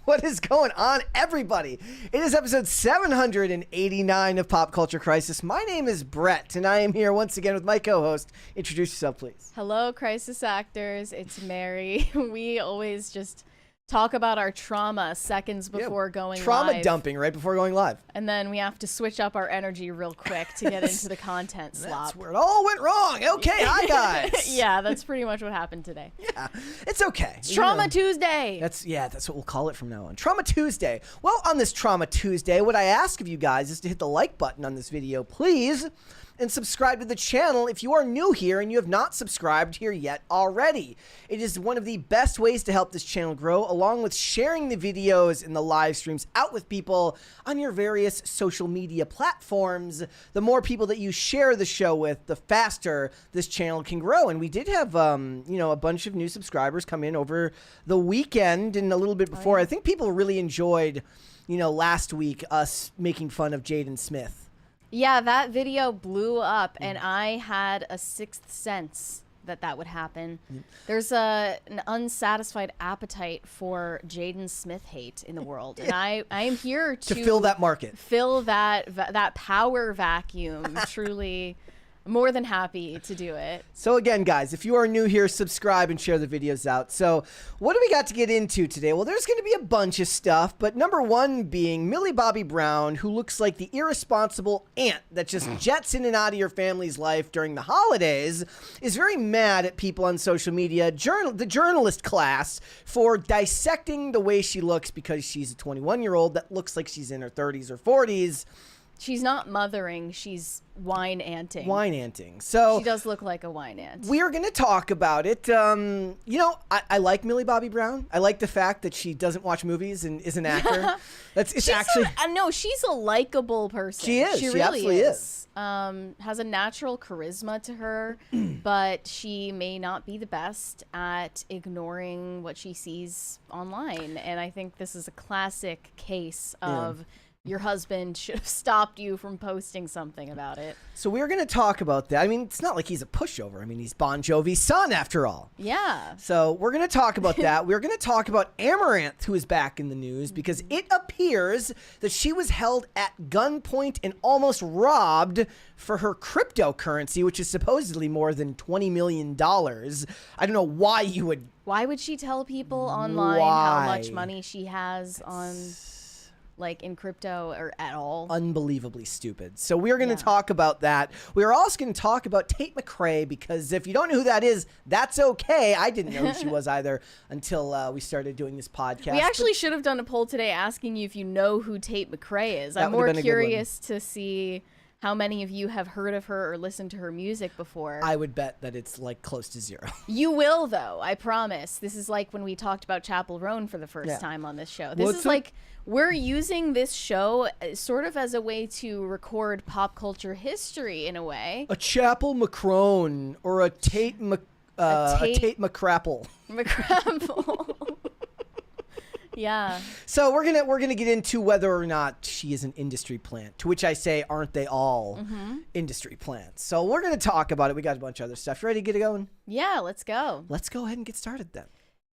What is going on, everybody? It is episode 789 of Pop Culture Crisis. My name is Brett, and I am here once again with my co-host. Introduce yourself, please. Hello, crisis actors. It's Mary. We always just talk about our trauma seconds before going trauma live. Dumping right before going live. And then we have to switch up our energy real quick to get into the content slop. That's where it all went wrong. Okay, hi, guys. Yeah, that's pretty much what happened today. Yeah, it's okay. It's Trauma Tuesday. That's what we'll call it from now on. Trauma Tuesday. Well, on this Trauma Tuesday, what I ask of you guys is to hit the like button on this video, please, and subscribe to the channel if you are new here and you have not subscribed here yet already. It is one of the best ways to help this channel grow, along with sharing the videos and the live streams out with people on your various social media platforms. The more people that you share the show with, the faster this channel can grow. And we did have, a bunch of new subscribers come in over the weekend and a little bit before. I think people really enjoyed, last week us making fun of Jaden Smith. Yeah, that video blew up, and I had a sixth sense that would happen. There's an unsatisfied appetite for Jaden Smith hate in the world, and I am here to fill that market, fill that power vacuum. Truly, more than happy to do it. So again, guys, if you are new here, subscribe and share the videos out. So what do we got to get into today? Well, there's going to be a bunch of stuff, but number one being Millie Bobby Brown, who looks like the irresponsible aunt that just jets in and out of your family's life during the holidays, is very mad at people on social media, the journalist class, for dissecting the way she looks because she's a 21-year-old that looks like she's in her 30s or 40s. She's not mothering, she's wine-anting. Wine-anting. So she does look like a wine ant. We are going to talk about it. I like Millie Bobby Brown. I like the fact that she doesn't watch movies and is an actor. No, she's a likable person. She is. She really absolutely is. Has a natural charisma to her, but she may not be the best at ignoring what she sees online. And I think this is a classic case of your husband should have stopped you from posting something about it. So we're going to talk about that. I mean, it's not like he's a pushover. I mean, he's Bon Jovi's son, after all. Yeah. So we're going to talk about that. We're going to talk about Amouranth, who is back in the news, because it appears that she was held at gunpoint and almost robbed for her cryptocurrency, which is supposedly more than $20 million. I don't know why you would... Why would she tell people online how much money she has on... like in crypto or at all? Unbelievably stupid. So we're going to talk about that. We're also going to talk about Tate McRae, because if you don't know who that is, that's okay. I didn't know who she was either until we started doing this podcast. We actually should have done a poll today asking you if you know who Tate McRae is. I'm more curious to see how many of you have heard of her or listened to her music before. I would bet that it's like close to zero. You will, though. I promise. This is like when we talked about Chapel Roan for the first time on this show. This is like... We're using this show sort of as a way to record pop culture history in a way. A Chapel McCrone or a Tate McCrapple. McCrapple. Yeah. So we're gonna get into whether or not she is an industry plant, to which I say, aren't they all industry plants? So we're gonna talk about it. We got a bunch of other stuff. You ready to get it going? Yeah, let's go. Let's go ahead and get started then.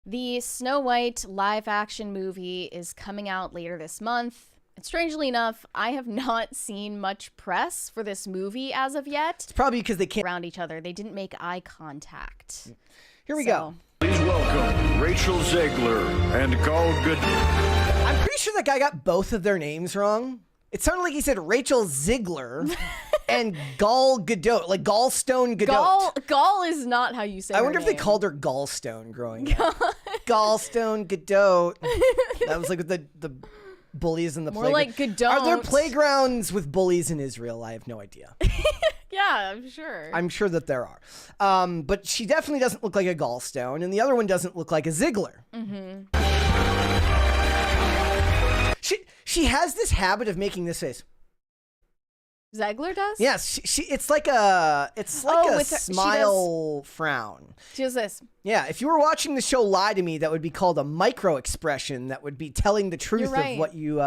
The Snow White live-action movie is coming out later this month. And strangely enough, I have not seen much press for this movie as of yet. It's probably because they can't around each other. They didn't make eye contact. Here we go. Please welcome Rachel Zegler and Gadot. I'm pretty sure that guy got both of their names wrong. It sounded like he said Rachel Zegler and Gadot, like Gallstone Gadot. Gall is not how you say I wonder her if name. they called her Gallstone growing up. Gallstone Gadot. That was like with the bullies in the playground. More like Gadot. Are there playgrounds with bullies in Israel? I have no idea. Yeah, I'm sure. I'm sure that there are. But she definitely doesn't look like a Gallstone, and the other one doesn't look like a Zegler. She has this habit of making this face. Zegler does? Yes, it's like a smile frown. She does this. Yeah, if you were watching the show Lie to Me, that would be called a micro expression. That would be telling the truth of what you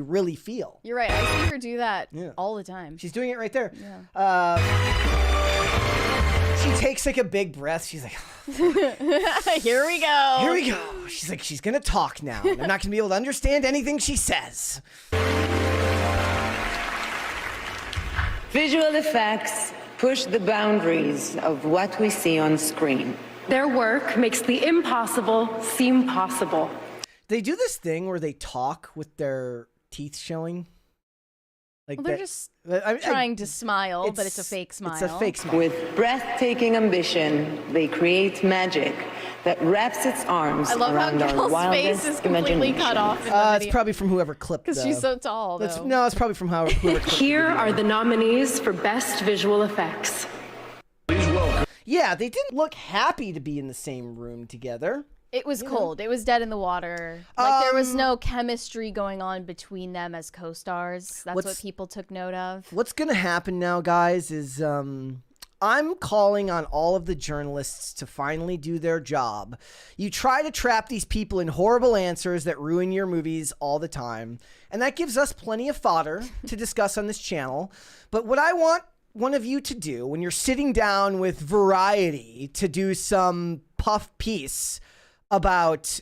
really feel. You're right. I see her do that all the time. She's doing it right there. Yeah. She takes like a big breath. She's like, Here we go. here we go. She's like, she's gonna talk now. I'm not gonna be able to understand anything she says. Visual effects push the boundaries of what we see on screen. Their work makes the impossible seem possible. They do this thing where they talk with their teeth showing. Like Well, they're that- just I- trying to smile, but it's a fake smile. It's a fake smile. With breathtaking ambition, they create magic that wraps its arms I love how around our Gal's face wildest is completely imagination. cut off in the It's video. probably from whoever clipped. Because she's so tall, though. No, it's probably from whoever clipped. Here are the nominees for Best Visual Effects. Yeah, they didn't look happy to be in the same room together. It was cold. It was dead in the water. Like, there was no chemistry going on between them as co-stars. That's what people took note of. What's gonna happen now, guys, is I'm calling on all of the journalists to finally do their job. You try to trap these people in horrible answers that ruin your movies all the time, and that gives us plenty of fodder to discuss on this channel. But what I want one of you to do when you're sitting down with Variety to do some puff piece about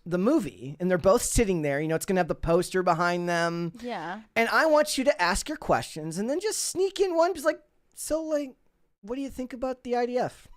the movie, and they're both sitting there, you know, it's gonna have the poster behind them, Yeah. and I want you to ask your questions and then just sneak in one, just like, so like, what do you think about the IDF?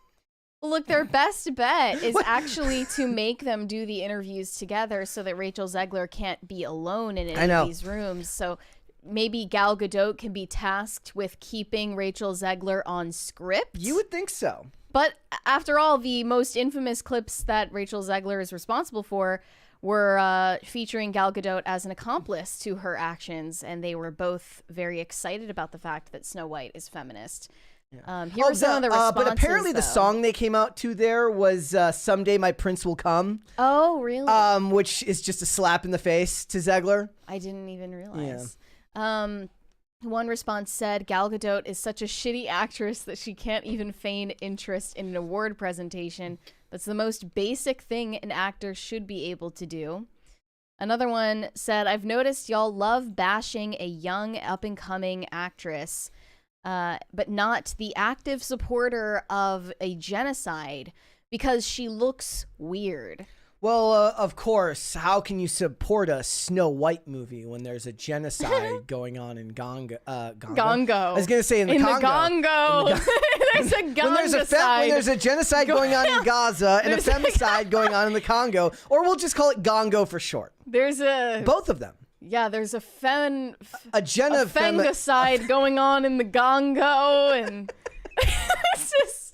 Look, their best bet is actually to make them do the interviews together so that Rachel Zegler can't be alone in any of these rooms. So maybe Gal Gadot can be tasked with keeping Rachel Zegler on script. You would think so. But after all, the most infamous clips that Rachel Zegler is responsible for were featuring Gal Gadot as an accomplice to her actions, and they were both very excited about the fact that Snow White is feminist. Here are some of the responses, but apparently the though. song they came out to there was "Someday My Prince Will Come," Oh, really? which is just a slap in the face to Zegler. I didn't even realize. One response said, Gal Gadot is such a shitty actress that she can't even feign interest in an award presentation. That's the most basic thing an actor should be able to do. Another one said, I've noticed y'all love bashing a young up-and-coming actress, but not the active supporter of a genocide because she looks weird. Well, of course, how can you support a Snow White movie when there's a genocide going on in Gongo? I was going to say in the Congo. There's a When there's a genocide going on in Gaza and a femicide going on in the Congo, or we'll just call it Gongo for short. There's a... Both of them. Yeah, there's a fengicide going on in the Gongo, and it's just...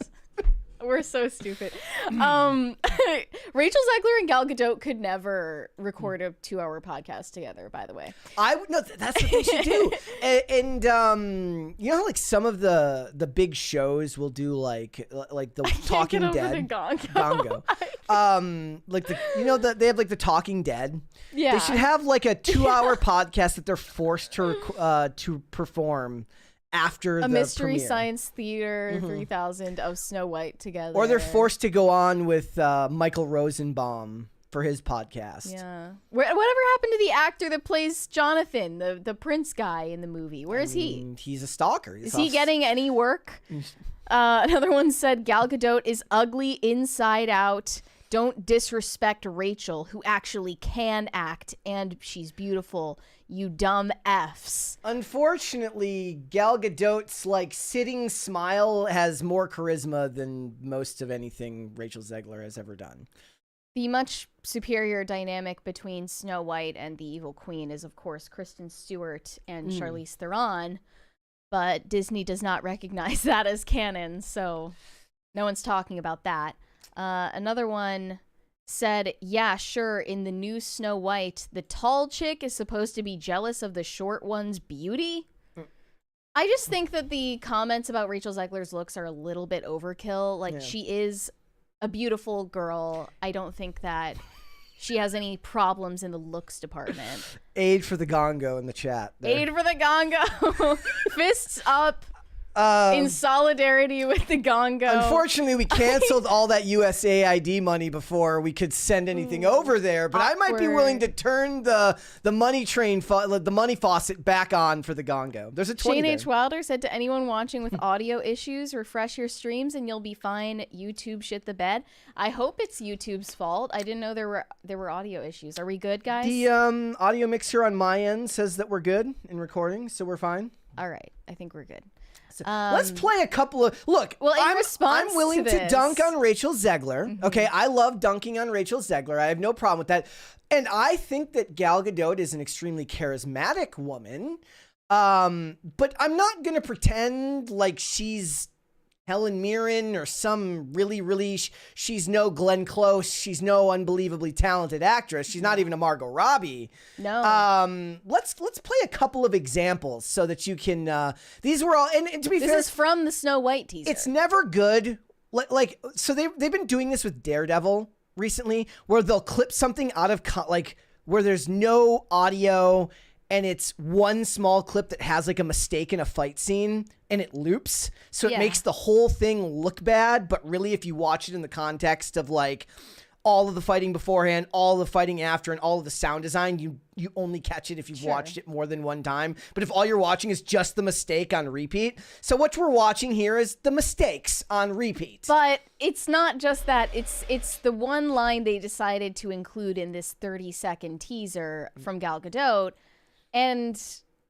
We're so stupid. Rachel Zegler and Gal Gadot could never record a 2-hour podcast together, by the way. No, that's what they should do. And you know how like some of the big shows will do like the Talking Dead. Gongo. Like they have like the Talking Dead. Yeah. They should have like a 2-hour podcast that they're forced to perform after the Mystery premiere. Science Theater 3000 of Snow White together. Or they're forced to go on with Michael Rosenbaum for his podcast. Yeah. Whatever happened to the actor that plays Jonathan, the prince guy in the movie? Where is he? He's a stalker. Is he getting any work? Another one said, Gal Gadot is ugly inside out. Don't disrespect Rachel, who actually can act, and she's beautiful. You dumb Fs. Unfortunately, Gal Gadot's like sitting smile has more charisma than most of anything Rachel Zegler has ever done. The much superior dynamic between Snow White and the Evil Queen is, of course, Kristen Stewart and Charlize Theron, but Disney does not recognize that as canon, so no one's talking about that. Another one said, yeah, sure, in the new Snow White, the tall chick is supposed to be jealous of the short one's beauty. I just think that the comments about Rachel Zegler's looks are a little bit overkill. Like, she is a beautiful girl. I don't think that she has any problems in the looks department. Aid for the Gongo in the chat. There. Aid for the Gongo. Fists up. in solidarity with the gongo. Unfortunately, we canceled all that USAID money before we could send anything over there. But I might be willing to turn the money train, the money faucet back on for the gongo. There's a 20 Shane there. H. Wilder said to anyone watching with audio issues, refresh your streams and you'll be fine. YouTube shit the bed. I hope it's YouTube's fault. I didn't know there were audio issues. Are we good, guys? The audio mixer on my end says that we're good in recording, so we're fine. All right, I think we're good. So let's play a couple of Well, I'm willing to dunk on Rachel Zegler. Mm-hmm. Okay, I love dunking on Rachel Zegler. I have no problem with that, and I think that Gal Gadot is an extremely charismatic woman. But I'm not gonna pretend like she's Helen Mirren or some really she's no Glenn Close, she's no unbelievably talented actress, she's not even a Margot Robbie. No. Let's play a couple of examples so that you can these were all and to be fair, This is from the Snow White teaser. it's never good. Like so they've been doing this with Daredevil recently where they'll clip something out of where there's no audio and it's one small clip that has like a mistake in a fight scene and it loops. So it makes the whole thing look bad. But really, if you watch it in the context of like all of the fighting beforehand, all the fighting after, and all of the sound design, you only catch it if you've watched it more than one time. But if all you're watching is just the mistake on repeat. So what we're watching here is the mistakes on repeat. But it's not just that. It's the one line they decided to include in this 30-second teaser from Gal Gadot. And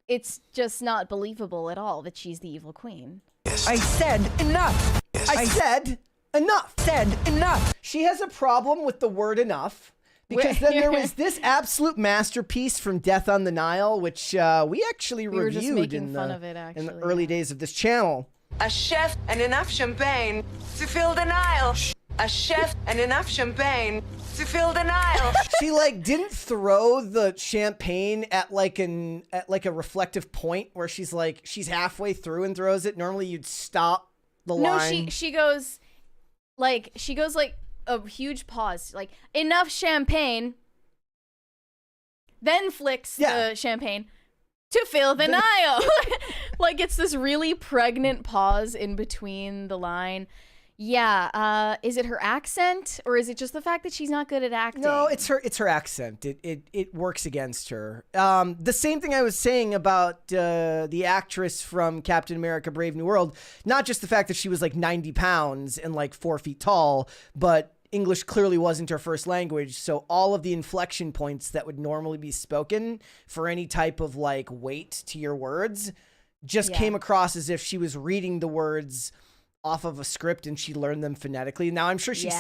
it's just not believable at all that she's the evil queen. I said enough. I said enough. Said enough. She has a problem with the word enough because then there was this absolute masterpiece from Death on the Nile, which we actually We were just reviewed making in fun the, of it, in the actually, early days of this channel. A chef and enough champagne to fill the Nile. A chef and enough champagne to fill the Nile. She like didn't throw the champagne at like a reflective point where she's halfway through and throws it. Normally you'd stop the line. No, she goes like a huge pause, like enough champagne, then flicks the champagne to fill the Nile. Like it's this really pregnant pause in between the line. Yeah, is it her accent or is it just the fact that she's not good at acting? No, it's her accent. It works against her. The same thing I was saying about the actress from Captain America: Brave New World. Not just the fact that she was like 90 pounds and like 4 feet tall, but English clearly wasn't her first language. So all of the inflection points that would normally be spoken for any type of like weight to your words just came across as if she was reading the words off of a script and she learned them phonetically. Now I'm sure she's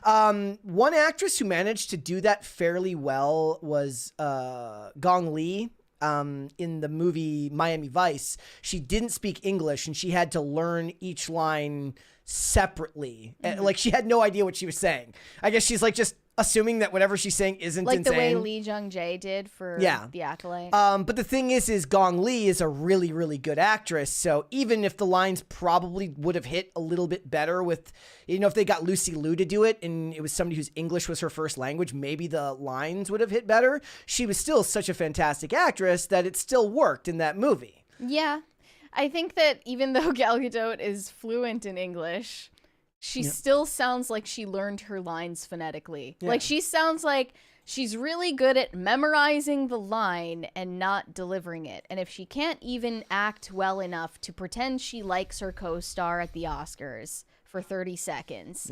one actress who managed to do that fairly well was Gong Li in the movie Miami Vice. She didn't speak English and she had to learn each line separately. Like she had no idea what she was saying. I guess she's like just assuming that whatever she's saying isn't like insane. the way Lee Jung-jae did for The Acolyte. But the thing is Gong Li is a really, really good actress. So even if the lines probably would have hit a little bit better with, if they got Lucy Liu to do it and it was somebody whose English was her first language, maybe the lines would have hit better. She was still such a fantastic actress that it still worked in that movie. Yeah. I think that even though Gal Gadot is fluent in English, she still sounds like she learned her lines phonetically. Yeah. Like she sounds like she's really good at memorizing the line and not delivering it. And if she can't even act well enough to pretend she likes her co-star at the Oscars for 30 seconds,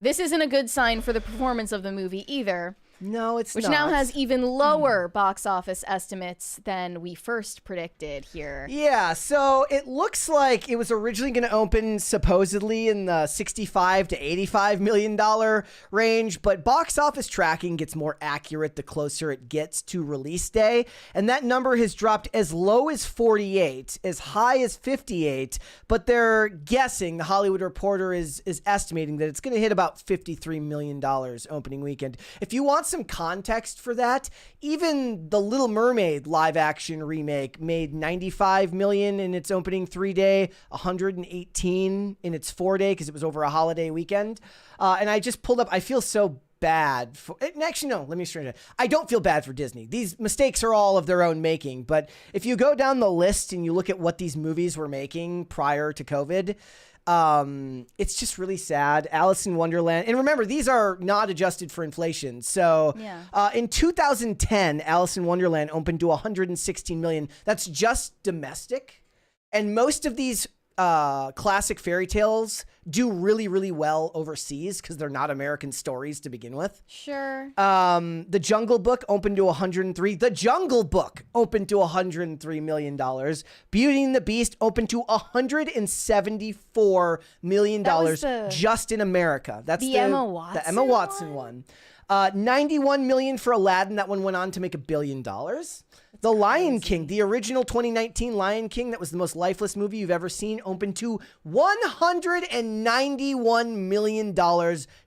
this isn't a good sign for the performance of the movie either. No, it's not. Which now has even lower box office estimates than we first predicted here. Yeah, so it looks like it was originally going to open supposedly in the $65 to $85 million range, but box office tracking gets more accurate the closer it gets to release day, and that number has dropped as low as 48, as high as 58, but they're guessing, the Hollywood Reporter is estimating that it's going to hit about $53 million opening weekend. If you want some context for that, even the Little Mermaid live action remake made $95 million in its opening 3-day, $118 in its 4-day because it was over a holiday weekend. And I just pulled up, I feel so bad for. Actually, no. Let me straighten it. I don't feel bad for Disney. These mistakes are all of their own making. But if you go down the list and you look at what these movies were making prior to COVID, it's just really sad. Alice in Wonderland, and remember, these are not adjusted for inflation. So, in 2010, Alice in Wonderland opened to 116 million. That's just domestic, and most of these classic fairy tales do really, really well overseas because they're not American stories to begin with. Sure. The Jungle Book opened to 103. The Jungle Book opened to $103 million. Beauty and the Beast opened to $174 million just in America. That's the Emma Watson, the Emma Watson one. 91 million for Aladdin. That one went on to make $1 billion. The Lion King, the original 2019 Lion King, that was the most lifeless movie you've ever seen, opened to $191 million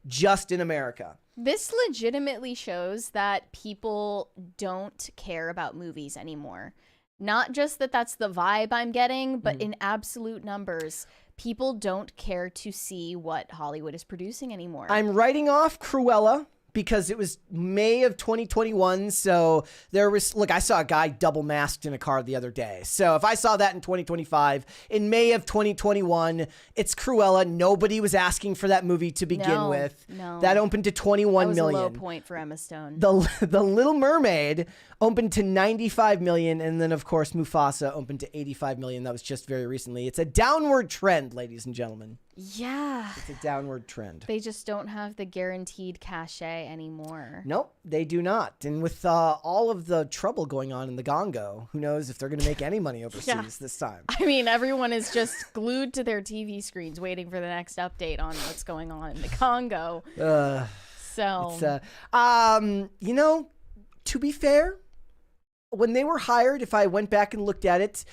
just in America. This legitimately shows that people don't care about movies anymore. Not just that that's the vibe I'm getting, but in absolute numbers, people don't care to see what Hollywood is producing anymore. I'm writing off Cruella because it was May of 2021. So there was, look, I saw a guy double masked in a car the other day. So if I saw that in 2025, in May of 2021, it's Cruella. Nobody was asking for that movie to begin with. No. That opened to 21 million. That was a low point for Emma Stone. The Little Mermaid opened to 95 million. And then, of course, Mufasa opened to 85 million. That was just very recently. It's a downward trend, ladies and gentlemen. Yeah. It's a downward trend. They just don't have the guaranteed cachet anymore. Nope, they do not. And with all of the trouble going on in the Congo, who knows if they're going to make any money overseas this time. I mean, everyone is just glued to their TV screens waiting for the next update on what's going on in the Congo. So, you know, to be fair, when they were hired, if I went back and looked at it,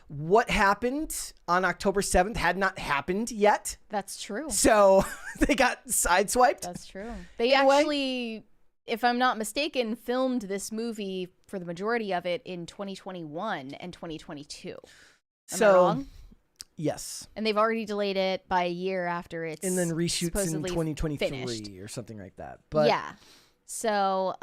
what happened on October 7th had not happened yet. That's true. So they got sideswiped. That's true. They actually, if I'm not mistaken, filmed this movie for the majority of it in 2021 and 2022. Am I wrong? Yes. And they've already delayed it by a year after it's and then reshoots in 2023 finished. Or something like that. But yeah. So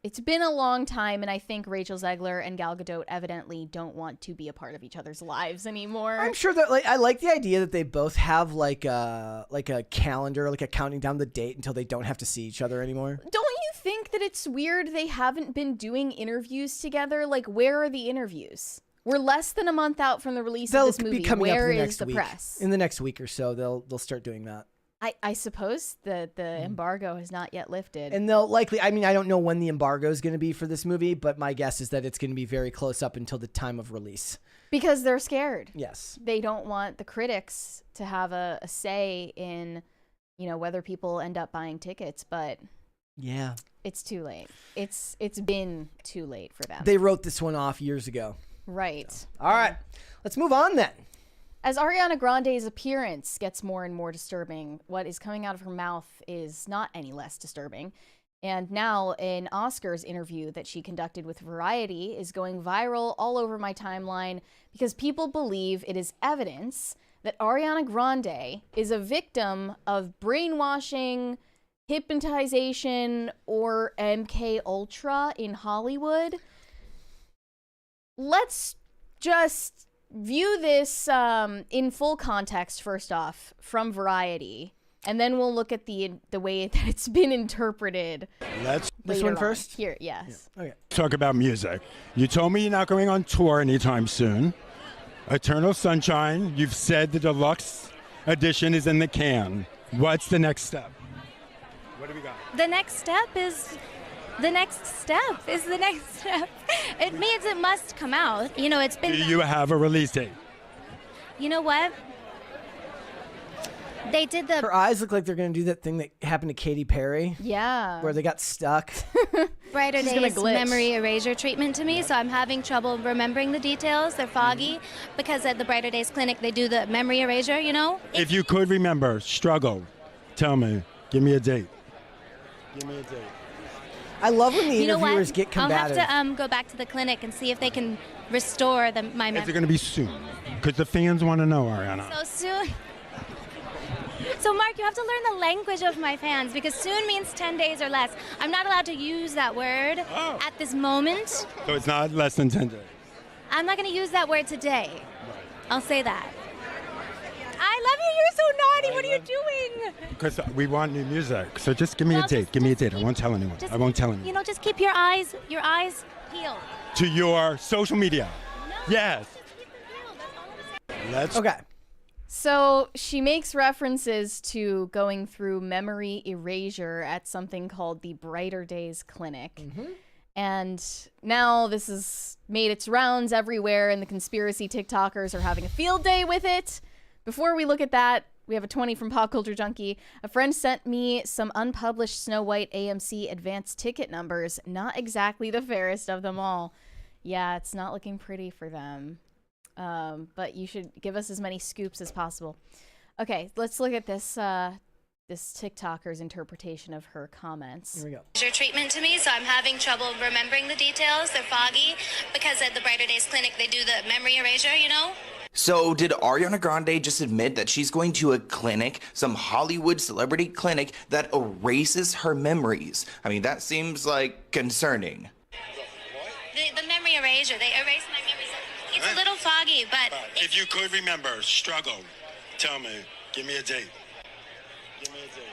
it's been a long time, and I think Rachel Zegler and Gal Gadot evidently don't want to be a part of each other's lives anymore. I'm sure that I like the idea that they both have like a calendar, like a counting down the date until they don't have to see each other anymore. Don't you think that it's weird they haven't been doing interviews together? Like, where are the interviews? We're less than a month out from the release of this movie. They'll be coming Where up in the is next the week. press? In the next week or so, they'll start doing that. I suppose that the embargo has not yet lifted. And they'll likely, I mean, I don't know when the embargo is going to be for this movie, but my guess is that it's going to be very close up until the time of release. Because they're scared. Yes. They don't want the critics to have a say in, whether people end up buying tickets, but yeah, it's too late. It's been too late for them. They wrote this one off years ago. Right. So, all right. Let's move on then. As Ariana Grande's appearance gets more and more disturbing, what is coming out of her mouth is not any less disturbing. And now an Oscars interview that she conducted with Variety is going viral all over my timeline because people believe it is evidence that Ariana Grande is a victim of brainwashing, hypnotization, or MK Ultra in Hollywood. Let's just view this in full context first off from Variety, and then we'll look at the way that it's been interpreted. This one first? Here, yes. Yeah. Okay. Talk about music. You told me you're not going on tour anytime soon. Eternal Sunshine, you've said the deluxe edition is in the can. What's the next step? What do we got? The next step is the next step. It means it must come out. It's been... Do you have a release date? You know what? They did the... Her eyes look like they're going to do that thing that happened to Katy Perry. Yeah. Where they got stuck. Brighter Days memory erasure treatment to me, so I'm having trouble remembering the details. They're foggy because at the Brighter Days clinic they do the memory erasure, If you could remember, struggle, tell me. Give me a date. Give me a date. I love when the interviewers get combative. I'll have to go back to the clinic and see if they can restore my memory. Is it going to be soon? Because the fans want to know, Ariana. So soon? So, Mark, you have to learn the language of my fans because soon means 10 days or less. I'm not allowed to use that word at this moment. So it's not less than 10 days. I'm not going to use that word today. I'll say that. I love you. You're so naughty. What are you doing? Because we want new music. So just give me a date. Give me a date. I won't tell anyone. I won't tell anyone. You know, just keep your eyes peeled. To your social media. No, Yes. just keep them peeled. That's all I'm saying. Let's. Okay. So she makes references to going through memory erasure at something called the Brighter Days Clinic. And now this has made its rounds everywhere, and the conspiracy TikTokers are having a field day with it. Before we look at that, we have a 20 from Pop Culture Junkie. A friend sent me some unpublished Snow White AMC advanced ticket numbers. Not exactly the fairest of them all. Yeah, it's not looking pretty for them. But you should give us as many scoops as possible. Okay, let's look at this this TikToker's interpretation of her comments. Here we go. Your treatment to me, so I'm having trouble remembering the details. They're foggy because at the Brighter Days Clinic they do the memory erasure, you know? So did Ariana Grande just admit that she's going to a clinic, some Hollywood celebrity clinic that erases her memories? I mean, that seems like concerning. The memory erasure, they erase my memories. It's a little foggy, but If you could remember, struggle, tell me. Give me a date. Give me a date.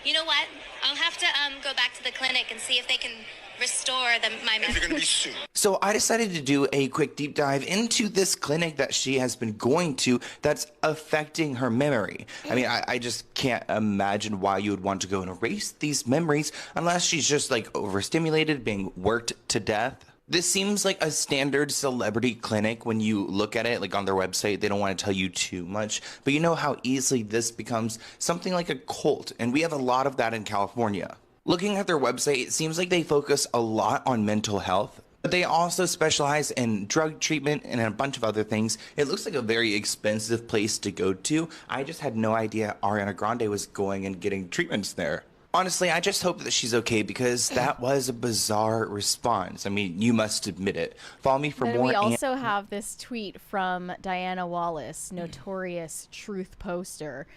you know what? I'll have to go back to the clinic and see if they can restore my If you're memory. going to be soon. So I decided to do a quick deep dive into this clinic that she has been going to that's affecting her memory. I mean, I just can't imagine why you would want to go and erase these memories unless she's just like overstimulated, being worked to death. This seems like a standard celebrity clinic when you look at it, like on their website. They don't want to tell you too much, but you know how easily this becomes something like a cult, and we have a lot of that in California. Looking at their website, it seems like they focus a lot on mental health, but they also specialize in drug treatment and a bunch of other things. It looks like a very expensive place to go to. I just had no idea Ariana Grande was going and getting treatments there. Honestly, I just hope that she's okay because that was a bizarre response. I mean, you must admit it. Follow me for And more. we also have this tweet from Diana Wallace, notorious truth poster.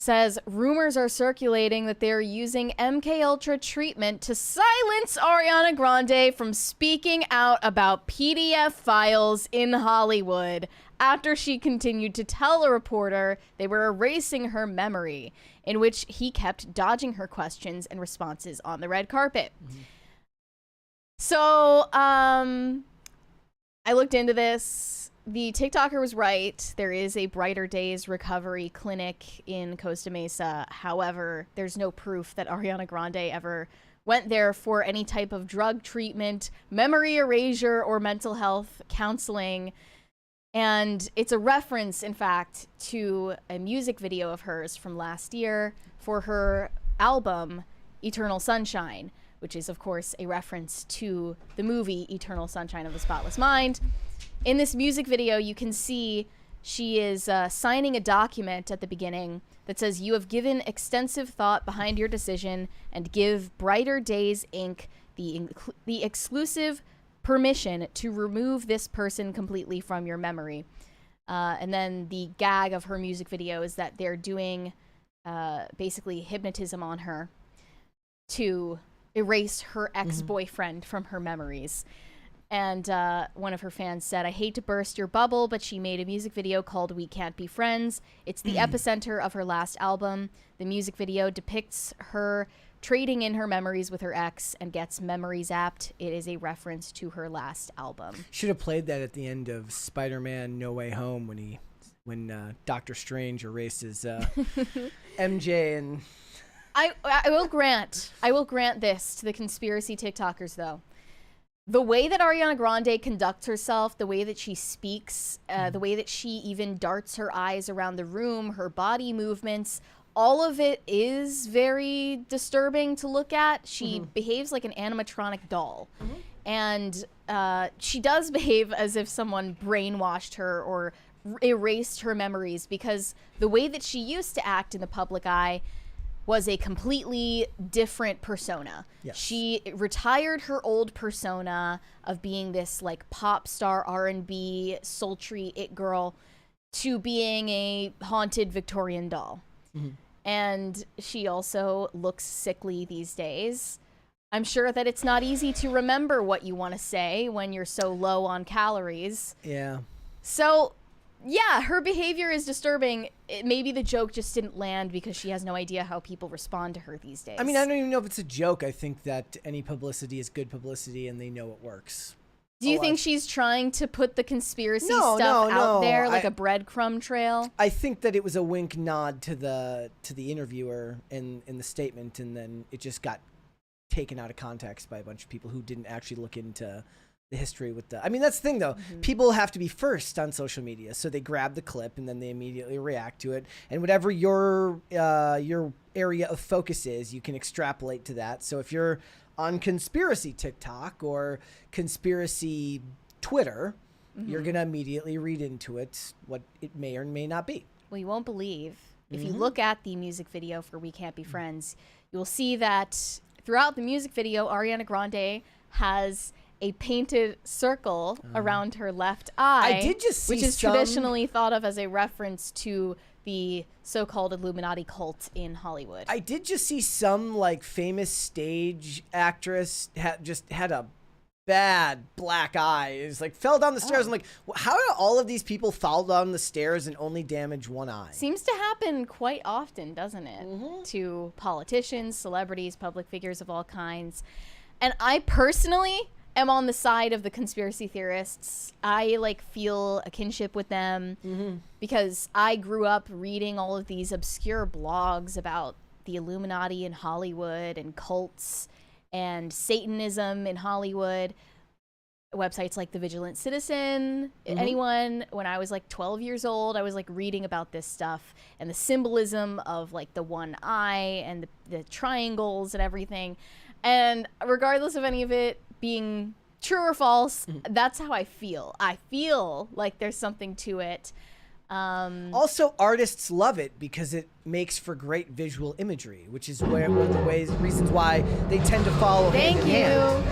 Says, rumors are circulating that they're using MK Ultra treatment to silence Ariana Grande from speaking out about PDF files in Hollywood after she continued to tell a reporter they were erasing her memory, in which he kept dodging her questions and responses on the red carpet. So, I looked into this. The TikToker was right. There is a Brighter Days recovery clinic in Costa Mesa. However, there's no proof that Ariana Grande ever went there for any type of drug treatment, memory erasure, or mental health counseling. And it's a reference, in fact, to a music video of hers from last year for her album, Eternal Sunshine, which is, of course, a reference to the movie Eternal Sunshine of the Spotless Mind. In this music video, you can see she is signing a document at the beginning that says, "You have given extensive thought behind your decision and give Brighter Days Inc. the exclusive permission to remove this person completely from your memory." And then the gag of her music video is that they're doing basically hypnotism on her to erase her ex-boyfriend from her memories. And one of her fans said, "I hate to burst your bubble, but she made a music video called We Can't Be Friends. It's the epicenter of her last album. The music video depicts her trading in her memories with her ex and gets memory zapped. It is a reference to her last album." Should have played that at the end of Spider-Man No Way Home when Doctor Strange erases MJ and... I will grant this to the conspiracy TikTokers, though. The way that Ariana Grande conducts herself, the way that she speaks, the way that she even darts her eyes around the room, her body movements, all of it is very disturbing to look at. She behaves like an animatronic doll. And she does behave as if someone brainwashed her or erased her memories, because the way that she used to act in the public eye was a completely different persona. Yes. She retired her old persona of being this like pop star R&B sultry it girl, to being a haunted Victorian doll. And she also looks sickly these days. I'm sure that it's not easy to remember what you want to say when you're so low on calories. Yeah. So, yeah, her behavior is disturbing. Maybe the joke just didn't land because she has no idea how people respond to her these days. I mean, I don't even know if it's a joke. I think that any publicity is good publicity, and they know it works. Do you think she's trying to put the conspiracy stuff out there, like a breadcrumb trail? I think that it was a wink nod to the interviewer in the statement, and then it just got taken out of context by a bunch of people who didn't actually look into the history with the... I mean, that's the thing, though. People have to be first on social media, so they grab the clip, and then they immediately react to it. And whatever your area of focus is, you can extrapolate to that. So if you're on conspiracy TikTok or conspiracy Twitter, you're going to immediately read into it what it may or may not be. Well, you won't believe. If you look at the music video for We Can't Be Friends, you'll see that throughout the music video, Ariana Grande has a painted circle around her left eye. I did just see which is traditionally thought of as a reference to the so-called Illuminati cult in Hollywood. I did just see some like famous stage actress had a bad black eye. It was like fell down the stairs. I'm like, how do all of these people fall down the stairs and only damage one eye? Seems to happen quite often, doesn't it? To politicians, celebrities, public figures of all kinds. And I personally am on the side of the conspiracy theorists. I like feel a kinship with them because I grew up reading all of these obscure blogs about the Illuminati in Hollywood and cults and Satanism in Hollywood. Websites like The Vigilant Citizen, anyone. When I was like 12 years old, I was like reading about this stuff and the symbolism of like the one eye and the triangles and everything. And regardless of any of it being true or false, that's how I feel. I feel like there's something to it. Also, artists love it because it makes for great visual imagery, which is one of the reasons why they tend to follow hand in hand.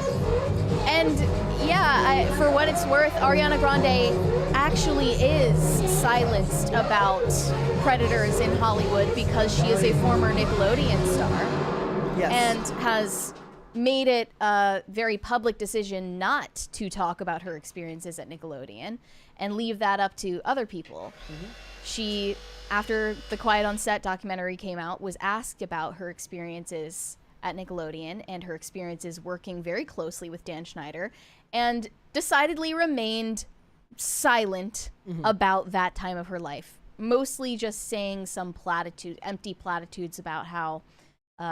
And yeah, for what it's worth, Ariana Grande actually is silenced about predators in Hollywood because she is a former Nickelodeon star. Yes. And has made it a very public decision not to talk about her experiences at Nickelodeon and leave that up to other people. She, after the Quiet on Set documentary came out, was asked about her experiences at Nickelodeon and her experiences working very closely with Dan Schneider, and decidedly remained silent about that time of her life. Mostly just saying some empty platitudes about how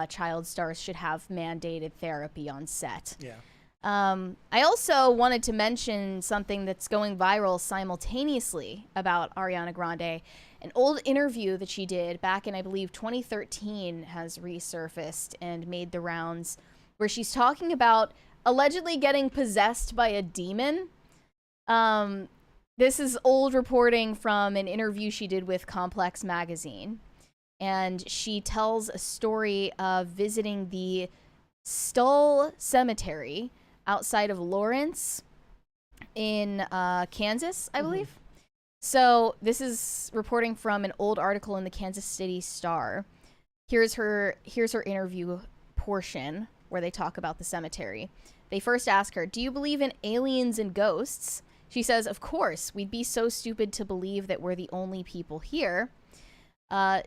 child stars should have mandated therapy on set. Yeah. I also wanted to mention something that's going viral simultaneously about Ariana Grande. An old interview that she did back in, I believe, 2013 has resurfaced and made the rounds, where she's talking about allegedly getting possessed by a demon. This is old reporting from an interview she did with Complex magazine. And she tells a story of visiting the Stull Cemetery outside of Lawrence in Kansas, I believe. So this is reporting from an old article in the Kansas City Star. Here's her interview portion where they talk about the cemetery. They first ask her, "Do you believe in aliens and ghosts?" She says, "Of course. We'd be so stupid to believe that we're the only people here."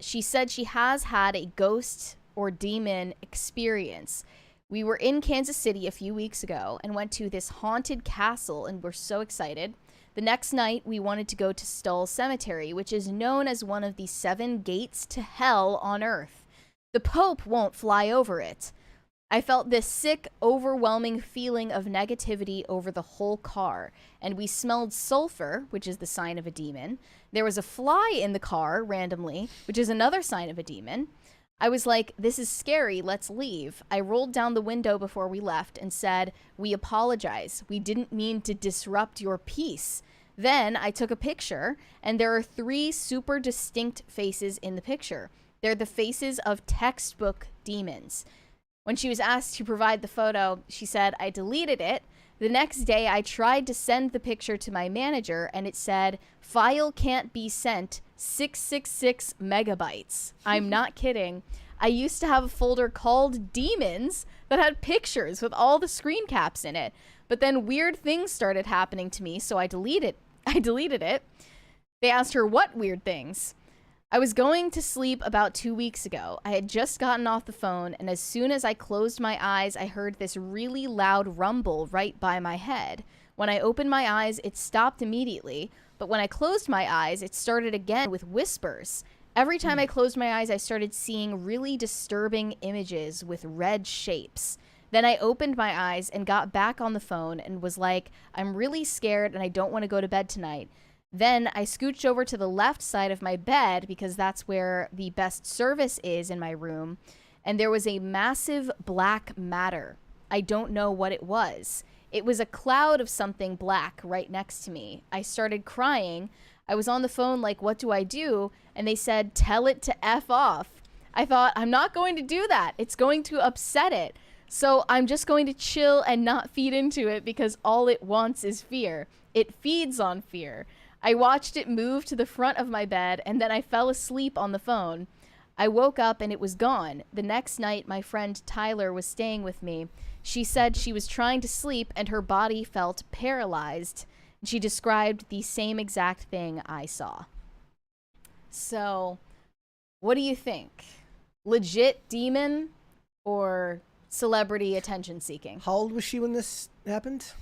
She said she has had a ghost or demon experience. "We were in Kansas City a few weeks ago and went to this haunted castle and were so excited. The next night, we wanted to go to Stull Cemetery, which is known as one of the 7 gates to hell on Earth. The Pope won't fly over it. I felt this sick, overwhelming feeling of negativity over the whole car, and we smelled sulfur, which is the sign of a demon. There was a fly in the car, randomly, which is another sign of a demon. I was like, this is scary, let's leave. I rolled down the window before we left and said, we apologize. We didn't mean to disrupt your peace. Then I took a picture, and there are 3 super distinct faces in the picture. They're the faces of textbook demons. When she was asked to provide the photo, she said, I deleted it The next day, I tried to send the picture to my manager, and it said, "File can't be sent, 666 megabytes." I'm not kidding. I used to have a folder called Demons that had pictures with all the screen caps in it. But then weird things started happening to me, so I deleted it. They asked her, what weird things? I was going to sleep about 2 weeks ago. I had just gotten off the phone, and as soon as I closed my eyes, I heard this really loud rumble right by my head. When I opened my eyes, it stopped immediately, but when I closed my eyes, it started again with whispers. Every time I closed my eyes, I started seeing really disturbing images with red shapes. Then I opened my eyes and got back on the phone and was like, I'm really scared and I don't want to go to bed tonight. Then I scooched over to the left side of my bed because that's where the best service is in my room. And there was a massive black matter. I don't know what it was. It was a cloud of something black right next to me. I started crying. I was on the phone like, what do I do? And they said, tell it to F off. I thought, I'm not going to do that. It's going to upset it. So I'm just going to chill and not feed into it because all it wants is fear. It feeds on fear. I watched it move to the front of my bed, and then I fell asleep on the phone. I woke up and it was gone. The next night, my friend Tyler was staying with me. She said she was trying to sleep and her body felt paralyzed. She described the same exact thing I saw. So, what do you think? Legit demon or celebrity attention seeking? How old was she when this happened?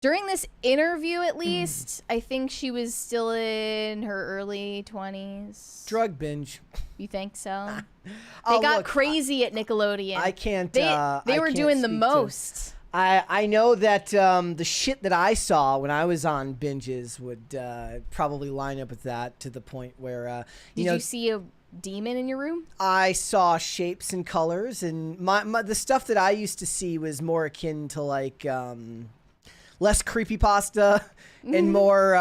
During this interview, at least, I think she was still in her early 20s. Drug binge. You think so? They got crazy at Nickelodeon. I can't. They were doing the most. I know that the shit that I saw when I was on binges would probably line up with that to the point where Did you see a demon in your room? I saw shapes and colors, and the stuff that I used to see was more akin to like less creepypasta and more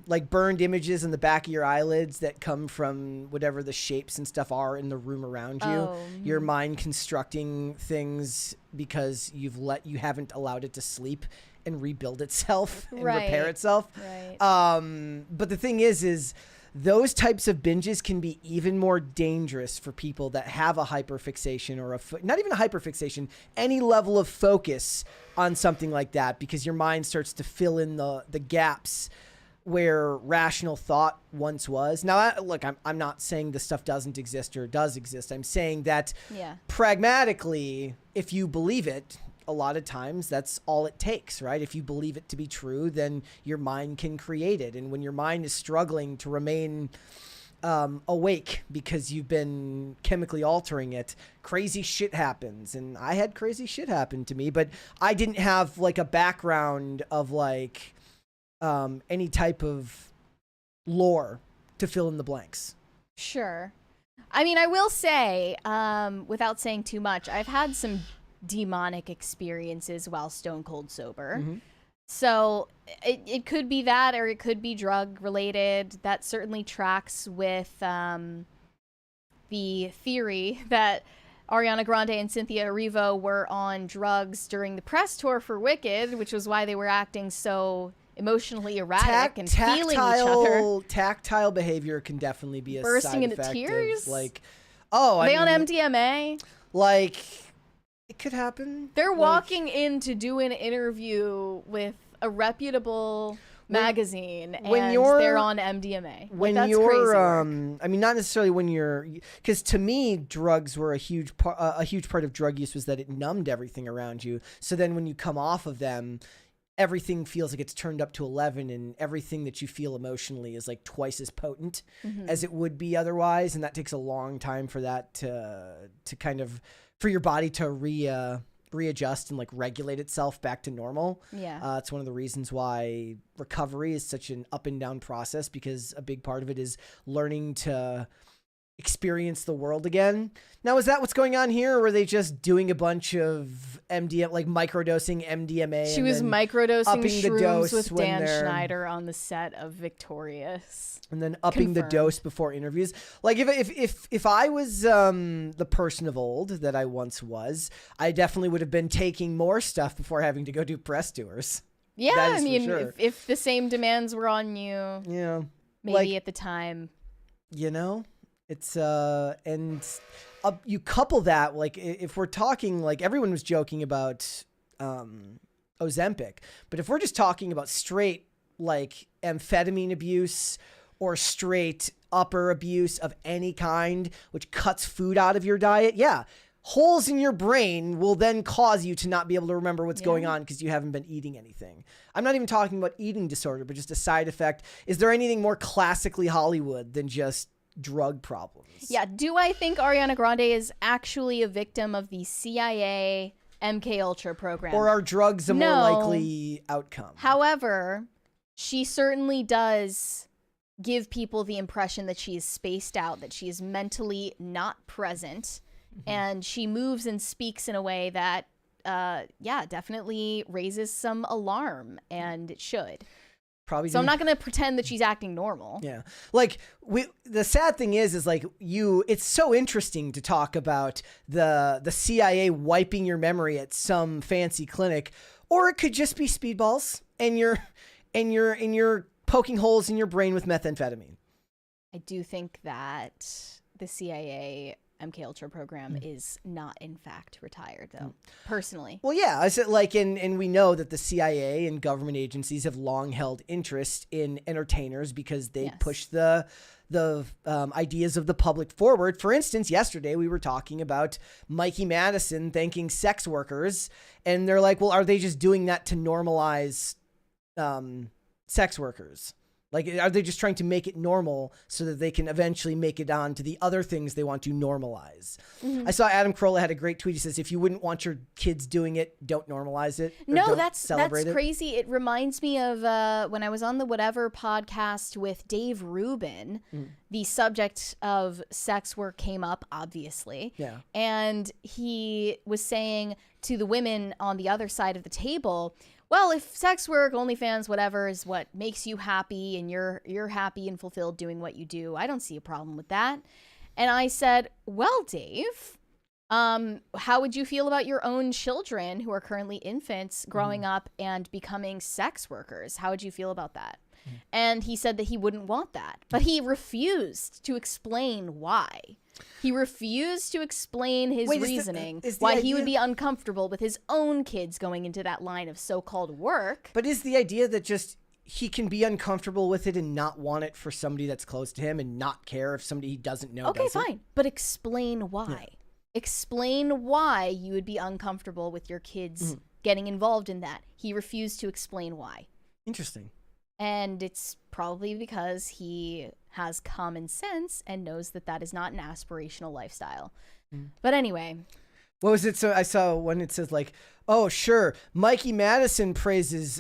like burned images in the back of your eyelids that come from whatever the shapes and stuff are in the room around you. Your mind constructing things because you haven't allowed it to sleep and rebuild itself and repair itself. Right. But the thing is those types of binges can be even more dangerous for people that have a hyperfixation or not even a hyperfixation, any level of focus on something like that, because your mind starts to fill in the gaps where rational thought once was. Now, look, I'm not saying this stuff doesn't exist or does exist. I'm saying that pragmatically, if you believe it, a lot of times that's all it takes, right? If you believe it to be true, then your mind can create it. And when your mind is struggling to remain awake because you've been chemically altering it, crazy shit happens. And I had crazy shit happen to me, but I didn't have like a background of like any type of lore to fill in the blanks. Sure. I mean, I will say, without saying too much, I've had some demonic experiences while stone cold sober. So it could be that, or it could be drug related. That certainly tracks with the theory that Ariana Grande and Cynthia Erivo were on drugs during the press tour for Wicked, which was why they were acting so emotionally erratic and feeling each other. Tactile behavior can definitely be a bursting side into effect tears. Of, like, are they on MDMA? Like, it could happen. They're walking in to do an interview with a reputable magazine, and they're on MDMA. When that's you're, crazy work. I mean, not necessarily when you're, because to me, drugs were a huge part of drug use was that it numbed everything around you. So then when you come off of them, everything feels like it's turned up to 11, and everything that you feel emotionally is like twice as potent as it would be otherwise. And that takes a long time for that to kind of, for your body to readjust and like regulate itself back to normal. It's one of the reasons why recovery is such an up and down process, because a big part of it is learning to experience the world again. Now, is that what's going on here, or were they just doing a bunch of MDMA, like microdosing MDMA? She was microdosing upping the dose shrooms with when Dan they're- Schneider on the set of Victorious. And then upping the Confirmed. dose before interviews. Like if I was the person of old that I once was, I definitely would have been taking more stuff before having to go do press tours. Yeah, That I is for mean, sure. if the same demands were on you, Yeah. maybe Like, at the time. you know, it's and you couple that, like, if we're talking, like, everyone was joking about Ozempic, but if we're just talking about straight, like, amphetamine abuse or straight upper abuse of any kind, which cuts food out of your diet, yeah, holes in your brain will then cause you to not be able to remember what's going on because you haven't been eating anything. I'm not even talking about eating disorder, but just a side effect. Is there anything more classically Hollywood than just drug problems? Yeah, do I think Ariana Grande is actually a victim of the CIA MK Ultra program? Or are drugs a more No. likely outcome? However, she certainly does give people the impression that she is spaced out, that she is mentally not present, and she moves and speaks in a way that, definitely raises some alarm, and it should. Probably. So I'm not going to pretend that she's acting normal. Yeah. Like, the sad thing is like, it's so interesting to talk about the CIA wiping your memory at some fancy clinic, or it could just be speedballs and you're poking holes in your brain with methamphetamine. I do think that the CIA MK Ultra program is not, in fact, retired, though, personally. Well, yeah, I said, like, and we know that the CIA and government agencies have long held interest in entertainers because they push the ideas of the public forward. For instance, yesterday we were talking about Mikey Madison thanking sex workers, and they're like, well, are they just doing that to normalize sex workers? Like, are they just trying to make it normal so that they can eventually make it on to the other things they want to normalize? I saw Adam Carolla had a great tweet. He says, if you wouldn't want your kids doing it, don't normalize it. No, that's celebrate it. crazy. It reminds me of when I was on the Whatever podcast with Dave Rubin. The subject of sex work came up, obviously. Yeah. And he was saying to the women on the other side of the table, well, if sex work, OnlyFans, whatever is what makes you happy and you're happy and fulfilled doing what you do, I don't see a problem with that. And I said, well, Dave, how would you feel about your own children who are currently infants growing up and becoming sex workers? How would you feel about that? And he said that he wouldn't want that, but he refused to explain why. He refused to explain his reasoning, why he would be uncomfortable with his own kids going into that line of so-called work. But is the idea that just he can be uncomfortable with it and not want it for somebody that's close to him and not care if somebody he doesn't know Okay, does it? fine. But explain why. Yeah. Explain why you would be uncomfortable with your kids getting involved in that. He refused to explain why. Interesting. And it's probably because he has common sense and knows that that is not an aspirational lifestyle. But anyway. What was it? So I saw when it says like, oh, sure, Mikey Madison praises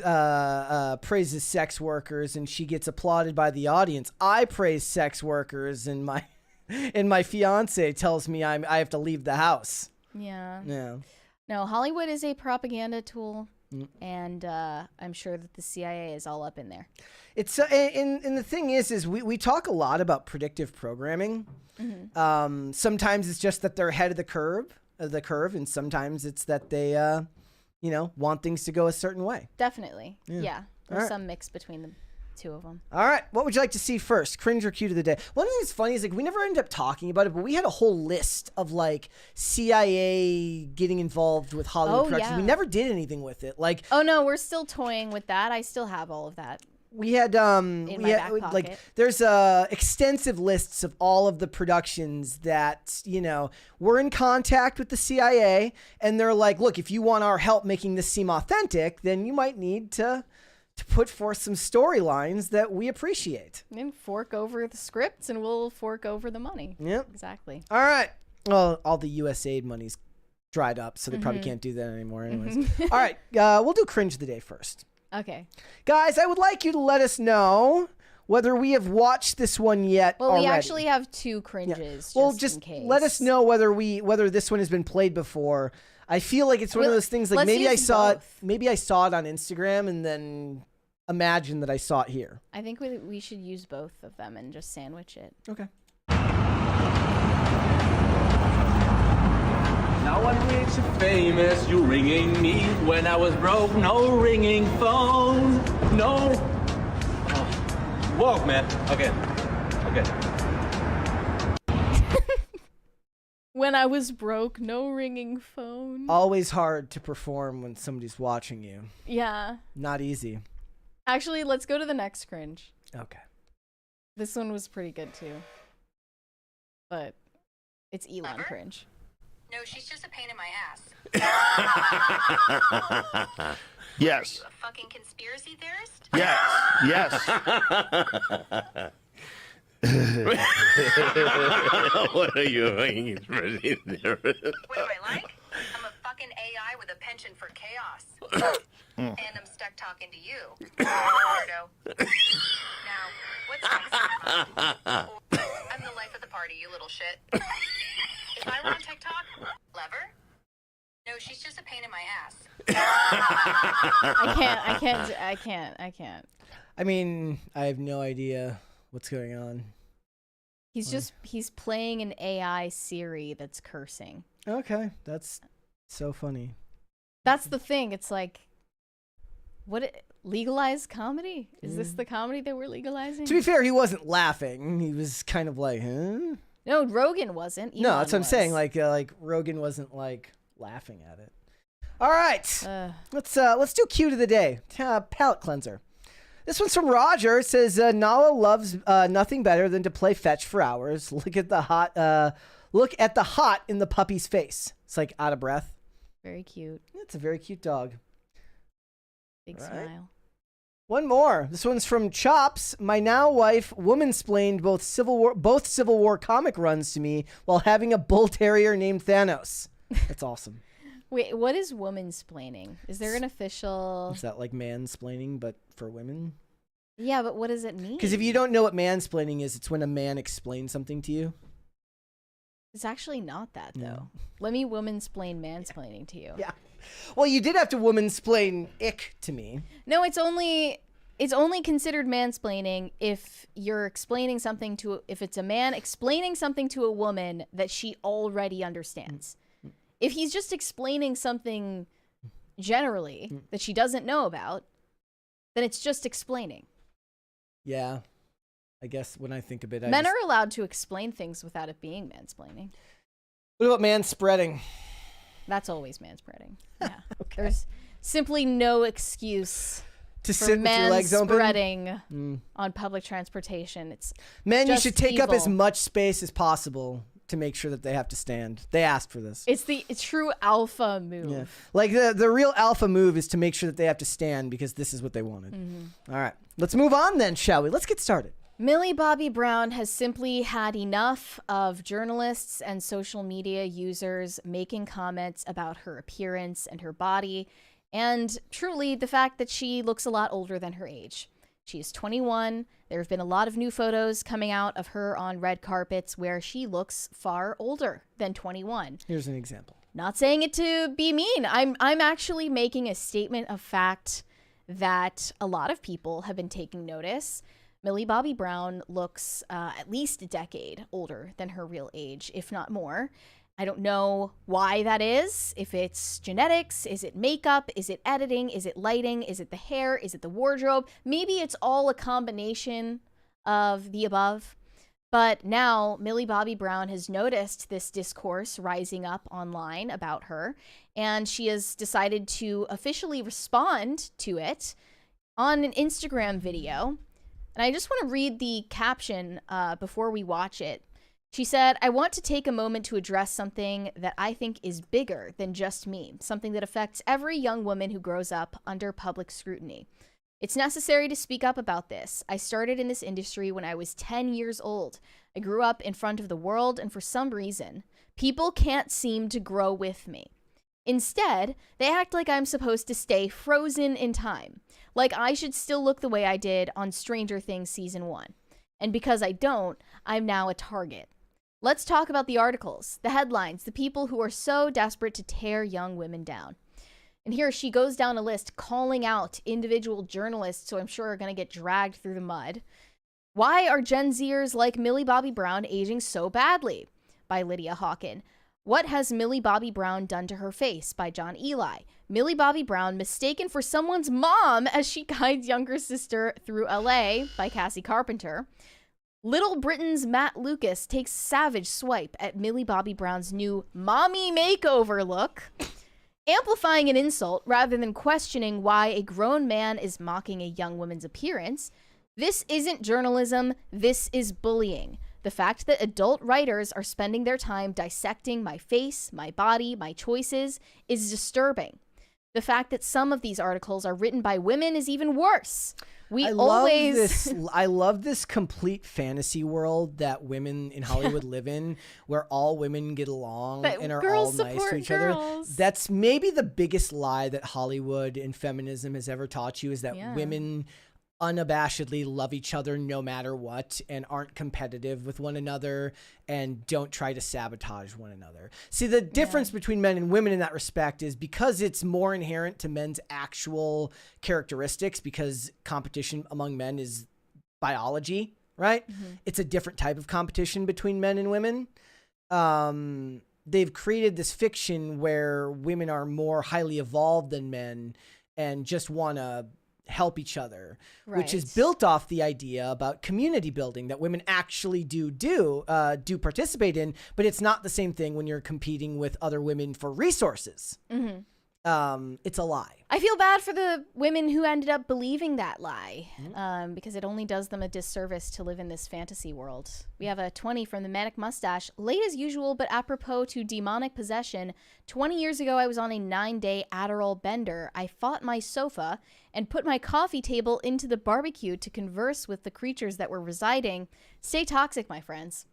sex workers and she gets applauded by the audience. I praise sex workers and my fiance tells me I have to leave the house. Yeah. Yeah. No, Hollywood is a propaganda tool. And I'm sure that the CIA is all up in there. It's and the thing is we talk a lot about predictive programming. Sometimes it's just that they're ahead of the curve, and sometimes it's that they want things to go a certain way. Definitely. Yeah. There's right. some mix between the two of them. All right, what would you like to see first? Cringe or cute of the day? One thing that's funny is like we never ended up talking about it, but we had a whole list of like CIA getting involved with Hollywood productions. Yeah. We never did anything with it. Like, oh no, we're still toying with that. I still have all of that. We had in my back pocket. Like there's extensive lists of all of the productions that were in contact with the CIA, and they're like, look, if you want our help making this seem authentic, then you might need to put forth some storylines that we appreciate. And fork over the scripts, and we'll fork over the money. Yep. Exactly. All right. Well, all the USAID money's dried up, so they probably can't do that anymore anyways. All right. We'll do cringe of the day first. Okay. Guys, I would like you to let us know whether we have watched this one yet. Well, already. we actually have 2 cringes. Well, just in case. let us know whether this one has been played before. I feel like it's one of those things. Like maybe I saw it. Maybe I saw it on Instagram and then imagine that I saw it here. I think we should use both of them and just sandwich it. Okay. Now I'm rich and famous, you ringing me when I was broke. No ringing phone, no. Oh. Whoa, man. Okay. When I was broke, no ringing phone. Always hard to perform when somebody's watching you. Yeah. Not easy. Actually, let's go to the next cringe. Okay. This one was pretty good too. But it's Elon cringe. No, she's just a pain in my ass. Yes. Are you a fucking conspiracy theorist? Yes. What are you doing? What do I like? I'm a fucking AI with a penchant for chaos. And I'm stuck talking to you, weirdo. Now, what's next? I'm the life of the party, you little shit. If I were on TikTok, lever? No, she's just a pain in my ass. I can't. I mean, I have no idea what's going on. He's playing an AI Siri that's cursing. Okay, that's so funny. That's the thing. It's like, legalized comedy? Is this the comedy that we're legalizing? To be fair, he wasn't laughing. He was kind of like, huh? No, Rogan wasn't. No, that's what I'm saying. Like Rogan wasn't like laughing at it. All right, let's do cute of the day. Palate cleanser. This one's from Roger. It says Nala loves nothing better than to play fetch for hours. Look at the hot in the puppy's face. It's like out of breath. Very cute. It's a very cute dog. Big smile. One more. This one's from Chops. My now wife womansplained both Civil War comic runs to me while having a bull terrier named Thanos. That's awesome. Wait, what is womansplaining? Is there an official? Is that like mansplaining but for women? Yeah, but what does it mean? Because if you don't know what mansplaining is, it's when a man explains something to you. It's actually not that though. Let me womansplain mansplaining to you. Yeah. Well, you did have to womansplain ick to me. No, it's only considered mansplaining if you're explaining something if it's a man explaining something to a woman that she already understands. If he's just explaining something generally that she doesn't know about, then it's just explaining. Yeah. I guess when I think of it, Men are allowed to explain things without it being mansplaining. What about manspreading? That's always manspreading. Yeah. Okay. There's simply no excuse to for sit with your legs open. Manspreading on public transportation. Men, you should take up evil. as much space as possible to make sure that they have to stand. They asked for this. It's the true alpha move. Yeah. Like the real alpha move is to make sure that they have to stand because this is what they wanted. All right. Let's move on then, shall we? Let's get started. Millie Bobby Brown has simply had enough of journalists and social media users making comments about her appearance and her body, and truly the fact that she looks a lot older than her age. She is 21. There have been a lot of new photos coming out of her on red carpets where she looks far older than 21. Here's an example. Not saying it to be mean. I'm actually making a statement of fact that a lot of people have been taking notice. Millie Bobby Brown looks at least a decade older than her real age, if not more. I don't know why that is. If it's genetics, is it makeup, is it editing, is it lighting, is it the hair, is it the wardrobe? Maybe it's all a combination of the above. But now Millie Bobby Brown has noticed this discourse rising up online about her, and she has decided to officially respond to it on an Instagram video. And I just want to read the caption before we watch it. She said, "I want to take a moment to address something that I think is bigger than just me, something that affects every young woman who grows up under public scrutiny. It's necessary to speak up about this. I started in this industry when I was 10 years old. I grew up in front of the world, and for some reason, people can't seem to grow with me. Instead, they act like I'm supposed to stay frozen in time, like I should still look the way I did on Stranger Things Season 1. And because I don't, I'm now a target. Let's talk about the articles, the headlines, the people who are so desperate to tear young women down. And here she goes down a list calling out individual journalists who I'm sure are going to get dragged through the mud. Why are Gen Zers like Millie Bobby Brown aging so badly? By Lydia Hawken. What has Millie Bobby Brown done to her face? By John Eli. Millie Bobby Brown mistaken for someone's mom as she guides younger sister through LA by Cassie Carpenter. Little Britain's Matt Lucas takes savage swipe at Millie Bobby Brown's new mommy makeover look. Amplifying an insult rather than questioning why a grown man is mocking a young woman's appearance. This isn't journalism, this is bullying. The fact that adult writers are spending their time dissecting my face, my body, my choices is disturbing. The fact that some of these articles are written by women is even worse. I love this complete fantasy world that women in Hollywood live in, where all women get along and are all nice to each other. That's maybe the biggest lie that Hollywood and feminism has ever taught you, is that women unabashedly love each other no matter what and aren't competitive with one another and don't try to sabotage one another. See, the difference between men and women in that respect is because it's more inherent to men's actual characteristics, because competition among men is biology, right? It's a different type of competition between men and women. They've created this fiction where women are more highly evolved than men and just want to help each other, which is built off the idea about community building that women actually do participate in, but it's not the same thing when you're competing with other women for resources. It's a lie. I feel bad for the women who ended up believing that lie, because it only does them a disservice to live in this fantasy world. We have a 20 from the Manic Mustache. Late as usual, but apropos to demonic possession, 20 years ago I was on a 9-day Adderall bender. I fought my sofa and put my coffee table into the barbecue to converse with the creatures that were residing. Stay toxic, my friends.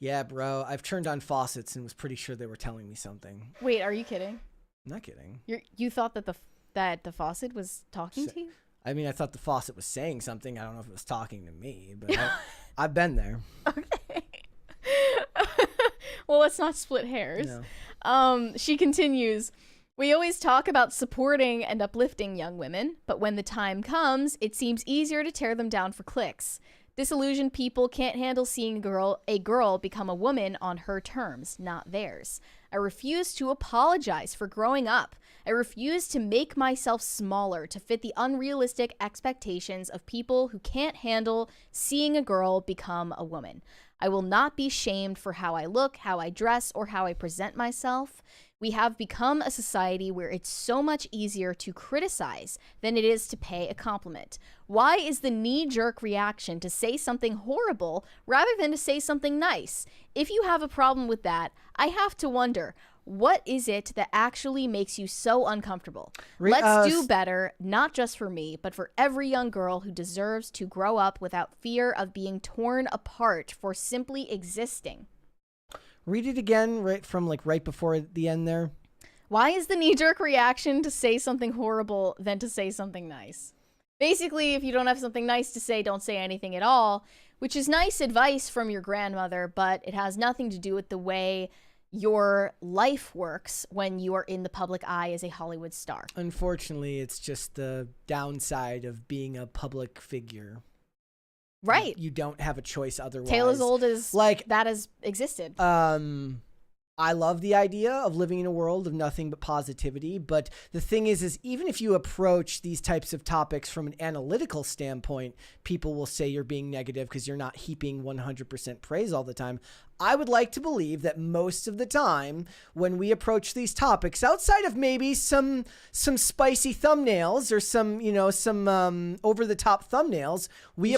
Yeah, bro. I've turned on faucets and was pretty sure they were telling me something. Wait, are you kidding? I'm not kidding. You thought that the faucet was talking to you? I mean, I thought the faucet was saying something. I don't know if it was talking to me, but I've been there. Okay. Well, let's not split hairs. No. She continues, we always talk about supporting and uplifting young women, but when the time comes, it seems easier to tear them down for clicks. Disillusioned people can't handle seeing a girl become a woman on her terms, not theirs. I refuse to apologize for growing up. I refuse to make myself smaller to fit the unrealistic expectations of people who can't handle seeing a girl become a woman. I will not be shamed for how I look, how I dress, or how I present myself. We have become a society where it's so much easier to criticize than it is to pay a compliment. Why is the knee-jerk reaction to say something horrible rather than to say something nice? If you have a problem with that, I have to wonder, what is it that actually makes you so uncomfortable? Let's do better, not just for me, but for every young girl who deserves to grow up without fear of being torn apart for simply existing. Read it again, right before the end there. Why is the knee-jerk reaction to say something horrible than to say something nice? Basically, if you don't have something nice to say, don't say anything at all, which is nice advice from your grandmother, but it has nothing to do with the way your life works when you are in the public eye as a Hollywood star. Unfortunately, it's just the downside of being a public figure. Right. You don't have a choice otherwise. Tale as old as that has existed. I love the idea of living in a world of nothing but positivity, but the thing is even if you approach these types of topics from an analytical standpoint, people will say you're being negative because you're not heaping 100% praise all the time. I would like to believe that most of the time when we approach these topics, outside of maybe some spicy thumbnails or some over the top thumbnails, we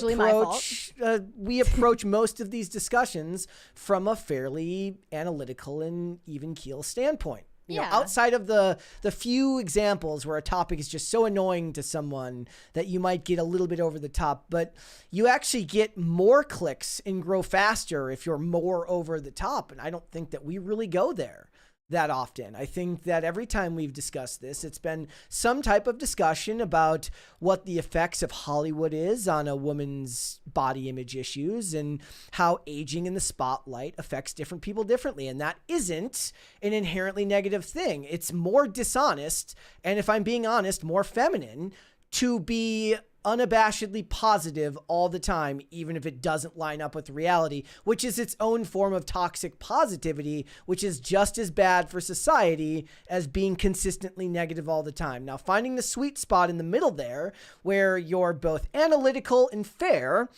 approach most of these discussions from a fairly analytical and even keel standpoint. You know, outside of the few examples where a topic is just so annoying to someone that you might get a little bit over the top, but you actually get more clicks and grow faster if you're more over the top. And I don't think that we really go there. that often. I think that every time we've discussed this, it's been some type of discussion about what the effects of Hollywood is on a woman's body image issues and how aging in the spotlight affects different people differently. And that isn't an inherently negative thing. It's more dishonest, and if I'm being honest, more feminine to be unabashedly positive all the time, even if it doesn't line up with reality, which is its own form of toxic positivity, which is just as bad for society as being consistently negative all the time. Now, finding the sweet spot in the middle there, where you're both analytical and fair,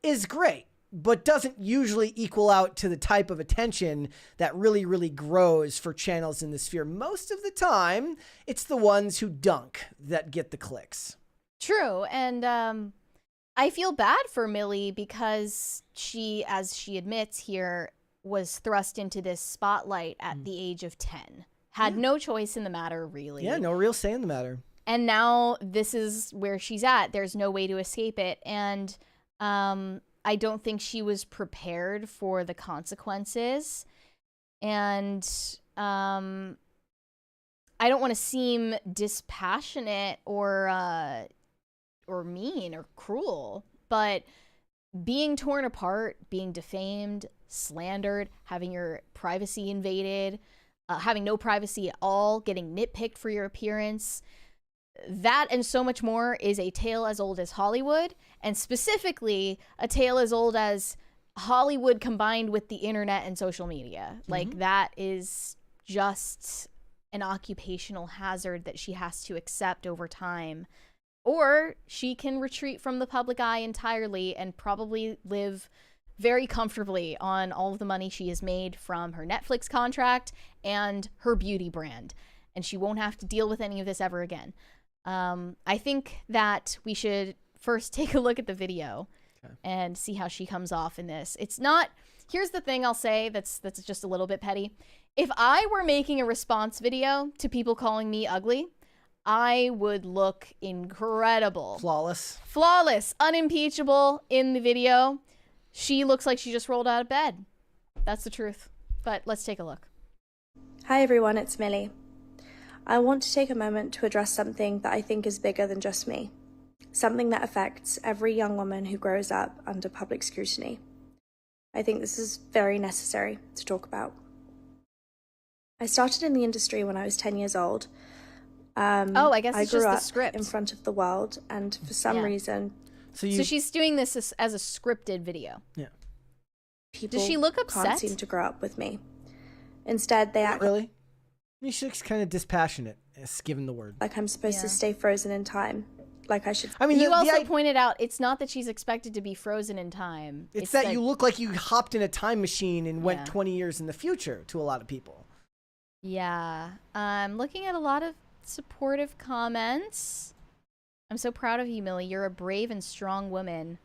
is great, but doesn't usually equal out to the type of attention that really, really grows for channels in the sphere. Most of the time, it's the ones who dunk that get the clicks. True, and I feel bad for Millie because she, as she admits here, was thrust into this spotlight at the age of 10. Had no choice in the matter, really. Yeah, no real say in the matter. And now this is where she's at. There's no way to escape it. And I don't think she was prepared for the consequences. And I don't want to seem dispassionate or mean or cruel, but being torn apart, being defamed, slandered, having your privacy invaded, having no privacy at all, getting nitpicked for your appearance, that and so much more is a tale as old as Hollywood, and specifically a tale as old as Hollywood combined with the internet and social media. Like, that is just an occupational hazard that she has to accept over time. Or she can retreat from the public eye entirely and probably live very comfortably on all of the money she has made from her Netflix contract and her beauty brand. And she won't have to deal with any of this ever again. I think that we should first take a look at the video and see how she comes off in this. It's not... Here's the thing I'll say that's just a little bit petty. If I were making a response video to people calling me ugly, I would look incredible. Flawless, unimpeachable in the video. She looks like she just rolled out of bed. That's the truth. But let's take a look. Hi everyone, it's Millie. I want to take a moment to address something that I think is bigger than just me. Something that affects every young woman who grows up under public scrutiny. I think this is very necessary to talk about. I started in the industry when I was 10 years old. I guess it's I grew just the up script in front of the world, and for some reason... So she's doing this as a scripted video. Yeah. People Does she look upset? can't seem to grow up with me. Instead, they act... Really? She looks kind of dispassionate, given the word. Like I'm supposed to stay frozen in time. Like I should... I mean, you also pointed out it's not that she's expected to be frozen in time. It's that you look like you hopped in a time machine and went 20 years in the future to a lot of people. Yeah. I'm looking at a lot of supportive comments. I'm so proud of you, Millie. You're a brave and strong woman.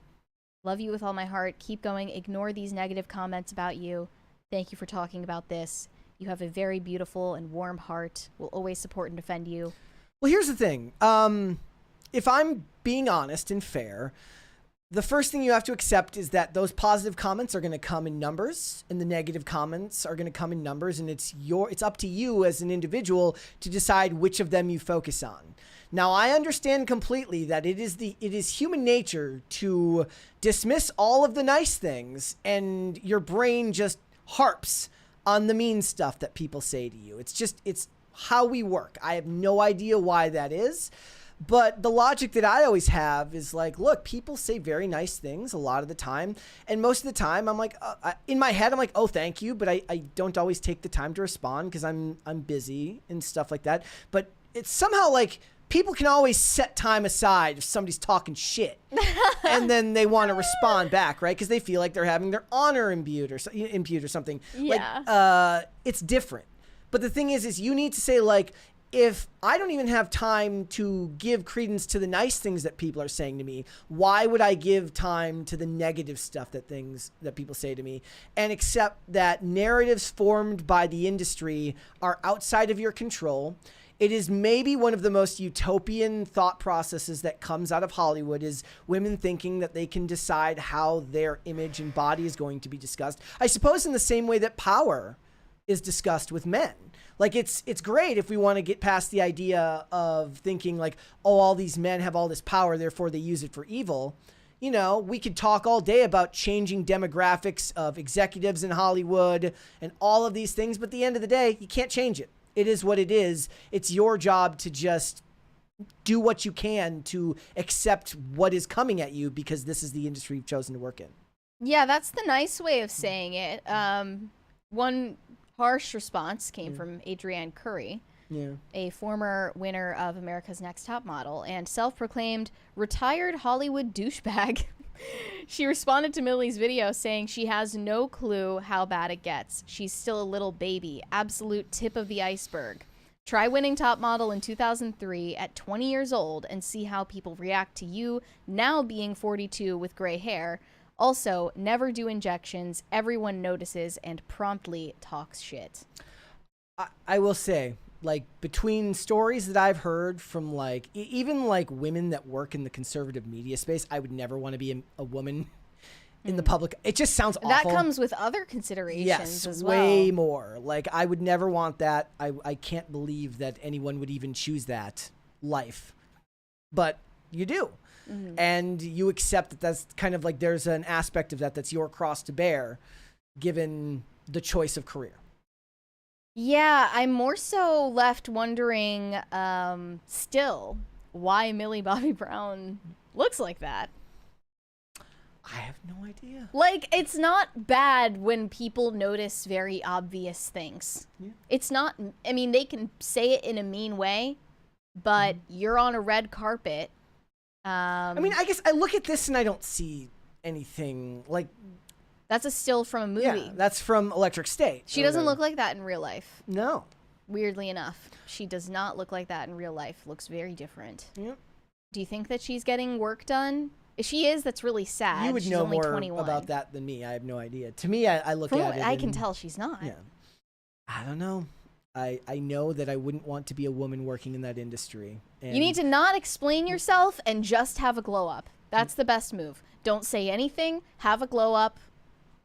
Love you with all my heart. Keep going. Ignore these negative comments about you. Thank you for talking about this. You have a very beautiful and warm heart. We'll always support and defend you. Well, here's the thing. If I'm being honest and fair, the first thing you have to accept is that those positive comments are going to come in numbers and the negative comments are going to come in numbers, and it's up to you as an individual to decide which of them you focus on. Now, I understand completely that it is human nature to dismiss all of the nice things, and your brain just harps on the mean stuff that people say to you. It's how we work. I have no idea why that is. But the logic that I always have is like, look, people say very nice things a lot of the time. And most of the time I'm like, in my head, I'm like, oh, thank you. But I don't always take the time to respond because I'm busy and stuff like that. But it's somehow like people can always set time aside if somebody's talking shit. And then they want to respond back, right? Because they feel like they're having their honor imbued or something. Yeah. Like, it's different. But the thing is you need to say, like, if I don't even have time to give credence to the nice things that people are saying to me, why would I give time to the negative stuff that people say to me, and accept that narratives formed by the industry are outside of your control? It is maybe one of the most utopian thought processes that comes out of Hollywood is women thinking that they can decide how their image and body is going to be discussed. I suppose in the same way that power is discussed with men. Like, it's great if we want to get past the idea of thinking like, oh, all these men have all this power, therefore they use it for evil. You know, we could talk all day about changing demographics of executives in Hollywood and all of these things, but at the end of the day, you can't change it. It is what it is. It's your job to just do what you can to accept what is coming at you, because this is the industry you've chosen to work in. Yeah, that's the nice way of saying it. One harsh response came from Adrienne Curry, a former winner of America's Next Top Model and self-proclaimed retired Hollywood douchebag. She responded to Millie's video saying she has no clue how bad it gets. She's still a little baby, absolute tip of the iceberg. Try winning Top Model in 2003 at 20 years old and see how people react to you now being 42 with gray hair. Also, never do injections. Everyone notices and promptly talks shit. I will say, like, between stories that I've heard from, like, even, like, women that work in the conservative media space, I would never want to be a woman in the public. It just sounds awful. That comes with other considerations as well. Way more. Like, I would never want that. I can't believe that anyone would even choose that life. But you do. And you accept that that's kind of like there's an aspect of that that's your cross to bear, given the choice of career. Yeah, I'm more so left wondering still why Millie Bobby Brown looks like that. I have no idea. Like, it's not bad when people notice very obvious things. Yeah. It's not, I mean, they can say it in a mean way, but you're on a red carpet. I mean, I guess I look at this and I don't see anything like... That's a still from a movie. Yeah, that's from Electric State. She doesn't look like that in real life. No. Weirdly enough. She does not look like that in real life. Looks very different. Yep. Do you think that she's getting work done? If she is, that's really sad. You would she's know only more 21. About that than me. I have no idea. To me, I look From at what it. I can tell she's not. Yeah. I don't know. I know that I wouldn't want to be a woman working in that industry. And you need to not explain yourself and just have a glow up. That's the best move. Don't say anything. Have a glow up.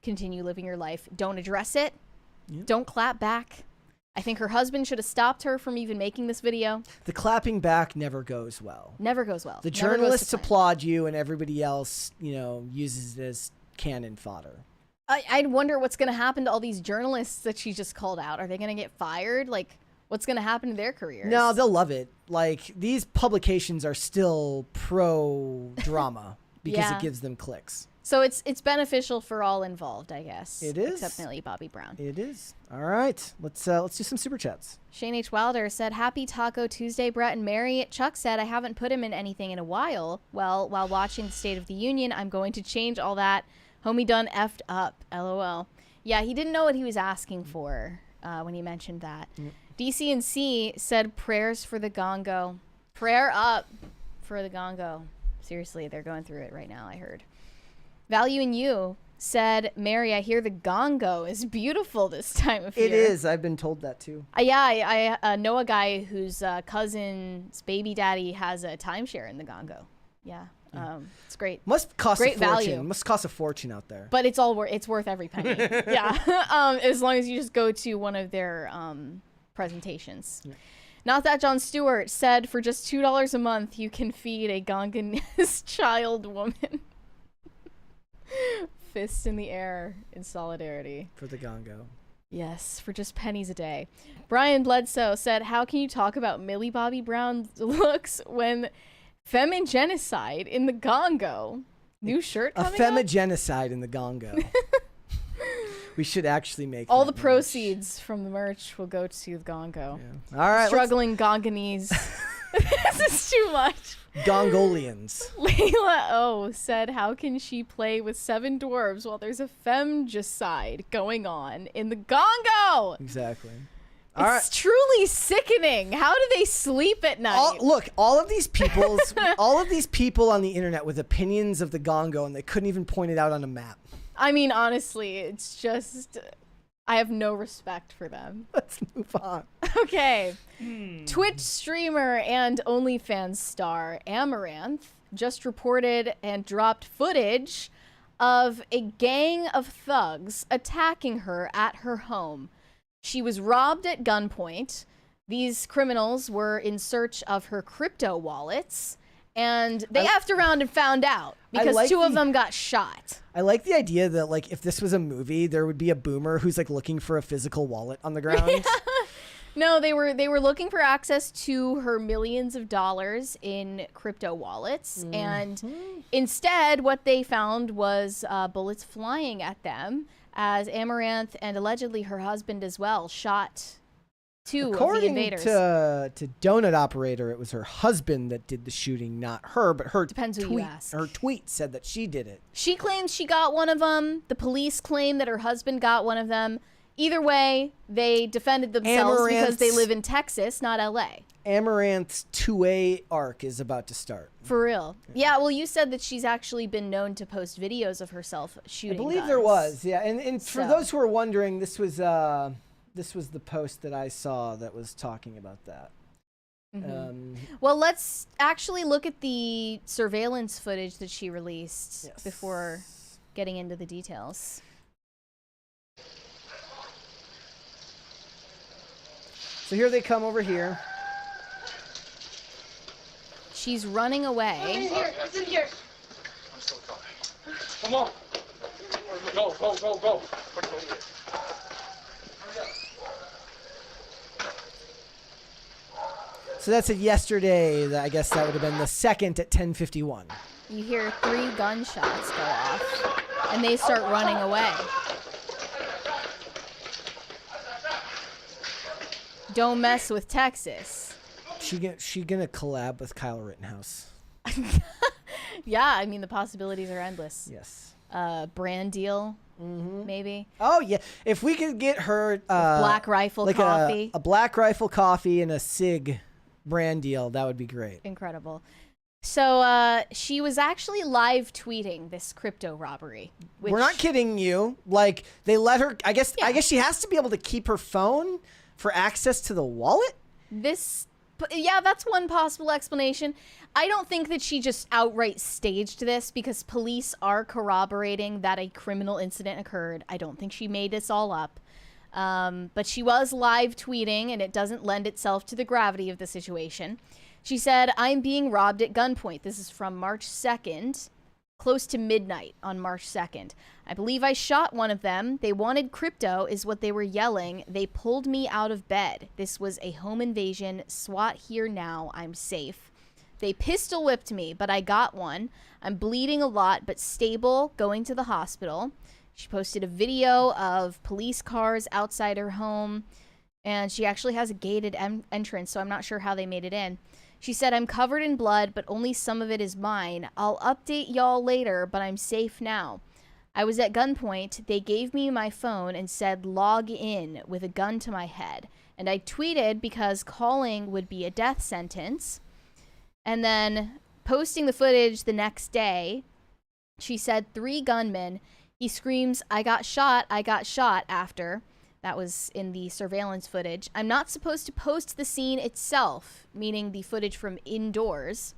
Continue living your life. Don't address it. Yep. Don't clap back. I think her husband should have stopped her from even making this video. The clapping back never goes well. Never goes well. The journalists applaud you and everybody else, you know, uses it as cannon fodder. I'd wonder what's going to happen to all these journalists that she just called out. Are they going to get fired? Like, what's going to happen to their careers? No, they'll love it. Like, these publications are still pro-drama because it gives them clicks. So it's beneficial for all involved, I guess. It is. Except Millie Bobby Brown. It is. All right. Let's do some super chats. Shane H. Wilder said, "Happy Taco Tuesday, Brett and Mary." Chuck said, "I haven't put him in anything in a while. Well, while watching the State of the Union, I'm going to change all that. Homie done effed up. LOL." Yeah, he didn't know what he was asking for when he mentioned that. DC&C said, "Prayers for the Gongo." Prayer up for the Gongo. Seriously, they're going through it right now, I heard. Value in You said, "Mary, I hear the Gongo is beautiful this time of year." It is. I've been told that too. Yeah, I know a guy whose cousin's baby daddy has a timeshare in the Gongo. Yeah. It's great. Must cost great a fortune. value. Must cost a fortune out there. But it's all it's worth every penny. Yeah. As long as you just go to one of their presentations. Yeah. Not That John Stewart said, "For just $2 a month, you can feed a Gonganese child woman." Fists in the air in solidarity. For the Gongo. Yes, for just pennies a day. Brian Bledsoe said, "How can you talk about Millie Bobby Brown's looks when femigenocide in the Gongo?" New shirt coming up? Femigenocide in the Gongo. We should actually make all the proceeds from the merch will go to the Gongo. Yeah. All right. Struggling Gonganese. This is too much. Gongolians. Layla O said, "How can she play with 7 dwarves while there's a femgicide going on in the Gongo?" Exactly. It's truly sickening. How do they sleep at night? Look, all of these people on the internet with opinions of the Gongo, and they couldn't even point it out on a map. I mean, honestly, it's just, I have no respect for them. Let's move on. Okay. Twitch streamer and OnlyFans star Amouranth just reported and dropped footage of a gang of thugs attacking her at her home. She was robbed at gunpoint. These criminals were in search of her crypto wallets, and they effed around and found out because two of them got shot. I like the idea that, like, if this was a movie, there would be a boomer who's like looking for a physical wallet on the ground. No, they were looking for access to her millions of dollars in crypto wallets, and instead, what they found was bullets flying at them as Amouranth and allegedly her husband as well shot two of the invaders. According to Donut Operator, it was her husband that did the shooting, not her. But her Depends who you ask. Her tweet said that she did it. She claims she got one of them. The police claim that her husband got one of them. Either way, they defended themselves because they live in Texas, not LA. Amouranth's 2A arc is about to start. For real. Yeah, well, you said that she's actually been known to post videos of herself shooting I believe guns. there was, yeah. And for those who are wondering, this was the post that I saw that was talking about that. Well, let's actually look at the surveillance footage that she released before getting into the details. So here they come over here. She's running away. It's in here. It's in here. I'm still coming. Come on. Go, go, go, go. So that's it yesterday. I guess that would have been the second at 10:51. You hear 3 gunshots go off, and they start running away. Don't mess with Texas. She gonna collab with Kyle Rittenhouse. Yeah, I mean, the possibilities are endless. Yes. Brand deal, maybe. Oh, yeah. If we could get her... Black Rifle like coffee. A Black Rifle coffee and a SIG brand deal, that would be great. Incredible. So she was actually live tweeting this crypto robbery. Which, We're not kidding you. Like, they let her... I guess she has to be able to keep her phone for access to the wallet? Yeah, that's one possible explanation. I don't think that she just outright staged this because police are corroborating that a criminal incident occurred. I don't think she made this all up. But she was live tweeting, and it doesn't lend itself to the gravity of the situation. She said, "I'm being robbed at gunpoint." This is from March 2nd, close to midnight on March 2nd. "I believe I shot one of them. They wanted crypto is what they were yelling. They pulled me out of bed. This was a home invasion. SWAT here now. I'm safe. They pistol whipped me, but I got one. I'm bleeding a lot, but stable, going to the hospital." She posted a video of police cars outside her home, and she actually has a gated entrance, so I'm not sure how they made it in. She said, "I'm covered in blood, but only some of it is mine. I'll update y'all later, but I'm safe now. I was at gunpoint. They gave me my phone and said log in with a gun to my head. And I tweeted because calling would be a death sentence." And then posting the footage the next day, she said 3 gunmen. He screams, I got shot after. That was in the surveillance footage. "I'm not supposed to post the scene itself," meaning the footage from indoors,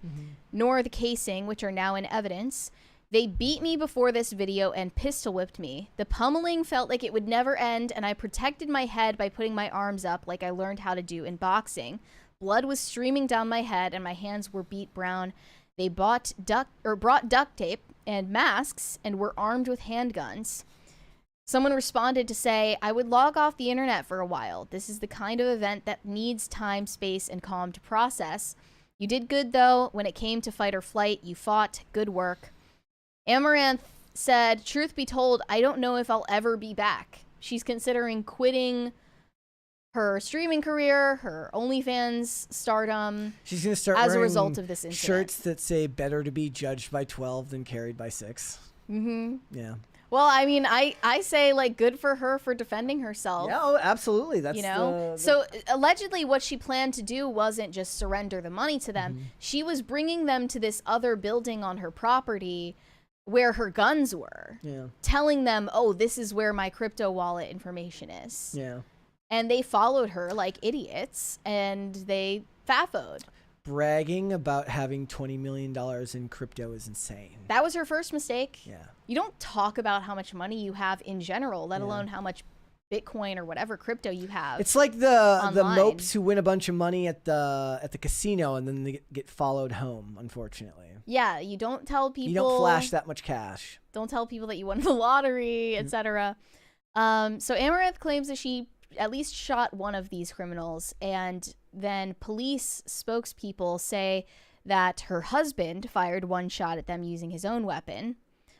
"nor the casing, which are now in evidence. They beat me before this video and pistol whipped me. The pummeling felt like it would never end, and I protected my head by putting my arms up like I learned how to do in boxing. Blood was streaming down my head, and my hands were beat brown. They brought duct tape and masks and were armed with handguns." Someone responded to say, "I would log off the internet for a while. This is the kind of event that needs time, space, and calm to process. You did good, though. When it came to fight or flight, you fought. Good work." Amouranth said, "Truth be told, I don't know if I'll ever be back." She's considering quitting her streaming career, her OnlyFans stardom. She's going to start as a wearing result of this incident. shirts that say better to be judged by 12 than carried by 6. Yeah. Well, I mean, I say, like, good for her for defending herself. Yeah, oh, absolutely. That's So allegedly what she planned to do wasn't just surrender the money to them. She was bringing them to this other building on her property where her guns were. Yeah. Telling them, "Oh, this is where my crypto wallet information is." Yeah. And they followed her like idiots, and they fafoed. Bragging about having $20 million in crypto is insane. That was her first mistake. Yeah. You don't talk about how much money you have in general, let alone how much Bitcoin or whatever crypto you have. It's like the online. mopes who win a bunch of money at the casino and then they get followed home, unfortunately. Yeah, you don't tell people. You don't flash that much cash. Don't tell people that you won the lottery, etc. So Amouranth claims that she at least shot one of these criminals, and then police spokespeople say that her husband fired one shot at them using his own weapon.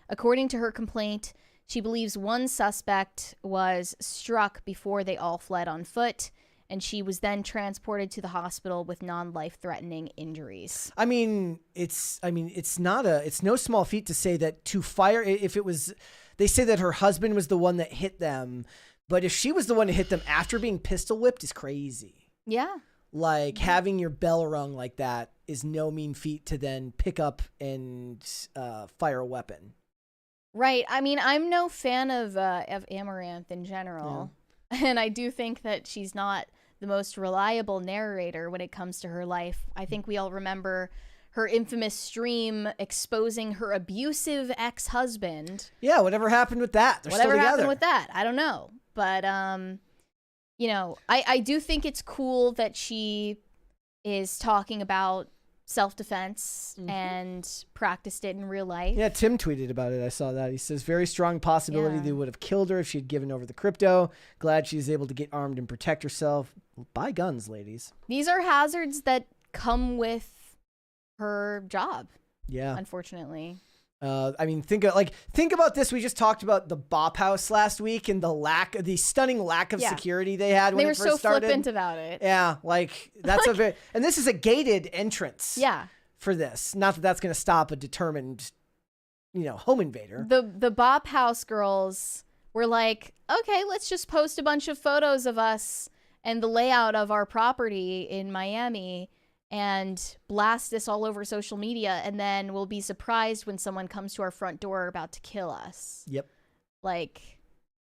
According to her complaint, she believes one suspect was struck before they all fled on foot, and she was then transported to the hospital with non-life-threatening injuries. I mean, it's no small feat to say that to fire, if it was, they say that her husband was the one that hit them, but if she was the one to hit them after being pistol whipped is crazy. Yeah. Like, having your bell rung like that is no mean feat to then pick up and fire a weapon. Right. I mean, I'm no fan of Amouranth in general. Yeah. And I do think that she's not the most reliable narrator when it comes to her life. I think we all remember her infamous stream exposing her abusive ex-husband. Yeah, whatever happened with that? They're whatever still together. happened with that? I don't know. But, you know, I do think it's cool that she is talking about self-defense and practiced it in real life. Yeah, Tim tweeted about it. I saw that. He says, very strong possibility they would have killed her if she had given over the crypto. Glad she's able to get armed and protect herself. Buy guns, ladies. These are hazards that come with her job. Yeah. Unfortunately. I mean, think about this. We just talked about the Bop House last week and the stunning lack of security they had when it first started. They were so flippant about it. Yeah, like that's and this is a gated entrance. Yeah. For this, not that that's going to stop a determined, home invader. The Bop House girls were like, okay, let's just post a bunch of photos of us and the layout of our property in Miami and blast this all over social media, and then we'll be surprised when someone comes to our front door about to kill us. Yep. Like,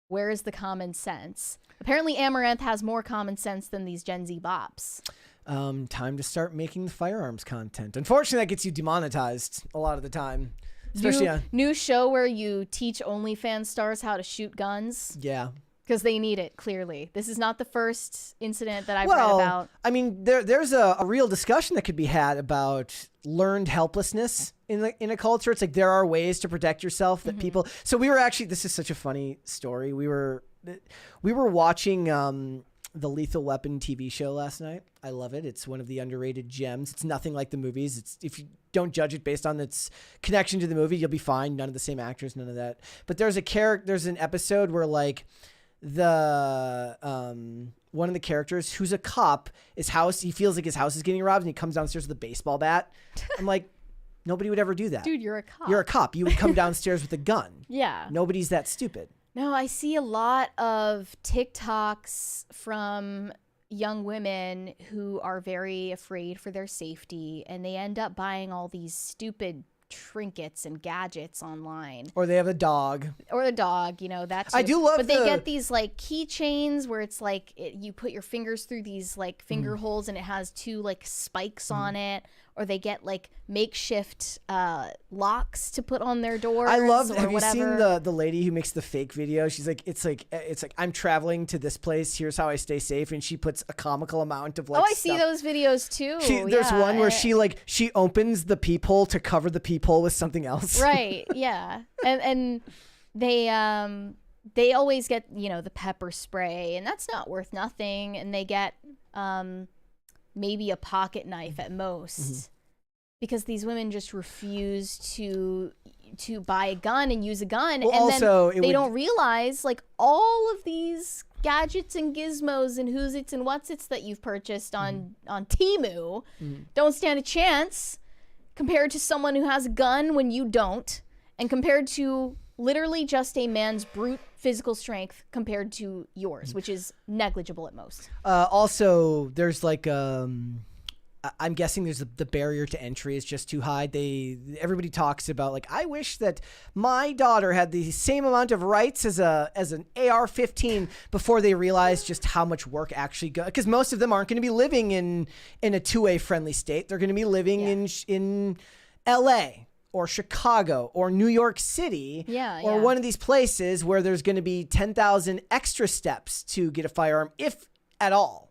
where is the common sense? Apparently Amouranth has more common sense than these Gen Z bops. Time to start making the firearms content. Unfortunately, that gets you demonetized a lot of the time. Especially new show where you teach OnlyFans stars how to shoot guns. Yeah. Because they need it, clearly. This is not the first incident that I've read about. I mean, there's a real discussion that could be had about learned helplessness in a culture. It's like there are ways to protect yourself that people... So we were actually... This is such a funny story. We were watching the Lethal Weapon TV show last night. I love it. It's one of the underrated gems. It's nothing like the movies. It's if you don't judge it based on its connection to the movie, you'll be fine. None of the same actors, none of that. But there's an episode where like... one of the characters who's a cop, he feels like his house is getting robbed and he comes downstairs with a baseball bat. I'm like, nobody would ever do that. Dude, you're a cop. You're a cop. You would come downstairs with a gun. Yeah. Nobody's that stupid. No, I see a lot of TikToks from young women who are very afraid for their safety, and they end up buying all these stupid trinkets and gadgets online. Or they have a dog. Or the dog, that too. I do love But they get these like keychains where it's like you put your fingers through these like finger holes and it has two like spikes on it. Or they get like makeshift locks to put on their doors. I love. Have whatever. You seen the lady who makes the fake video? She's like, it's like I'm traveling to this place. Here's how I stay safe, and she puts a comical amount of like. Oh, I see those videos too. There's one where she opens the peephole to cover the peephole with something else. Right. Yeah. And they always get the pepper spray, and that's not worth nothing. And they get maybe a pocket knife at most, because these women just refuse to buy a gun and use a gun. Well, and also, then they don't realize like all of these gadgets and gizmos and who's its and what's its that you've purchased on Temu don't stand a chance compared to someone who has a gun when you don't, and compared to literally just a man's brute physical strength compared to yours, which is negligible at most. Also, there's like I'm guessing there's the barrier to entry is just too high. Everybody talks about like, I wish that my daughter had the same amount of rights as an AR-15 before they realize just how much work actually goes. Because most of them aren't going to be living in a 2A friendly state. They're going to be living in LA or Chicago or New York City or one of these places where there's going to be 10,000 extra steps to get a firearm, if at all.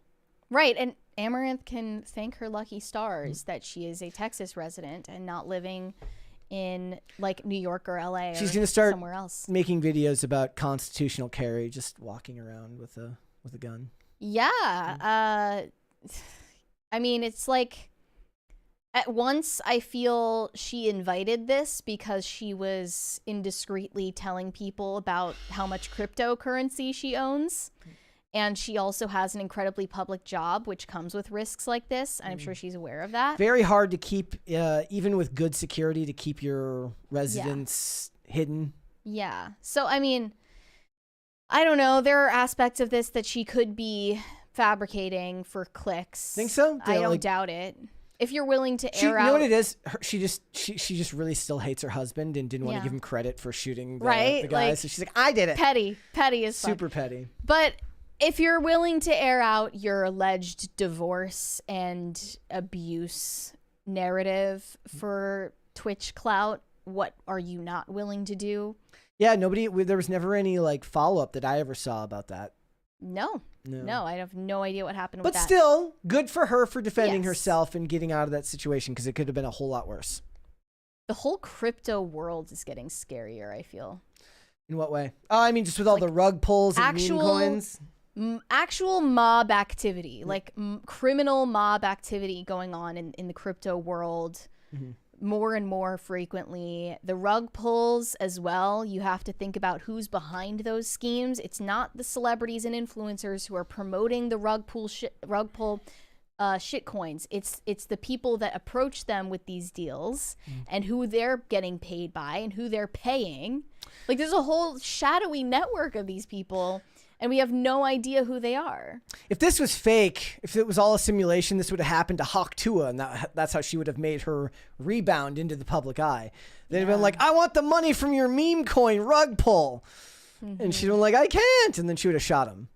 Right. And Amouranth can thank her lucky stars that she is a Texas resident and not living in like New York or LA. She's going to start somewhere else making videos about constitutional carry, just walking around with a gun. Yeah. I mean, it's like at once I feel she invited this because she was indiscreetly telling people about how much cryptocurrency she owns. And she also has an incredibly public job, which comes with risks like this. And I'm sure she's aware of that. Very hard to keep, even with good security, to keep your residence hidden. Yeah. So, I mean, I don't know. There are aspects of this that she could be fabricating for clicks. Think so? I don't doubt it. If you're willing to air out. You know what it is? She just really still hates her husband and didn't want to give him credit for shooting the guy. Like, so she's like, I did it. Petty is super fun. petty. But if you're willing to air out your alleged divorce and abuse narrative for Twitch clout, what are you not willing to do? Yeah, there was never any like follow-up that I ever saw about that. No, I have no idea what happened with that. But that. still, good for her for defending herself and getting out of that situation, because it could have been a whole lot worse. The whole crypto world is getting scarier, I feel. In what way? Oh, I mean, just with all the rug pulls and meme coins. Actual mob activity, like criminal mob activity going on in the crypto world more and more frequently. The rug pulls as well. You have to think about who's behind those schemes. It's not the celebrities and influencers who are promoting the rug pull shit coins. It's the people that approach them with these deals and who they're getting paid by and who they're paying. Like, there's a whole shadowy network of these people, and we have no idea who they are. If this was fake, if it was all a simulation, this would have happened to Hawk Tua, and that's how she would have made her rebound into the public eye. They'd have been like, I want the money from your meme coin rug pull. And she'd have been like, I can't. And then she would have shot him.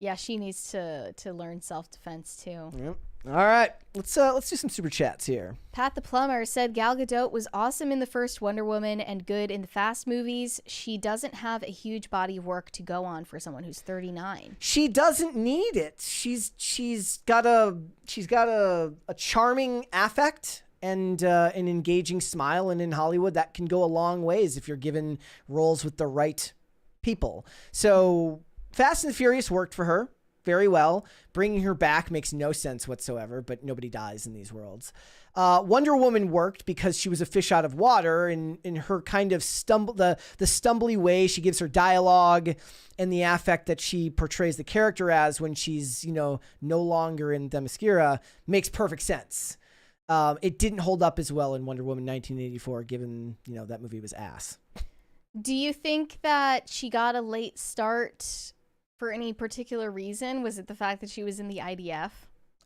Yeah, she needs to learn self-defense too. Yep. All right, let's do some super chats here. Pat the Plumber said Gal Gadot was awesome in the first Wonder Woman and good in the Fast movies. She doesn't have a huge body of work to go on for someone who's 39. She doesn't need it. She's got a charming affect and an engaging smile, and in Hollywood that can go a long ways if you're given roles with the right people. So Fast and the Furious worked for her very well. Bringing her back makes no sense whatsoever, but nobody dies in these worlds. Wonder Woman worked because she was a fish out of water, and in her kind of the stumbly way she gives her dialogue and the affect that she portrays the character as when she's, no longer in Themyscira makes perfect sense. It didn't hold up as well in Wonder Woman 1984, given, that movie was ass. Do you think that she got a late start for any particular reason? Was it the fact that she was in the IDF?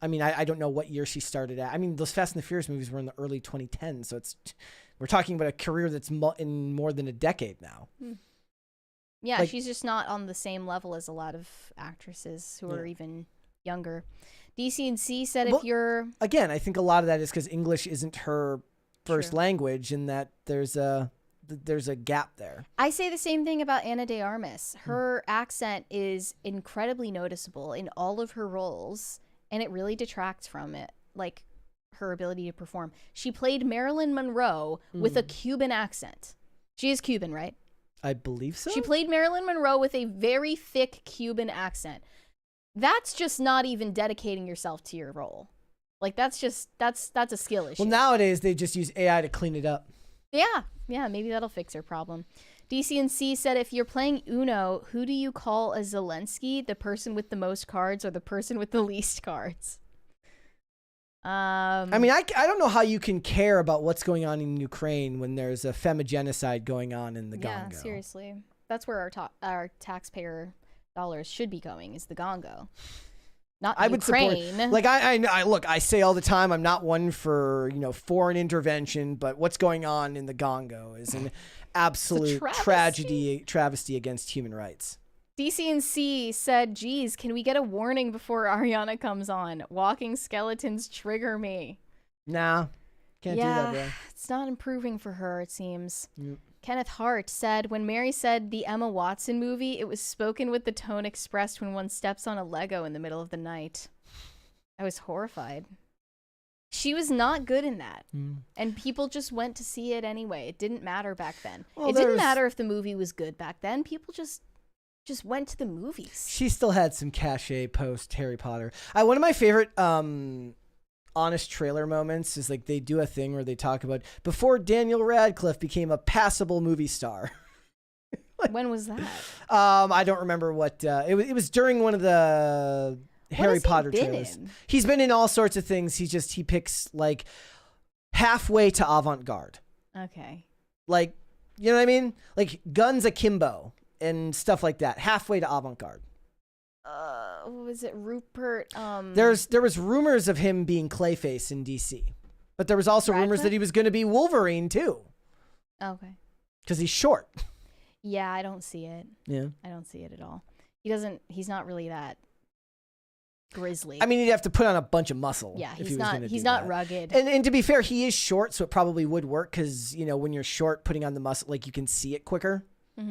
I mean, I don't know what year she started at. I mean, those Fast and the Furious movies were in the early 2010s, so we're talking about a career that's in more than a decade now. Yeah, she's just not on the same level as a lot of actresses who are even younger. DC&C said if you're... Again, I think a lot of that is because English isn't her first language, and that there's a gap there. I say the same thing about Ana de Armas. Her accent is incredibly noticeable in all of her roles, and it really detracts from it, like her ability to perform. She played Marilyn Monroe with a Cuban accent. She is Cuban, right? I believe so. She played Marilyn Monroe with a very thick Cuban accent. That's just not even dedicating yourself to your role. Like, that's a skill issue. Well, nowadays they just use AI to clean it up. Yeah, maybe that'll fix her problem. DC&C said, if you're playing Uno, who do you call a Zelensky? The person with the most cards or the person with the least cards? I mean, I don't know how you can care about what's going on in Ukraine when there's a femigenocide going on in the Congo. Yeah, seriously. That's where our taxpayer dollars should be going, is the Congo. Not I Ukraine. would support. Like I look. I say all the time, I'm not one for foreign intervention, but what's going on in the Congo is an absolute travesty against human rights. DC&C said, "Geez, can we get a warning before Ariana comes on? Walking skeletons trigger me." Nah. Can't do that, bro. It's not improving for her, it seems. Yep. Kenneth Hart said, when Mary said the Emma Watson movie, it was spoken with the tone expressed when one steps on a Lego in the middle of the night. I was horrified. She was not good in that. And people just went to see it anyway. It didn't matter back then. Well, it didn't matter if the movie was good back then. People just went to the movies. She still had some cachet post Harry Potter. One of my favorite honest trailer moments is like they do a thing where they talk about before Daniel Radcliffe became a passable movie star. When was that? I don't remember what it was during one of the Harry Potter trailers. He's been in all sorts of things. He picks like halfway to avant-garde. Okay. Like, you know what I mean? Like Guns Akimbo and stuff like that. Halfway to avant-garde. What was it, Rupert? There was rumors of him being Clayface in DC, but there was also rumors that he was going to be Wolverine too. Okay. Because he's short. Yeah, I don't see it. Yeah. I don't see it at all. He's not really that grizzly. I mean, he'd have to put on a bunch of muscle. Yeah, if he's he not rugged. And to be fair, he is short, so it probably would work because, you know, when you're short, putting on the muscle, like you can see it quicker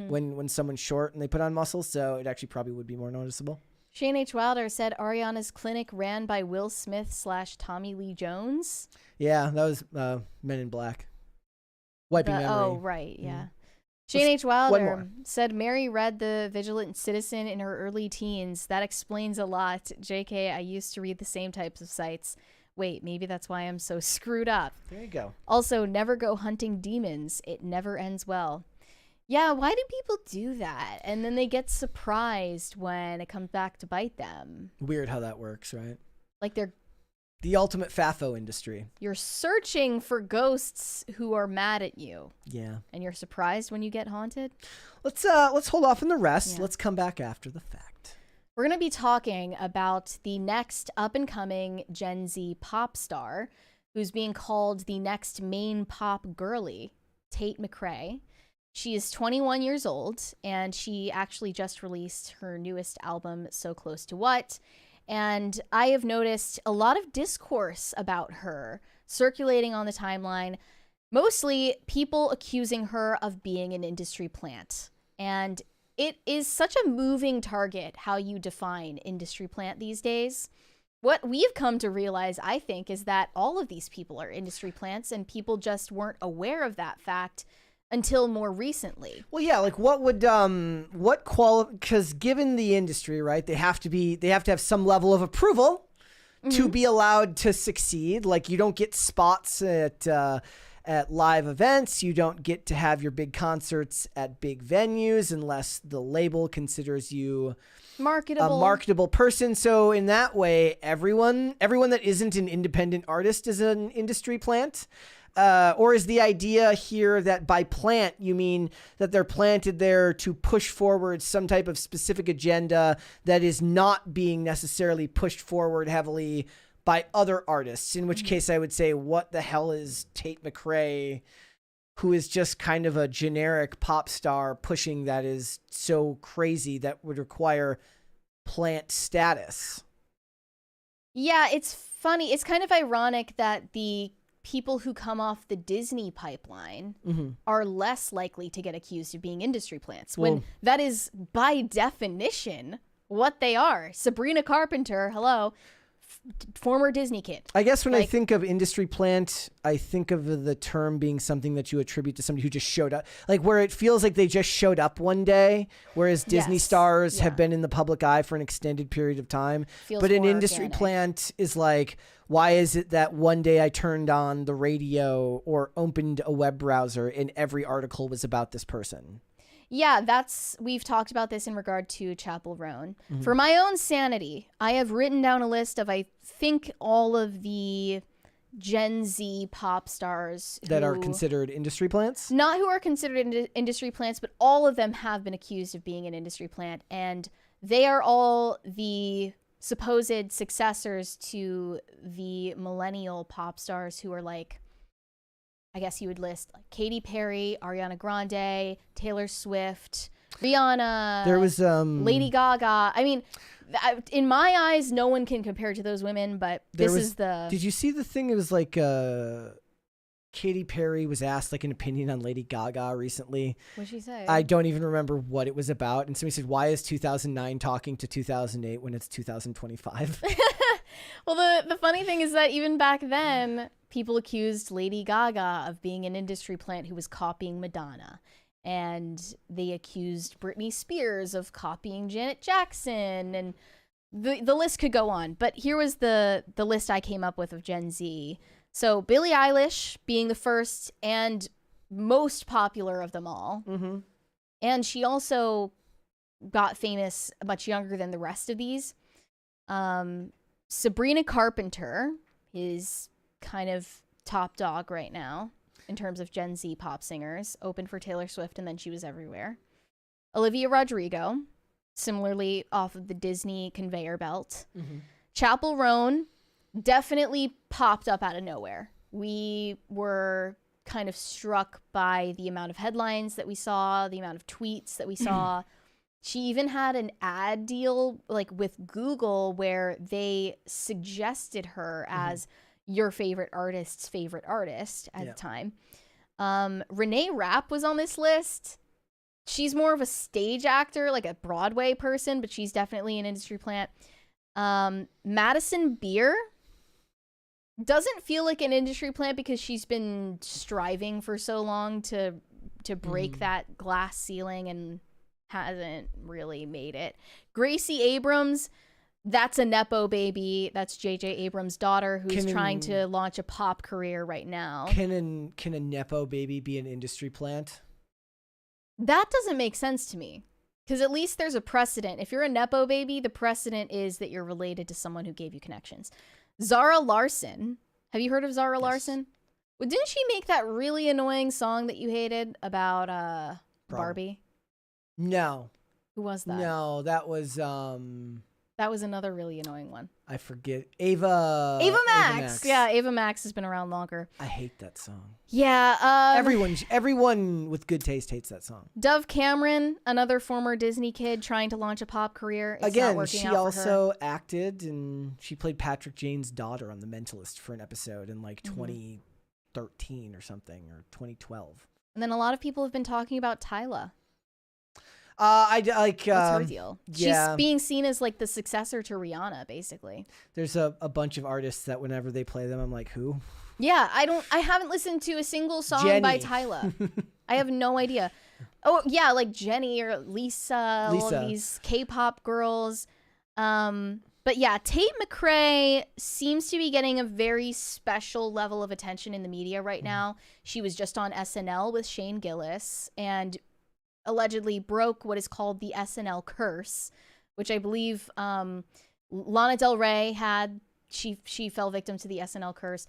when someone's short and they put on muscle, so it actually probably would be more noticeable. Shane H. Wilder said Ariana's clinic ran by Will Smith / Tommy Lee Jones. Yeah, that was Men in Black. Wiping memory. Oh, right, yeah. Shane H. Wilder said Mary read The Vigilant Citizen in her early teens. That explains a lot. JK, I used to read the same types of sites. Wait, maybe that's why I'm so screwed up. There you go. Also, never go hunting demons. It never ends well. Yeah, why do people do that? And then they get surprised when it comes back to bite them. Weird how that works, right? Like they're the ultimate FAFO industry. You're searching for ghosts who are mad at you. Yeah. And you're surprised when you get haunted. Let's hold off on the rest. Yeah. Let's come back after the fact. We're going to be talking about the next up-and-coming Gen Z pop star who's being called the next main pop girly, Tate McRae. She is 21 years old, and she actually just released her newest album, So Close to What. And I have noticed a lot of discourse about her circulating on the timeline, mostly people accusing her of being an industry plant. And it is such a moving target how you define industry plant these days. What we've come to realize, I think, is that all of these people are industry plants, and people just weren't aware of that fact until more recently. Well, yeah, like what would because given the industry, right, they have to have some level of approval to be allowed to succeed. Like you don't get spots at live events, you don't get to have your big concerts at big venues unless the label considers you a marketable person. So in that way, everyone that isn't an independent artist is an industry plant. Or is the idea here that by plant, you mean that they're planted there to push forward some type of specific agenda that is not being necessarily pushed forward heavily by other artists? In which case I would say, what the hell is Tate McRae, who is just kind of a generic pop star pushing that is so crazy that would require plant status? Yeah, it's funny. It's kind of ironic that the people who come off the Disney pipeline are less likely to get accused of being industry plants when that is by definition what they are. Sabrina Carpenter, hello, former Disney kid. I guess when I think of industry plant, I think of the term being something that you attribute to somebody who just showed up, like where it feels like they just showed up one day, whereas Disney stars have been in the public eye for an extended period of time. But an industry plant is like, why is it that one day I turned on the radio or opened a web browser and every article was about this person? Yeah, we've talked about this in regard to Chappell Roan. For my own sanity, I have written down a list of, I think, all of the Gen Z pop stars that are considered industry plants? Not who are considered industry plants, but all of them have been accused of being an industry plant. And they are all the supposed successors to the millennial pop stars who are like, I guess you would list like Katy Perry, Ariana Grande, Taylor Swift, Rihanna. There was Lady Gaga. I mean, in my eyes, no one can compare to those women. But did you see the thing? It was like Katy Perry was asked like an opinion on Lady Gaga recently. What'd she say? I don't even remember what it was about. And somebody said, why is 2009 talking to 2008 when it's 2025? Well, the funny thing is that even back then, people accused Lady Gaga of being an industry plant who was copying Madonna. And they accused Britney Spears of copying Janet Jackson. And the list could go on. But here was the list I came up with of Gen Z. So Billie Eilish being the first and most popular of them all. Mm-hmm. And she also got famous much younger than the rest of these. Sabrina Carpenter is kind of top dog right now in terms of Gen Z pop singers. Opened for Taylor Swift and then she was everywhere. Olivia Rodrigo, similarly off of the Disney conveyor belt. Mm-hmm. Chappell Roan definitely popped up out of nowhere. We were kind of struck by the amount of headlines that we saw, the amount of tweets that we saw. She even had an ad deal like with Google where they suggested her as your favorite artist's favorite artist at the time. Renee Rapp was on this list. She's more of a stage actor, like a Broadway person, but she's definitely an industry plant. Madison Beer doesn't feel like an industry plant because she's been striving for so long to break that glass ceiling and hasn't really made it. Gracie Abrams, that's a Nepo baby. That's J.J. Abrams' daughter who's trying to launch a pop career right now. Can a Nepo baby be an industry plant? That doesn't make sense to me. Because at least there's a precedent. If you're a Nepo baby, the precedent is that you're related to someone who gave you connections. Zara Larson. Have you heard of Zara Larson? Well, didn't she make that really annoying song that you hated about Barbie? No. Who was that? No, that was another really annoying one. I forget. Ava Max. Yeah, Ava Max has been around longer. I hate that song. Yeah. Everyone with good taste hates that song. Dove Cameron, another former Disney kid trying to launch a pop career. It's not working she out for also her. acted and she played Patrick Jane's daughter on The Mentalist for an episode in like 2013 or something, or 2012. And then a lot of people have been talking about Tyla. I like. What's her deal? Yeah. She's being seen as like the successor to Rihanna, basically. There's a bunch of artists that whenever they play them, I'm like, who? Yeah, I haven't listened to a single song by Tyla. I have no idea. Oh yeah, like Jenny or Lisa. All of these K-pop girls. But yeah, Tate McRae seems to be getting a very special level of attention in the media right now. She was just on SNL with Shane Gillis and allegedly broke what is called the SNL curse, which I believe Lana Del Rey had. She fell victim to the SNL curse.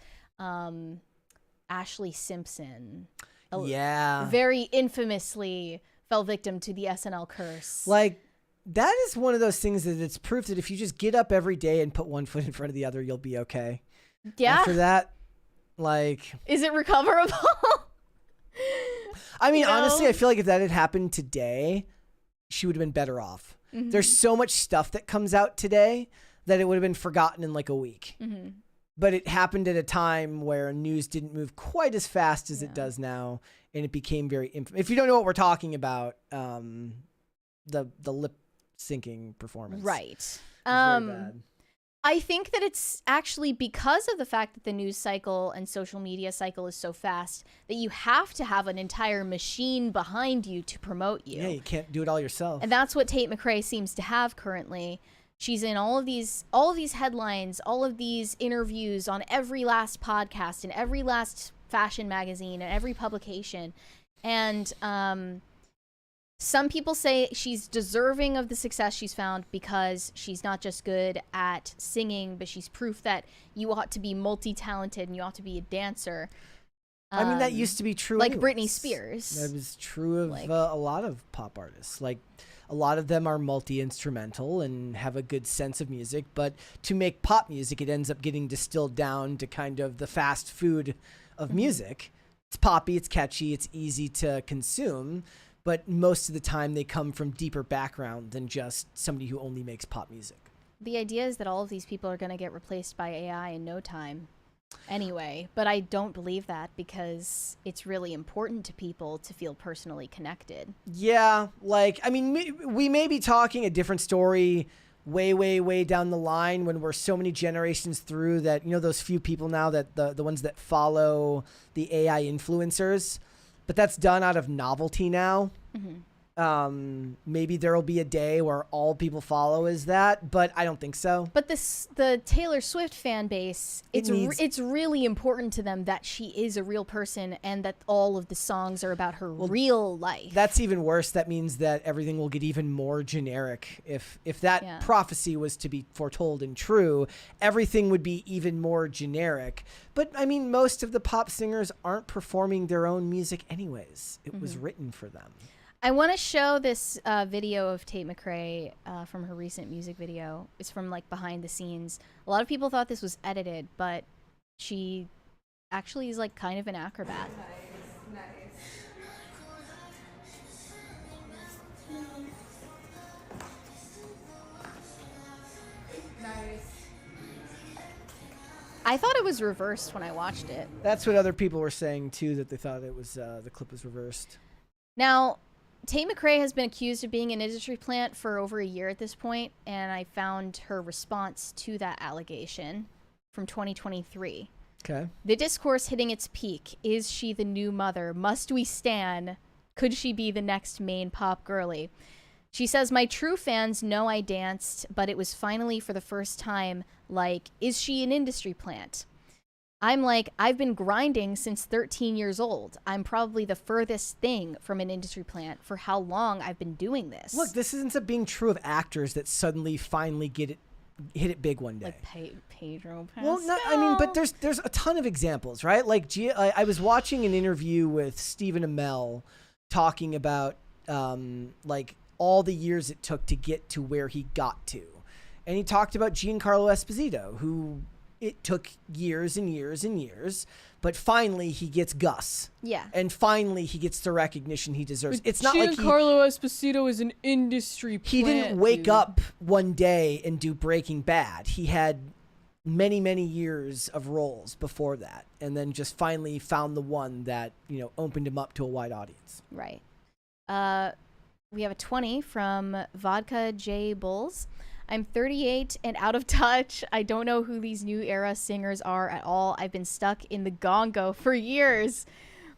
Ashley Simpson, very infamously fell victim to the SNL curse. Like, that is one of those things that it's proof that if you just get up every day and put one foot in front of the other, you'll be okay. Yeah. After that, like, is it recoverable? I mean, honestly, I feel like if that had happened today, she would have been better off. There's so much stuff that comes out today that it would have been forgotten in like a week. But it happened at a time where news didn't move quite as fast as it does now, and it became very if you don't know what we're talking about, the lip syncing performance, right? Very bad. I think that it's actually because of the fact that the news cycle and social media cycle is so fast that you have to have an entire machine behind you to promote you. Yeah, you can't do it all yourself. And that's what Tate McRae seems to have currently. She's in all of these headlines, all of these interviews on every last podcast and every last fashion magazine and every publication. And some people say she's deserving of the success she's found because she's not just good at singing, but she's proof that you ought to be multi-talented and you ought to be a dancer. I mean, that used to be true. Like anyways. Britney Spears. That was true of a lot of pop artists. Like, a lot of them are multi-instrumental and have a good sense of music, but to make pop music, it ends up getting distilled down to kind of the fast food of music. It's poppy, it's catchy, it's easy to consume, but most of the time they come from deeper background than just somebody who only makes pop music. The idea is that all of these people are going to get replaced by AI in no time. anyway, but I don't believe that because it's really important to people to feel personally connected. Yeah, like, I mean, we may be talking a different story way down the line when we're so many generations through that, you know, those few people now that the ones that follow the AI influencers, but that's done out of novelty now. Maybe there'll be a day where all people follow is that, but I don't think so. But the Taylor Swift fan base, it's really important to them that she is a real person and that all of the songs are about her real life. That's even worse. That means that everything will get even more generic. If that prophecy was to be foretold and true, everything would be even more generic. But I mean, most of the pop singers aren't performing their own music anyways. It was written for them. I want to show this video of Tate McRae from her recent music video. It's from like behind the scenes. A lot of people thought this was edited, but she actually is like kind of an acrobat. I thought it was reversed when I watched it. That's what other people were saying too, that they thought it was the clip was reversed. Now, Tate McRae has been accused of being an industry plant for over a year at this point, and I found her response to that allegation from 2023. Okay. The discourse hitting its peak. Is she the new mother? Must we stan? Could she be the next main pop girly? She says, my true fans know I danced, but it was finally for the first time, like, is she an industry plant? I'm like, I've been grinding since 13 years old. I'm probably the furthest thing from an industry plant for how long I've been doing this. Look, this ends up being true of actors that suddenly finally hit it big one day. Like Pedro Pascal. Well, I mean, but there's a ton of examples, right? Like, I was watching an interview with Stephen Amell talking about like all the years it took to get to where he got to, and he talked about Giancarlo Esposito, who it took years and years and years, but finally he gets Gus. Yeah. And finally he gets the recognition he deserves. It's not like Giancarlo Esposito is an industry plant. He didn't wake up one day and do Breaking Bad. He had many years of roles before that, and then just finally found the one that, you know, opened him up to a wide audience. Right. We have a 20 from Vodka J Bulls. I'm 38 and out of touch. I don't know who these new era singers are at all. I've been stuck in the gongo for years.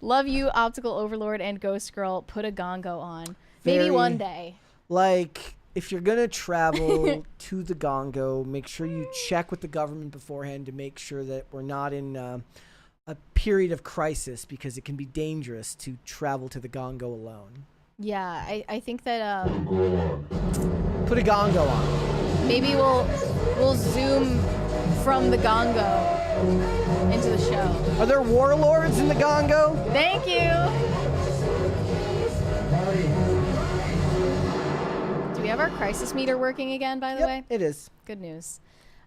Love you, Optical Overlord and Ghost Girl. Put a gongo on. Maybe one day. Like, if you're going to travel to the gongo, make sure you check with the government beforehand to make sure that we're not in a period of crisis, because it can be dangerous to travel to the gongo alone. Yeah, I think that put a gongo on. Maybe we'll zoom from the gongo into the show. Are there warlords in the gongo? Thank you. Do we have our crisis meter working again, by the way? It is. Good news.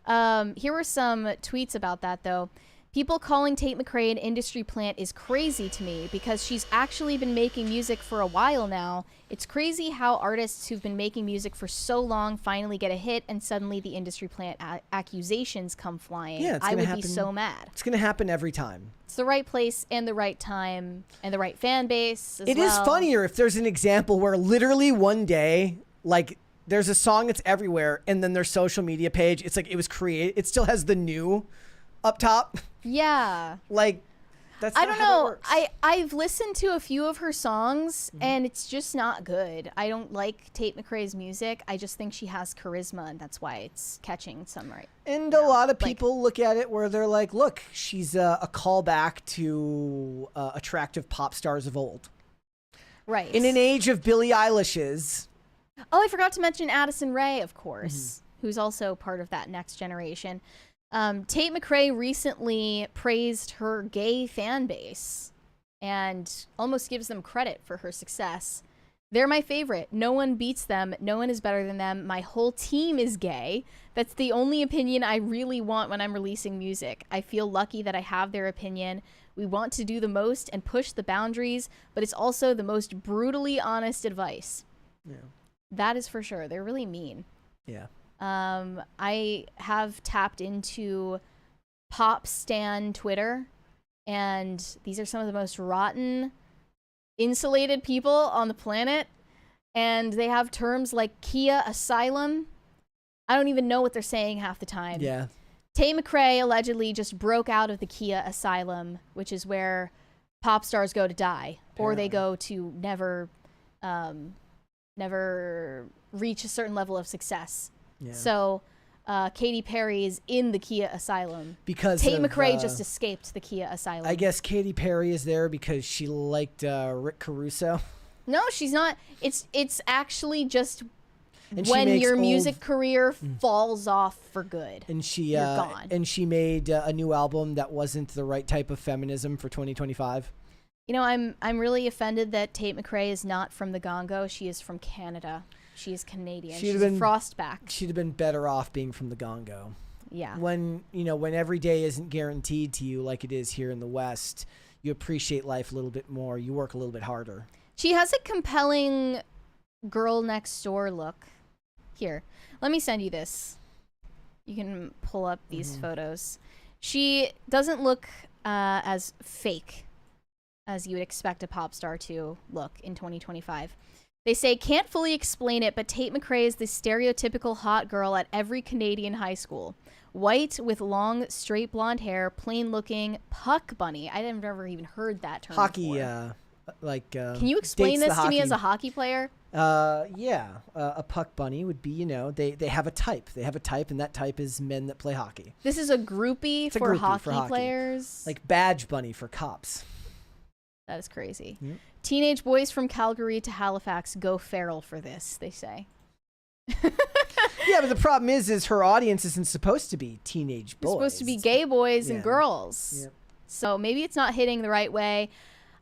Here were some tweets about that, though. People calling Tate McRae an industry plant is crazy to me because she's actually been making music for a while now. It's crazy how artists who've been making music for so long finally get a hit and suddenly the industry plant accusations come flying. Yeah, I would be so mad. It's going to happen every time. It's the right place and the right time and the right fan base as It is funnier if there's an example where literally one day, like, there's a song that's everywhere and then their social media page, it's like it was created, it still has the new up top. Yeah. Like, that's I not don't how it know. works. I've listened to a few of her songs and it's just not good. I don't like Tate McRae's music. I just think she has charisma and that's why it's catching some right. And a lot of people look at it where they're like, look, she's a callback to attractive pop stars of old. Right. In an age of Billie Eilish's. Oh, I forgot to mention Addison Rae, of course, who's also part of that next generation. Tate McRae recently praised her gay fan base and almost gives them credit for her success. They're my favorite. No one beats them. No one is better than them. My whole team is gay. That's the only opinion I really want when I'm releasing music. I feel lucky that I have their opinion. We want to do the most and push the boundaries, but it's also the most brutally honest advice. Yeah. That is for sure. They're really mean. Yeah. I have tapped into pop stan Twitter, and these are some of the most rotten, insulated people on the planet, and they have terms like Kia Asylum. I don't even know what they're saying half the time. Yeah. Tate McRae allegedly just broke out of the Kia Asylum, which is where pop stars go to die, or they go to never reach a certain level of success. Yeah. So Katy Perry is in the Kia Asylum because Tate McRae just escaped the Kia Asylum. I guess Katy Perry is there because she liked Rick Caruso. No, she's not. It's actually just And when she your makes music career falls off for good. And she you're gone. And she made a new album that wasn't the right type of feminism for 2025. You know, I'm really offended that Tate McRae is not from the Gongo. She is from Canada. She is Canadian. She's a frostback. She'd have been better off being from the Gongo. Yeah. When every day isn't guaranteed to you like it is here in the West, you appreciate life a little bit more. You work a little bit harder. She has a compelling girl next door look. Here, let me send you this. You can pull up these photos. She doesn't look as fake as you would expect a pop star to look in 2025. They say, can't fully explain it, but Tate McRae is the stereotypical hot girl at every Canadian high school. White with long, straight blonde hair, plain looking, puck bunny. I never even heard that term Hockey, before. Can you explain this to me as a hockey player? A puck bunny would be, they have a type. They have a type, and that type is men that play hockey. This is a groupie, for hockey players. Like badge bunny for cops. That is crazy. Yep. Teenage boys from Calgary to Halifax go feral for this, they say. Yeah, but the problem is her audience isn't supposed to be teenage boys. It's supposed to be gay boys and girls. Yep. So maybe it's not hitting the right way.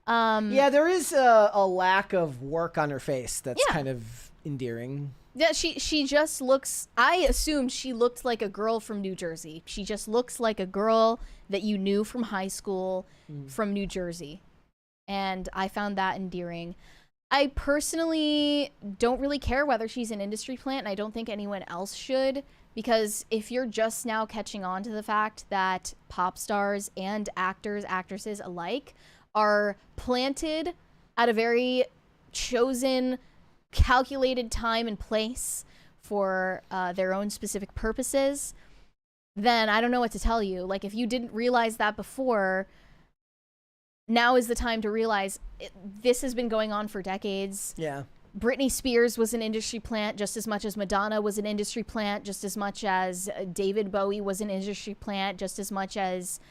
Yeah, there is a lack of work on her face that's kind of endearing. Yeah, she just looks, I assumed she looked like a girl from New Jersey. She just looks like a girl that you knew from high school from New Jersey. And I found that endearing. I personally don't really care whether she's an industry plant, and I don't think anyone else should, because if you're just now catching on to the fact that pop stars and actors, actresses alike are planted at a very chosen, calculated time and place for their own specific purposes, then I don't know what to tell you. Like, if you didn't realize that before, now is the time to realize this has been going on for decades. Yeah. Britney Spears was an industry plant just as much as Madonna was an industry plant, just as much as David Bowie was an industry plant, just as much as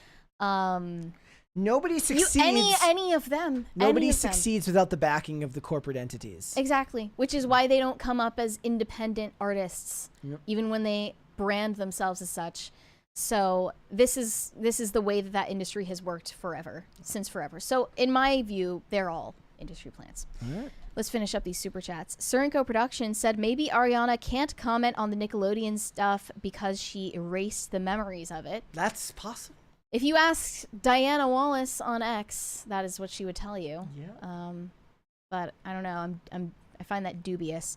nobody succeeds. Any of them. Nobody succeeds without the backing of the corporate entities. Exactly, which is why they don't come up as independent artists, even when they brand themselves as such. So this is the way that industry has worked since forever. So in my view, they're all industry plants. All right. Let's finish up these super chats. Surenko Productions said maybe Ariana can't comment on the Nickelodeon stuff because she erased the memories of it. That's possible. If you ask Diana Wallace on X, that is what she would tell you. Yeah. But I don't know. I find that dubious.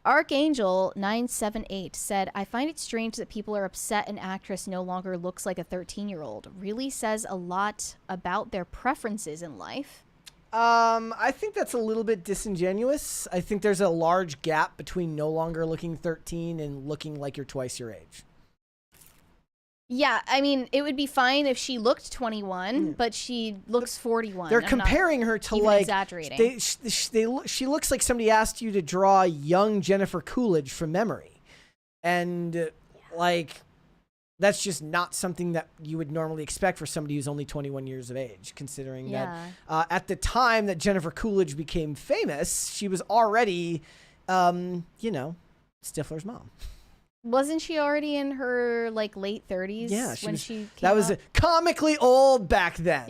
Archangel978 said, I find it strange that people are upset an actress no longer looks like a 13-year-old. Really says a lot about their preferences in life. I think that's a little bit disingenuous. I think there's a large gap between no longer looking 13 and looking like you're twice your age. Yeah, I mean, it would be fine if she looked 21, but she looks 41. They're comparing her to like exaggerating. She looks like somebody asked you to draw young Jennifer Coolidge from memory, and like that's just not something that you would normally expect for somebody who's only 21 years of age. Considering that at the time that Jennifer Coolidge became famous, she was already, Stifler's mom. Wasn't she already in her like late 30s? Yeah, she that was comically old back then.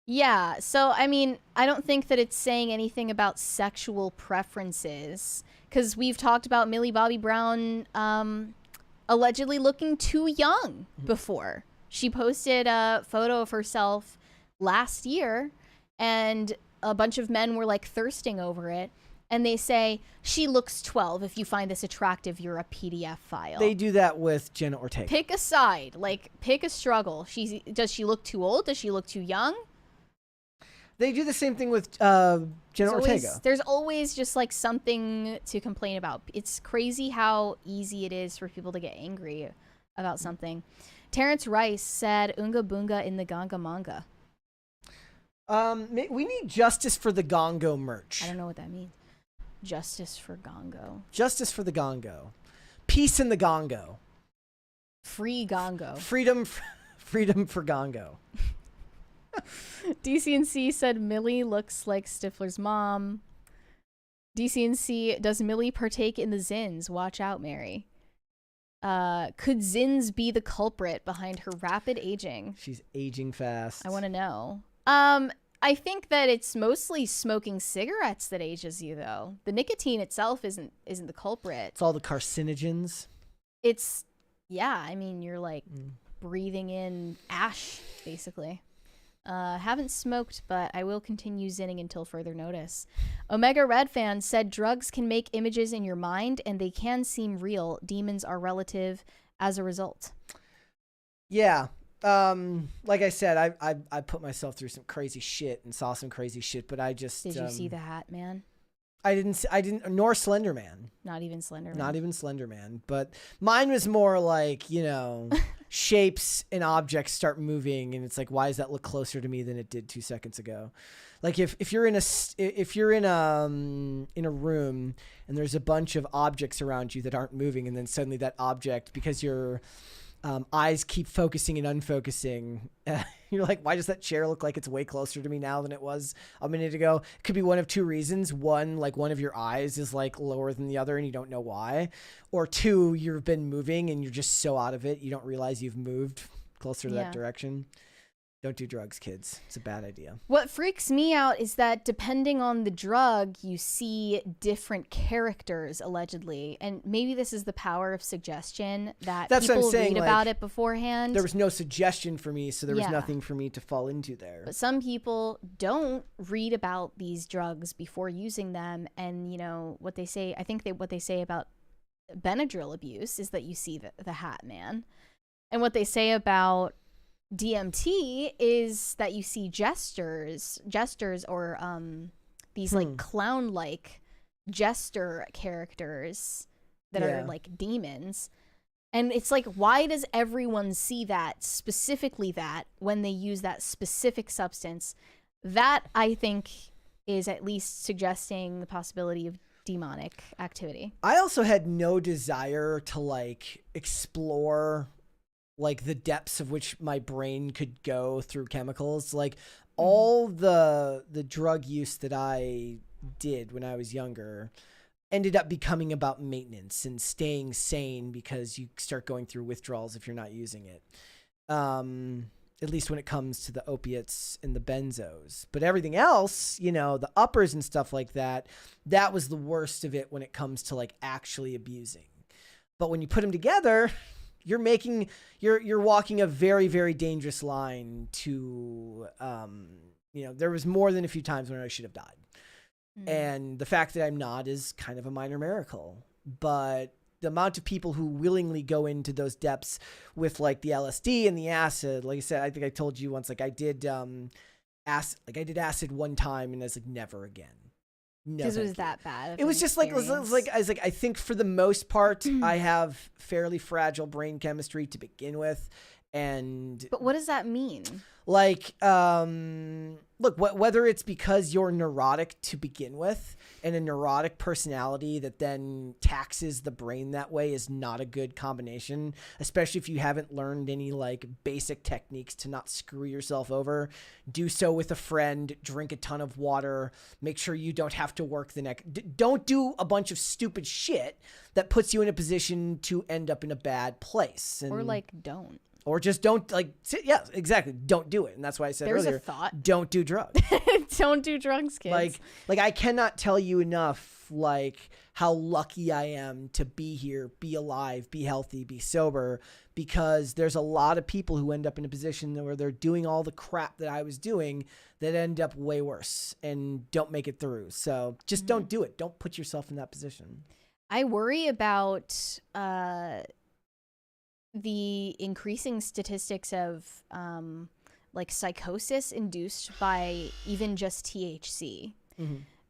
Yeah. So I mean, I don't think that it's saying anything about sexual preferences, because we've talked about Millie Bobby Brown allegedly looking too young before. She posted a photo of herself last year, and a bunch of men were like thirsting over it. and they say, she looks 12. If you find this attractive, you're a PDF file. They do that with Jenna Ortega. Pick a side. Like, pick a struggle. Does she look too old? Does she look too young? They do the same thing with Jenna Ortega. There's always just like something to complain about. It's crazy how easy it is for people to get angry about something. Terrence Rice said Unga Boonga in the Ganga manga. We need justice for the Gongo merch. I don't know what that means. Justice for Gongo. Justice for the Gongo. Peace in the Gongo. Free Gongo. Freedom for Gongo. DCNC said Millie looks like Stifler's mom. DCNC, does Millie partake in the Zins? Watch out, Mary. Could Zins be the culprit behind her rapid aging? She's aging fast. I want to know. I think that it's mostly smoking cigarettes that ages you, though. The nicotine itself isn't the culprit. It's all the carcinogens. Yeah, I mean, you're like breathing in ash, basically. Haven't smoked, but I will continue zinning until further notice. Omega Red Fan said drugs can make images in your mind and they can seem real. Demons are relative as a result. Yeah. Like I said, I put myself through some crazy shit and saw some crazy shit, but I just Did you see the Hat Man? I didn't nor Slender Man. Not even Slender Man. Not even Slender Man, but mine was more like, shapes and objects start moving and it's like, why does that look closer to me than it did 2 seconds ago? Like if you're in a room and there's a bunch of objects around you that aren't moving, and then suddenly that object, because your eyes keep focusing and unfocusing, you're like, why does that chair look like it's way closer to me now than it was a minute ago? It could be one of two reasons. One, like one of your eyes is like lower than the other and you don't know why. Or two, you've been moving and you're just so out of it, you don't realize you've moved closer to that direction. Don't do drugs, kids. It's a bad idea. What freaks me out is that depending on the drug, you see different characters, allegedly. And maybe this is the power of suggestion, that That's people what I'm saying, read about it beforehand. There was no suggestion for me, so there was nothing for me to fall into there. But some people don't read about these drugs before using them. And, what they say, I think what they say about Benadryl abuse is that you see the Hat Man. And what they say about DMT is that you see jesters or these like clown-like jester characters that are like demons. And it's like, why does everyone see that, specifically that, when they use that specific substance? That, I think, is at least suggesting the possibility of demonic activity. I also had no desire to like explore like the depths of which my brain could go through chemicals. Like all the drug use that I did when I was younger ended up becoming about maintenance and staying sane, because you start going through withdrawals if you're not using it. At least when it comes to the opiates and the benzos. But everything else, the uppers and stuff like that, that was the worst of it when it comes to like actually abusing. But when you put them together, you're walking a very, very dangerous line to, there was more than a few times when I should have died. And the fact that I'm not is kind of a minor miracle. But the amount of people who willingly go into those depths with like the LSD and the acid, like I said, I think I told you once, like I did acid one time and I was like, never again. Because it was that bad. It was just like, I was like, I think for the most part, I have fairly fragile brain chemistry to begin with. But what does that mean? Like, look, whether it's because you're neurotic to begin with and a neurotic personality that then taxes the brain that way is not a good combination, especially if you haven't learned any like basic techniques to not screw yourself over. Do so with a friend, drink a ton of water, make sure you don't have to work the next, don't do a bunch of stupid shit that puts you in a position to end up in a bad place. Or like don't. Or just don't yeah, exactly. Don't do it. And that's why I said There's earlier, a thought. Don't do drugs. Don't do drugs, kids. Like I cannot tell you enough how lucky I am to be here, be alive, be healthy, be sober, because there's a lot of people who end up in a position where they're doing all the crap that I was doing that end up way worse and don't make it through. So just don't do it. Don't put yourself in that position. I worry about the increasing statistics of psychosis induced by even just THC,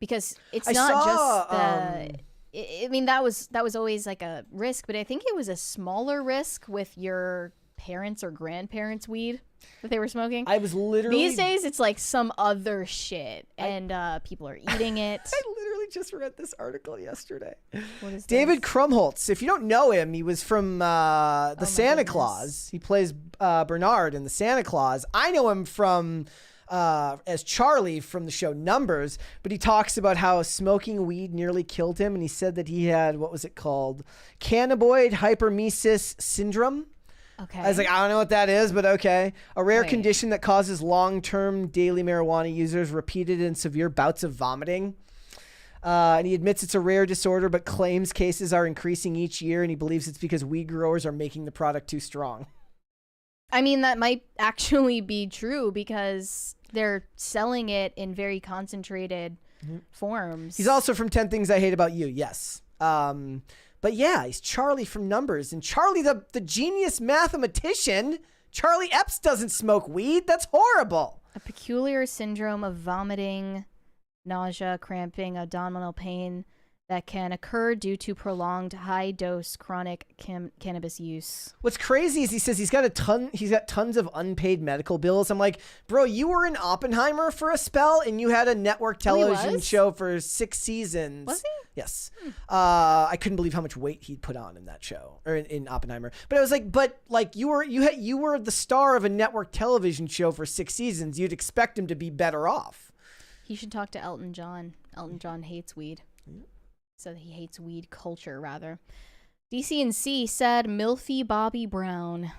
because it's not just the. I mean, that was always like a risk, but I think it was a smaller risk with your parents' or grandparents' weed that they were smoking. I was literally these days it's like some other shit, and people are eating it. I literally just read this article yesterday. What is David this? Krumholtz. If you don't know him, he was from the Santa Claus. He plays Bernard in the Santa Claus. I know him from as Charlie from the show Numbers, but he talks about how smoking weed nearly killed him, and he said that he had, what was it called? Cannabinoid hyperemesis syndrome. Okay. I was like, I don't know what that is, but okay. A rare condition that causes long-term daily marijuana users repeated and severe bouts of vomiting. And he admits it's a rare disorder, but claims cases are increasing each year, and he believes it's because weed growers are making the product too strong. I mean, that might actually be true because they're selling it in very concentrated forms. He's also from 10 Things I Hate About You, yes. But yeah, he's Charlie from Numbers. And Charlie, the genius mathematician, Charlie Epps doesn't smoke weed. That's horrible. A peculiar syndrome of vomiting, nausea, cramping, abdominal pain that can occur due to prolonged high-dose chronic cannabis use. What's crazy is he says he's got tons of unpaid medical bills. I'm like, bro, you were in Oppenheimer for a spell, and you had a network television show for 6 seasons. Was he? Yes. I couldn't believe how much weight he'd put on in that show, or in Oppenheimer. But I was like, you were the star of a network television show for 6 seasons. You'd expect him to be better off. He should talk to Elton John. Elton John hates weed. So he hates weed culture, rather. DC&C said Milfy Bobby Brown.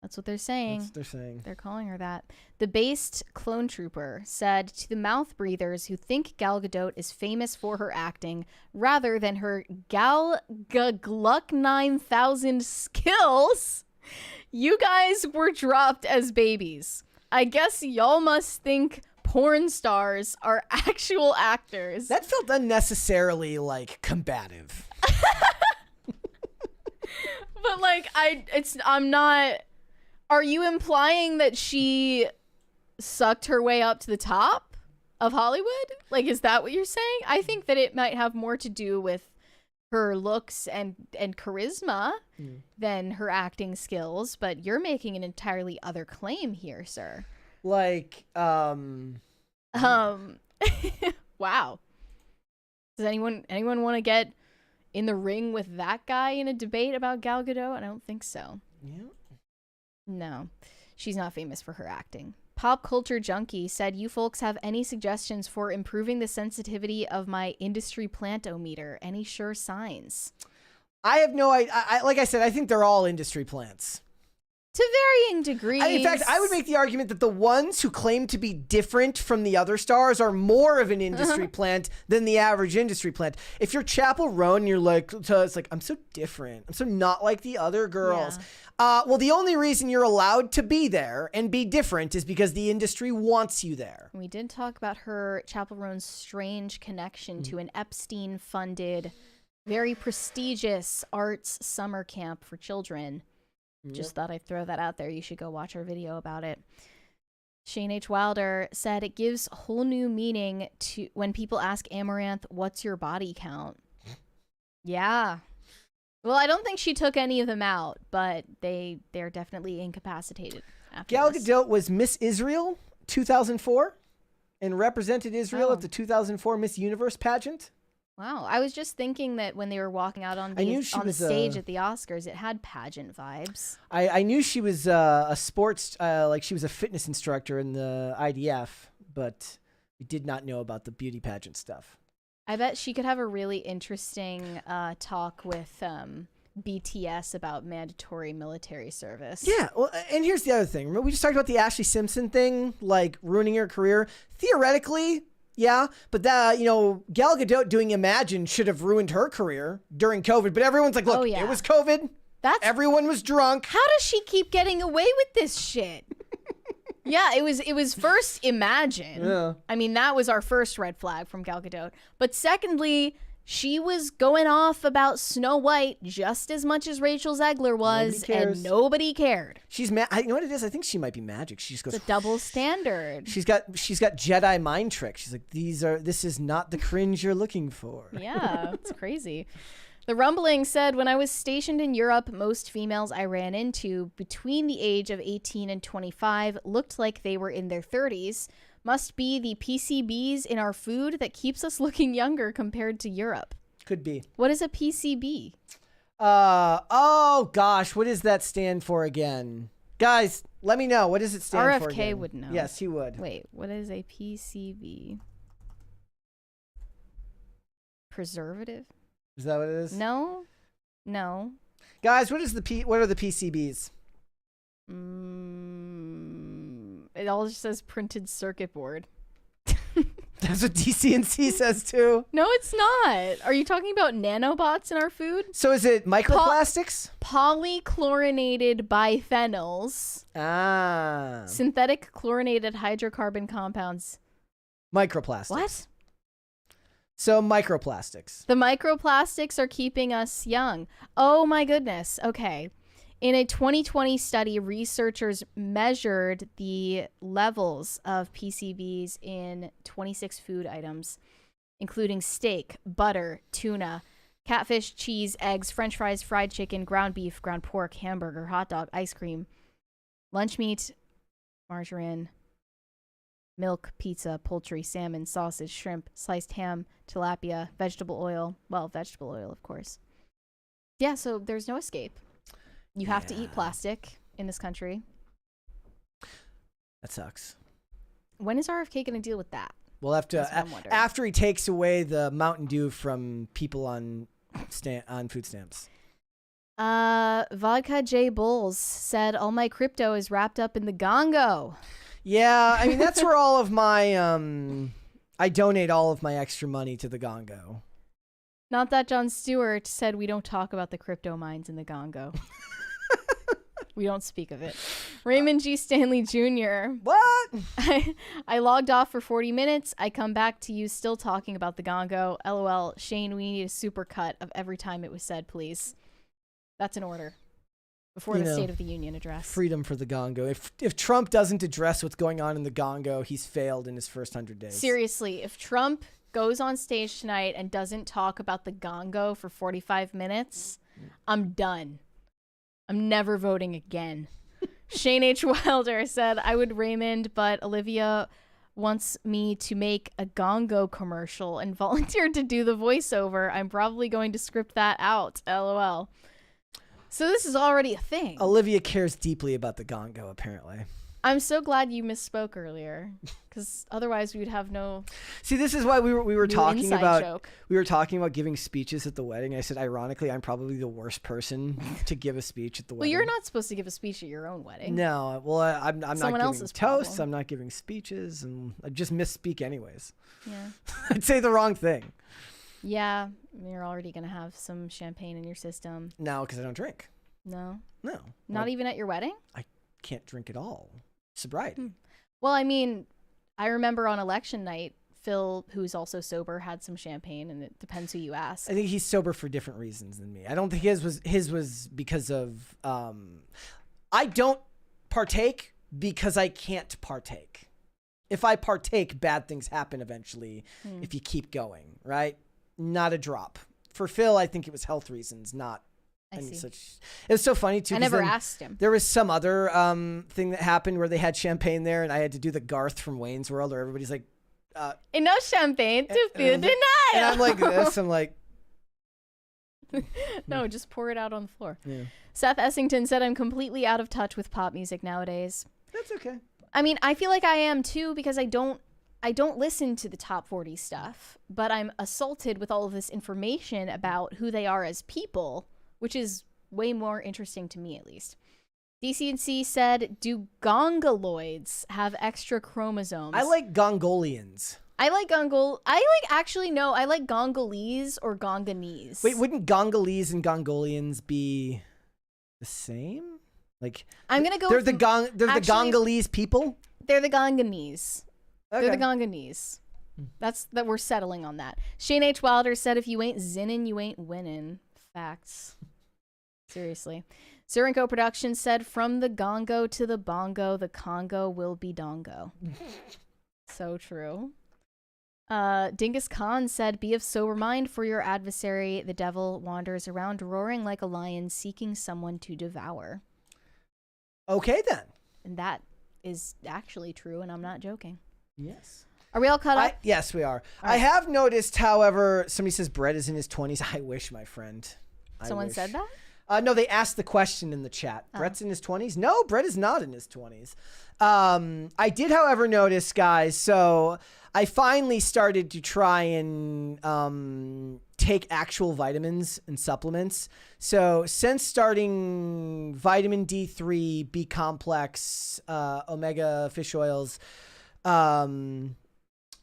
That's what they're saying. That's what they're saying. They're calling her that. The based clone trooper said to the mouth breathers who think Gal Gadot is famous for her acting rather than her Gal Gluck 9000 skills, you guys were dropped as babies. I guess y'all must think porn stars are actual actors. That felt unnecessarily combative. But I'm not. Are you implying that she sucked her way up to the top of Hollywood? Is that what you're saying? I think that it might have more to do with her looks and charisma than her acting skills, but you're making an entirely other claim here, sir. Wow. Does anyone want to get in the ring with that guy in a debate about Gal Gadot? I don't think so. Yeah. No, she's not famous for her acting. Pop Culture Junkie said, you folks have any suggestions for improving the sensitivity of my industry plantometer? Any sure signs? I have no idea. Like I said, I think they're all industry plants. To varying degrees. In fact, I would make the argument that the ones who claim to be different from the other stars are more of an industry plant than the average industry plant. If you're Chapel Roan, you're it's like, I'm so different. I'm so not like the other girls. Yeah. Well, the only reason you're allowed to be there and be different is because the industry wants you there. We did talk about her, Chapel Roan's strange connection to an Epstein-funded, very prestigious arts summer camp for children. Just thought I'd throw that out there. You should go watch our video about it. Shane H. Wilder said it gives whole new meaning to when people ask Amouranth, what's your body count? Yeah. Well, I don't think she took any of them out, but they're definitely incapacitated after Gal this. Gadot was Miss Israel 2004 and represented Israel at the 2004 Miss Universe pageant. Wow. I was just thinking that when they were walking out on the stage at the Oscars, it had pageant vibes. I knew she was a sports, she was a fitness instructor in the IDF, but we did not know about the beauty pageant stuff. I bet she could have a really interesting talk with BTS about mandatory military service. Yeah, well, and here's the other thing. Remember, we just talked about the Ashley Simpson thing, like ruining her career. Theoretically, yeah, but that, you know, Gal Gadot doing Imagine should have ruined her career during COVID. But everyone's like, look, it was COVID. Everyone was drunk. How does she keep getting away with this shit? Yeah, it was first Imagine. Yeah. I mean, that was our first red flag from Gal Gadot. But secondly, she was going off about Snow White just as much as Rachel Zegler was, and nobody cared. She's you know what it is? I think she might be magic. She just goes, it's a double standard. She's got Jedi mind tricks. She's like, this is not the cringe you're looking for. Yeah, it's crazy. The Rumbling said, when I was stationed in Europe, most females I ran into between the age of 18 and 25 looked like they were in their 30s. Must be the PCBs in our food that keeps us looking younger compared to Europe. Could be. What is a PCB? Oh gosh, what does that stand for again? Guys, let me know. What does it stand for again? RFK would know. Yes, he would. Wait, what is a PCB? Preservative? Is that what it is? No. Guys, what are the PCBs? It all just says printed circuit board. That's what DCNC says too. No, it's not. Are you talking about nanobots in our food? So is it microplastics? Polychlorinated biphenyls. Synthetic chlorinated hydrocarbon compounds. Microplastics. What? So microplastics. The microplastics are keeping us young. Oh my goodness. Okay. In a 2020 study, researchers measured the levels of PCBs in 26 food items, including steak, butter, tuna, catfish, cheese, eggs, french fries, fried chicken, ground beef, ground pork, hamburger, hot dog, ice cream, lunch meat, margarine, milk, pizza, poultry, salmon, sausage, shrimp, sliced ham, tilapia, vegetable oil. Well, vegetable oil, of course. Yeah, so there's no escape. You have to eat plastic in this country. That sucks. When is RFK going to deal with that? We'll have to after he takes away the Mountain Dew from people on food stamps. Vodka J Bulls said all my crypto is wrapped up in the gongo. Yeah, I mean that's where all of my I donate all of my extra money to the gongo. Not that Jon Stewart said we don't talk about the crypto mines in the gongo. We don't speak of it. Raymond G. Stanley Jr. What? I logged off for 40 minutes. I come back to you still talking about the gongo. LOL. Shane, we need a super cut of every time it was said, please. That's an order. Before the State of the Union address. Freedom for the gongo. If Trump doesn't address what's going on in the gongo, he's failed in his first 100 days. Seriously, if Trump goes on stage tonight and doesn't talk about the gongo for 45 minutes, I'm done. I'm never voting again. Shane H. Wilder said, I would Raymond, but Olivia wants me to make a gongo commercial and volunteered to do the voiceover. I'm probably going to script that out. LOL. So this is already a thing. Olivia cares deeply about the gongo, apparently. I'm so glad you misspoke earlier, because otherwise we would have no. See, this is why we were talking about joke. We were talking about giving speeches at the wedding. I said, ironically, I'm probably the worst person to give a speech at the wedding. Well, you're not supposed to give a speech at your own wedding. No, well, I'm not giving else's toasts. problem. I'm not giving speeches, and I just misspeak anyways. Yeah. I'd say the wrong thing. Yeah, you're already gonna have some champagne in your system. No, because I don't drink. No. Not even at your wedding? I can't drink at all. Sobriety. Well, I mean, I remember on election night, Phil, who's also sober, had some champagne, and it depends who you ask. I think he's sober for different reasons than me. I don't think his was because of I don't partake because I can't partake. If I partake, bad things happen eventually if you keep going, right? Not a drop. For Phil, I think it was health reasons, not any such. It was so funny too. I never asked him. There was some other thing that happened where they had champagne there, and I had to do the Garth from Wayne's World, where everybody's like, enough champagne to feel denial. And I'm like this. I'm like, no, just pour it out on the floor. Yeah. Seth Essington said, I'm completely out of touch with pop music nowadays. That's okay. I mean, I feel like I am too, because I don't listen to the top 40 stuff, but I'm assaulted with all of this information about who they are as people, which is way more interesting to me, at least. DCNC said, do gongoloids have extra chromosomes? I like Gongolians. I like Gongolese or Gonganese. Wait, wouldn't Gongolese and Gongolians be the same? Like, I'm gonna go. They're the Gongolese people. They're the Gonganese. Okay. They're the Gonganese. That we're settling on that. Shane H. Wilder said, if you ain't zinnin', you ain't winning. Facts. Seriously. Surinko Productions said, from the gongo to the bongo, the Congo will be dongo. So true. Dingus Khan said, be of sober mind, for your adversary, the devil, wanders around roaring like a lion, seeking someone to devour. Okay, then. And that is actually true, and I'm not joking. Yes. Are we all caught up? Yes, we are. All I right. have noticed, however, somebody says Brett is in his 20s. I wish, my friend. Someone said that? No, they asked the question in the chat. Brett's in his 20s? No, Brett is not in his 20s. I did, however, notice, guys, so I finally started to try and take actual vitamins and supplements. So since starting vitamin D3, B complex, omega fish oils,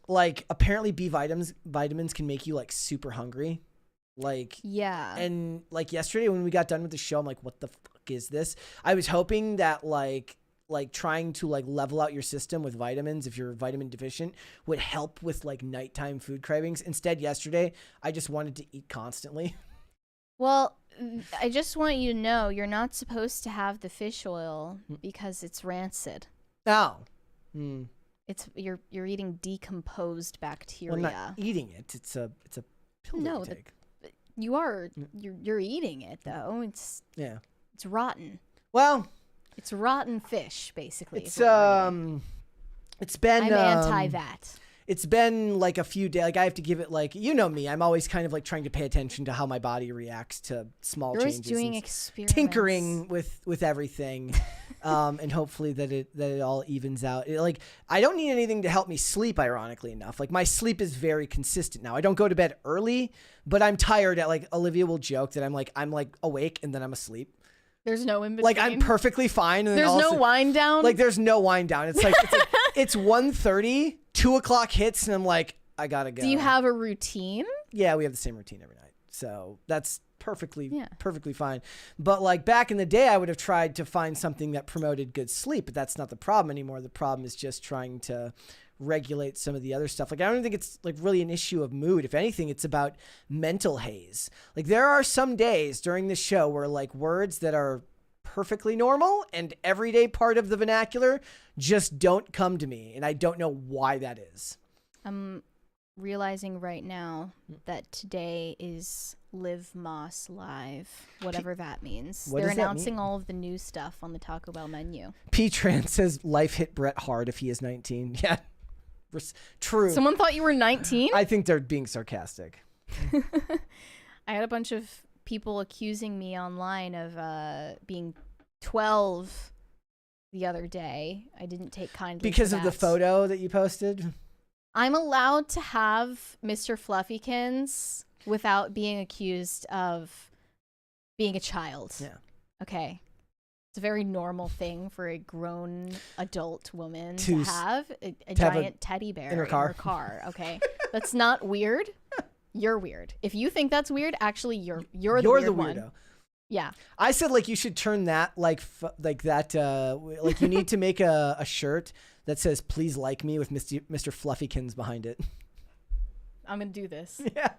like apparently B vitamins can make you like super hungry. Like, yeah. And like yesterday when we got done with the show, I'm like, what the fuck is this? I was hoping that like trying to like level out your system with vitamins, if you're vitamin deficient, would help with like nighttime food cravings. Instead, yesterday, I just wanted to eat constantly. Well, I just want you to know you're not supposed to have the fish oil because it's rancid. Oh. It's you're eating decomposed bacteria. Well, I'm not eating it. It's a pill that you take. You are you're eating it though. It's rotten. Well, it's rotten fish basically. It's been I'm anti that. It's been like a few days. Like I have to give it like, you know me. I'm always kind of like trying to pay attention to how my body reacts to small You're changes. always doing and experiments. tinkering with everything, and hopefully that it all evens out. Like I don't need anything to help me sleep. Ironically enough, like my sleep is very consistent now. I don't go to bed early, but I'm tired. At like Olivia will joke that I'm like awake and then I'm asleep. There's no in between. Like I'm perfectly fine. And there's then no wind down. Like there's no wind down. It's like it's 1:30, 2 o'clock hits, and I'm like, I gotta go. Do you have a routine? Yeah, we have the same routine every night, so that's perfectly fine. But like back in the day, I would have tried to find something that promoted good sleep, but that's not the problem anymore. The problem is just trying to regulate some of the other stuff. Like I don't think it's like really an issue of mood. If anything, it's about mental haze. Like there are some days during the show where like words that are perfectly normal and everyday part of the vernacular just don't come to me, and I don't know why that is. I'm realizing right now that today is Live Moss Live, whatever that means. What They're does that announcing mean? all of the new stuff on the Taco Bell menu. P-Tran says life hit Brett hard if he is 19. Yeah, true. Someone thought you were 19? I think they're being sarcastic. I had a bunch of people accusing me online of being 12 the other day. I didn't take kindly Because to of the that. photo that you posted? I'm allowed to have Mr. Fluffykins without being accused of being a child. Yeah. Okay. It's a very normal thing for a grown adult woman To to have a to have giant teddy bear in her car. Okay. That's not weird. You're weird. If you think that's weird, actually you're the weird weirdo. one. Yeah. I said like you should turn that like that like you need to make a shirt that says "Please like me" with Mr. Fluffykins behind it. I'm gonna do this. Yeah.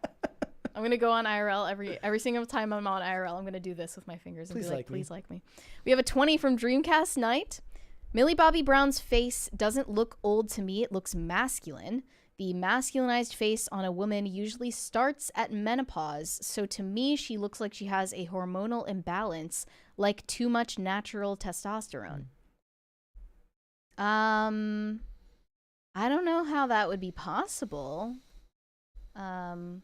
I'm gonna go on IRL every single time I'm on IRL. I'm gonna do this with my fingers and Please be like, like me. "Please like me." We have a 20 from Dreamcast Night. Millie Bobby Brown's face doesn't look old to me. It looks masculine. The masculinized face on a woman usually starts at menopause, so to me, she looks like she has a hormonal imbalance, like too much natural testosterone. I don't know how that would be possible. Rhaegar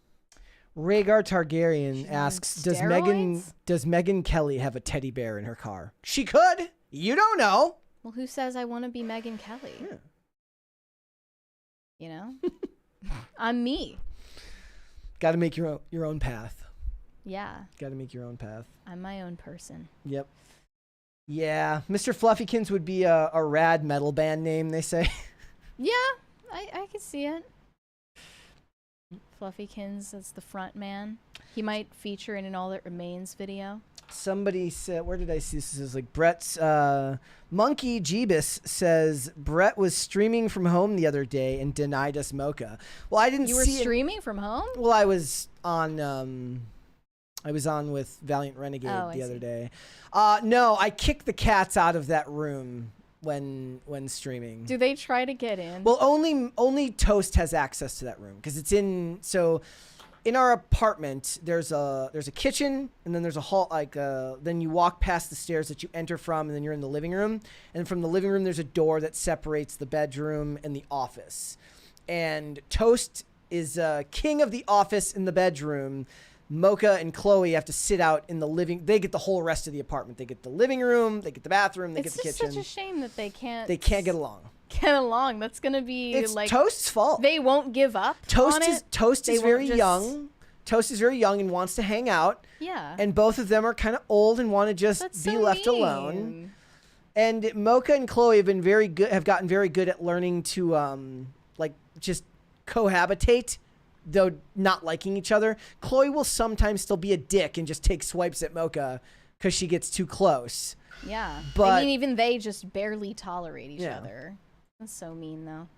Targaryen asks, does steroids? Megyn Kelly have a teddy bear in her car? She could. You don't know. Well, who says I want to be Megyn Kelly? Yeah. You know? I'm me. Got to make your own path. Yeah. Got to make your own path. I'm my own person. Yep. Yeah, Mr. Fluffykins would be a rad metal band name, they say. Yeah, I could see it. Fluffykins as the front man. He might feature in an All That Remains video. Somebody said, where did I see this? This is like Brett's Monkey Jeebus says Brett was streaming from home the other day and denied us mocha. Well, I didn't see. You were streaming from home? Well, I was on with Valiant Renegade the other day. No, I kicked the cats out of that room when streaming. Do they try to get in? Well, only Toast has access to that room because it's in in our apartment. There's a kitchen and then there's a hall. Then you walk past the stairs that you enter from, and then you're in the living room. And from the living room, there's a door that separates the bedroom and the office. And Toast is king of the office in the bedroom. Mocha and Chloe have to sit out in the living. They get the whole rest of the apartment. They get the living room. They get the bathroom. They get the kitchen. It's just such a shame that they can't. They can't get along. Get along. That's gonna be it's like Toast's fault. They won't give up. Toast is very just... young. Toast is very young and wants to hang out. Yeah. And both of them are kind of old and want to just be left alone. And Mocha and Chloe have been very good. Have gotten very good at learning to just cohabitate. Though not liking each other. Chloe will sometimes still be a dick and just take swipes at Mocha because she gets too close. Yeah. But I mean, even they just barely tolerate each other. That's so mean, though.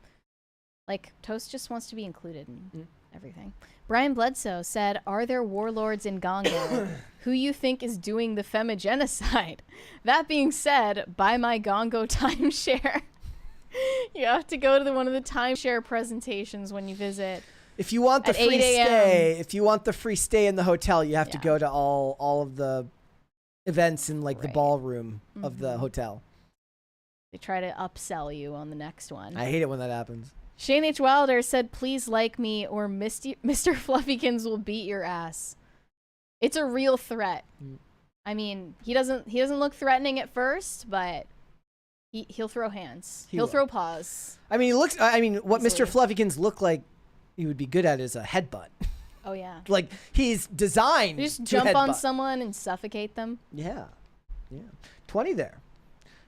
Like, Toast just wants to be included in everything. Brian Bledsoe said, are there warlords in Gongo? Who you think is doing the femigenocide? That being said, buy my Gongo timeshare. You have to go to one of the timeshare presentations when you visit. If you want the free stay, if you want the free stay in the hotel, you have to go to all of the events in the ballroom of the hotel. They try to upsell you on the next one. I hate it when that happens. Shane H. Wilder said, please like me or Mr. Fluffykins will beat your ass. It's a real threat. I mean, he doesn't look threatening at first, but he'll throw hands. He'll throw paws. I mean, what Mr. Fluffykins look like he would be good at is a headbutt. Oh, yeah. Like, he's designed you just to jump headbutt. on someone and suffocate them. Yeah. 20 there.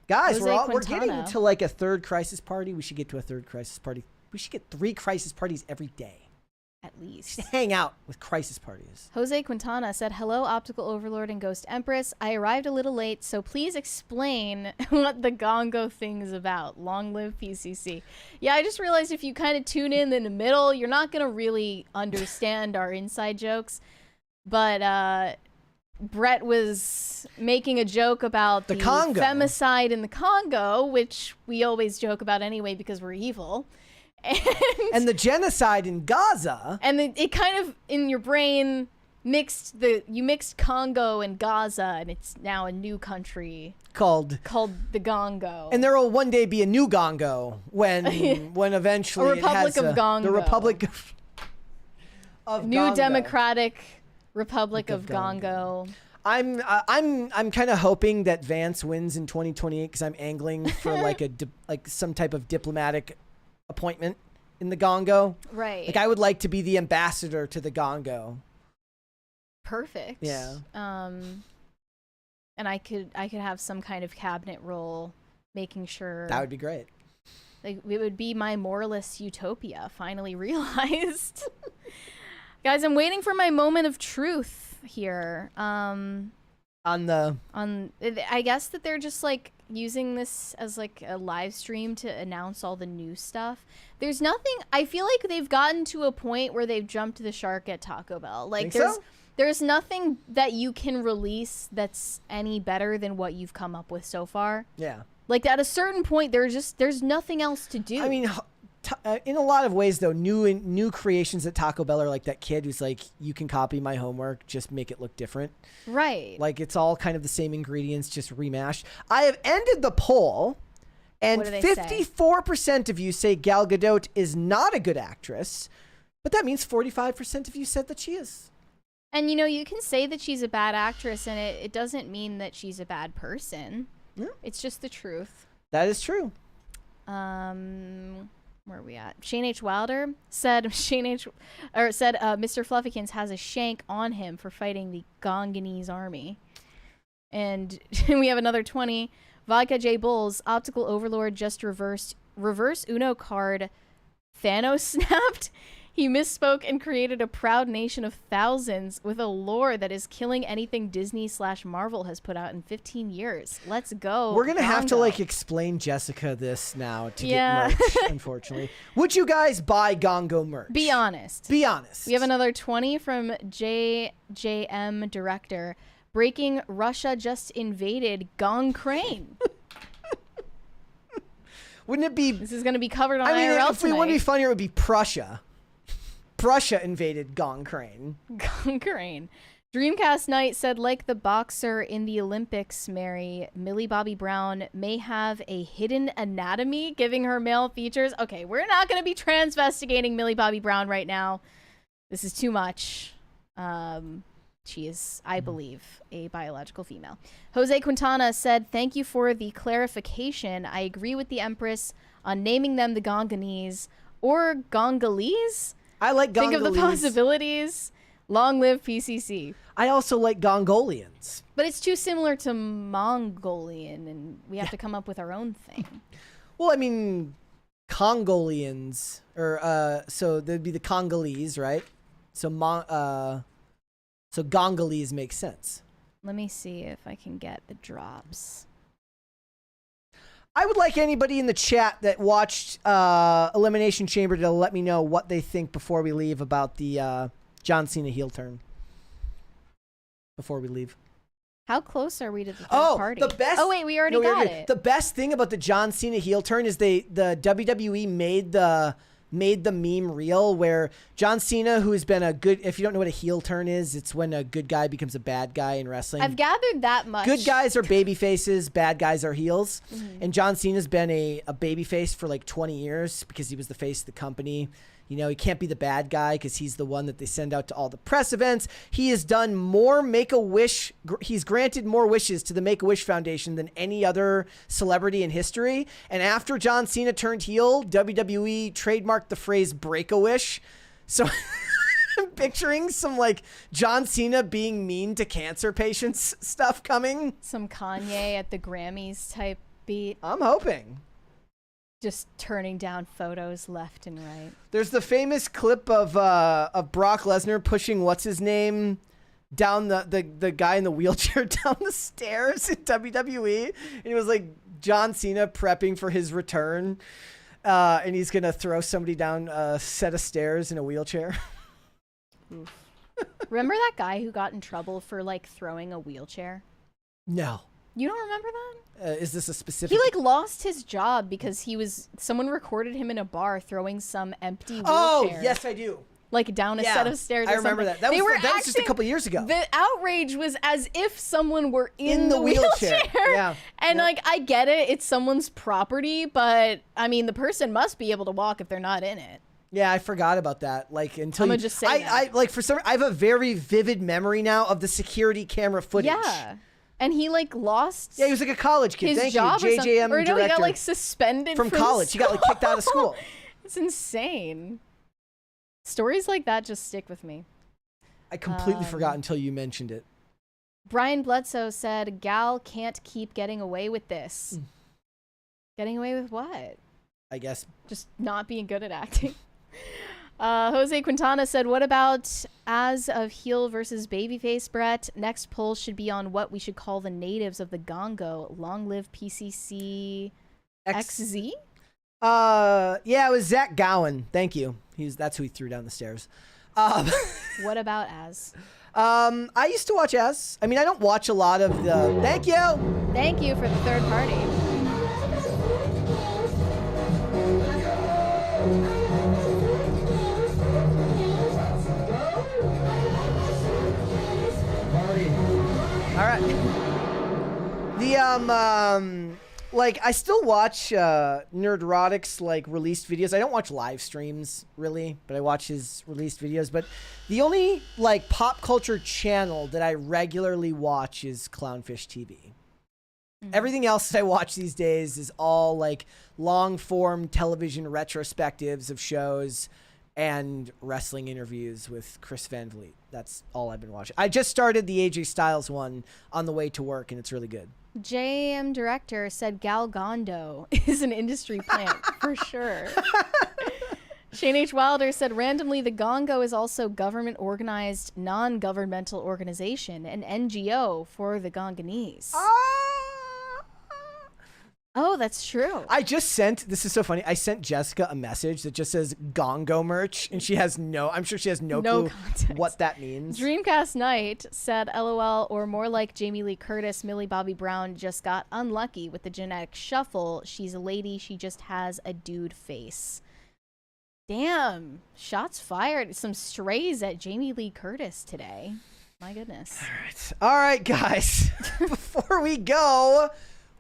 Guys, we're getting to like a third crisis party. We should get to a third crisis party. We should get 3 crisis parties every day. At least. Hang out with crisis parties. Jose Quintana said, hello, Optical Overlord and Ghost Empress. I arrived a little late, so please explain what the Gongo thing is about. Long live PCC. Yeah, I just realized if you kind of tune in the middle, you're not going to really understand our inside jokes. But Brett was making a joke about the Congo. femicide in the Congo, which we always joke about anyway because we're evil. And the genocide in Gaza. And it kind of, in your brain, you mixed Congo and Gaza, and it's now a new country called the Gongo. And there will one day be a new Gongo when eventually a Republic of Gongo. The Republic of New Gongo. Democratic Republic of Gongo. I'm kind of hoping that Vance wins in 2028 because I'm angling for like some type of diplomatic appointment in the Gongo. Right. Like I would like to be the ambassador to the Gongo. Perfect. Yeah. And I could have some kind of cabinet role, making sure that would be great. Like it would be my moralist utopia finally realized. Guys, I'm waiting for my moment of truth here. I guess that they're just like using this as like a live stream to announce all the new stuff. There's nothing. I feel like they've gotten to a point where they've jumped the shark at Taco Bell. Like there's nothing that you can release that's any better than what you've come up with so far. Yeah. Like at a certain point, there's nothing else to do. I mean, in a lot of ways, though, new creations at Taco Bell are like that kid who's like, you can copy my homework, just make it look different. Right. Like it's all kind of the same ingredients, just remashed. I have ended the poll, and 54% of you say Gal Gadot is not a good actress, but that means 45% of you said that she is. And you can say that she's a bad actress, and it doesn't mean that she's a bad person. Yeah. It's just the truth. That is true. Where are we at? Shane H. Wilder said Mr. Fluffykins has a shank on him for fighting the Gonganese army. And we have another 20. Vodka J. Bulls, Optical Overlord just reverse Uno card. Thanos snapped. He misspoke and created a proud nation of thousands with a lore that is killing anything Disney/Marvel has put out in 15 years. Let's go. We're going to have to Gongo. like explain Jessica this now to get merch, unfortunately. Would you guys buy Gongo merch? Be honest. Be honest. We have another 20 from JJM Director. Breaking Russia just invaded Gong Crane. Wouldn't it be... This is going to be covered on I mean, IRL if we wouldn't be funnier, it would be Prussia. Prussia invaded Gong Crane. Gong Crane. Dreamcast Night said, like the boxer in the Olympics, Mary, Millie Bobby Brown may have a hidden anatomy giving her male features. Okay, we're not going to be transvestigating Millie Bobby Brown right now. This is too much. She is, I believe, a biological female. Jose Quintana said, thank you for the clarification. I agree with the Empress on naming them the Gonganese or Gongolese. I like Gongolese. Think of the possibilities. Long live PCC. I also like Gongolians. But it's too similar to Mongolian, and we have to come up with our own thing. Well, I mean, Congolians, or so there'd be the Congolese, right? So so Gongolese makes sense. Let me see if I can get the drops. I would like anybody in the chat that watched Elimination Chamber to let me know what they think before we leave about the John Cena heel turn. Before we leave. How close are we to the third party? The best. Oh wait, we already got it. The best thing about the John Cena heel turn is the WWE made the meme real where John Cena, who has been a good, if you don't know what a heel turn is, it's when a good guy becomes a bad guy in wrestling. I've gathered that much. Good guys are baby faces, bad guys are heels. Mhm. And John Cena's been a baby face for like 20 years because he was the face of the company. You know, he can't be the bad guy because he's the one that they send out to all the press events. He has done more Make-A-Wish. He's granted more wishes to the Make-A-Wish Foundation than any other celebrity in history. And after John Cena turned heel, WWE trademarked the phrase break-a-wish. So I'm picturing some like John Cena being mean to cancer patients stuff coming. Some Kanye at the Grammys type beat. I'm hoping. Just turning down photos left and right. There's the famous clip of Brock Lesnar pushing what's his name down the guy in the wheelchair down the stairs in WWE. And it was like John Cena prepping for his return, and he's gonna throw somebody down a set of stairs in a wheelchair. Oof. Remember that guy who got in trouble for like throwing a wheelchair? No. You don't remember that? Is this a specific? He like lost his job because someone recorded him in a bar throwing some empty wheelchair. Oh, yes, I do. Like down a set of stairs. I or remember something. that. That was just a couple years ago. The outrage was as if someone were in the wheelchair. Yeah. And like, I get it. It's someone's property, but I mean, the person must be able to walk if they're not in it. Yeah, I forgot about that. Like until I'm gonna just say I like for some I have a very vivid memory now of the security camera footage. Yeah. And he like lost. Yeah, he was like a college kid. His Thank job you, JJM or no, director. he got like suspended from college. He got like kicked out of school. It's insane. Stories like that just stick with me. I completely forgot until you mentioned it. Brian Bledsoe said, "Gal can't keep getting away with this." Getting away with what? I guess just not being good at acting. Jose Quintana said, what about as of heel versus babyface, Brett? Next poll should be on what we should call the natives of the Gongo. Long live PCC XZ? Yeah, it was Zach Gowen. Thank you. That's who he threw down the stairs. What about as? I used to watch as. I mean, I don't watch a lot of the... Thank you! Thank you for the third party. All right. Like I still watch Nerdrotic's like released videos. I don't watch live streams really, but I watch his released videos. But the only like pop culture channel that I regularly watch is Clownfish TV. Everything else that I watch these days is all like long form television retrospectives of shows and wrestling interviews with Chris Van Vliet. That's all I've been watching. I just started the AJ Styles one on the way to work, and it's really good. JM Director said Gal Gondo is an industry plant for sure. Shane H. Wilder said randomly the Gongo is also government organized non-governmental organization, an NGO for the Gonganese. Oh, that's true. I just sent, this is so funny, I sent Jessica a message that just says Gongo merch, and I'm sure she has no clue context. what that means. Dreamcast Night said LOL, or more like Jamie Lee Curtis, Millie Bobby Brown just got unlucky with the genetic shuffle. She's a lady, she just has a dude face. Damn, shots fired. Some strays at Jamie Lee Curtis today. My goodness. All right, guys, before we go,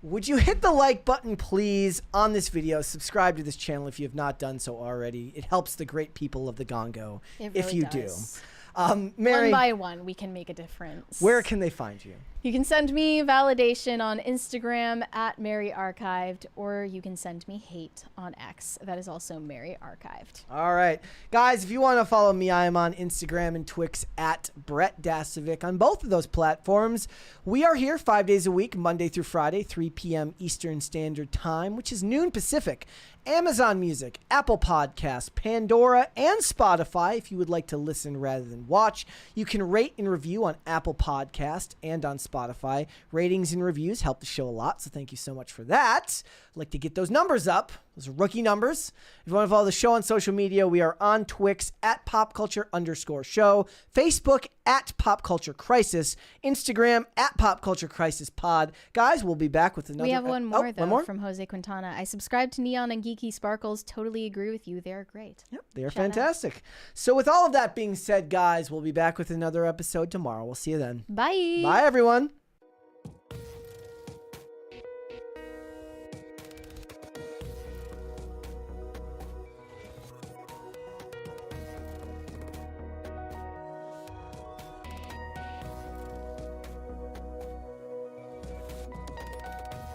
would you hit the like button, please, on this video? Subscribe to this channel if you have not done so already. It helps the great people of the Gongo if you does. do. Mary, one by one, we can make a difference. where can they find you? You can send me validation on Instagram at Mary Archived, or you can send me hate on X. That is also Mary Archived. All right. Guys, if you want to follow me, I am on Instagram and Twix at Brett Dasovic on both of those platforms. We are here 5 days a week, Monday through Friday, 3 p.m. Eastern Standard Time, which is noon Pacific. Amazon Music, Apple Podcasts, Pandora, and Spotify. If you would like to listen rather than watch, you can rate and review on Apple Podcast and on Spotify. Ratings and reviews help the show a lot, so thank you so much for that. I'd like to get those numbers up. Those are rookie numbers. If you want to follow the show on social media, we are on Twix at popculture_show, Facebook at popculturecrisis, Instagram at popculturecrisisPod. Guys, we'll be back with another. We have one more, though, one more? from Jose Quintana. I subscribe to Neon and Geeky Sparkles. Totally agree with you. They're great. Yep, they are Shout out. fantastic. So with all of that being said, guys, we'll be back with another episode tomorrow. We'll see you then. Bye. Bye, everyone.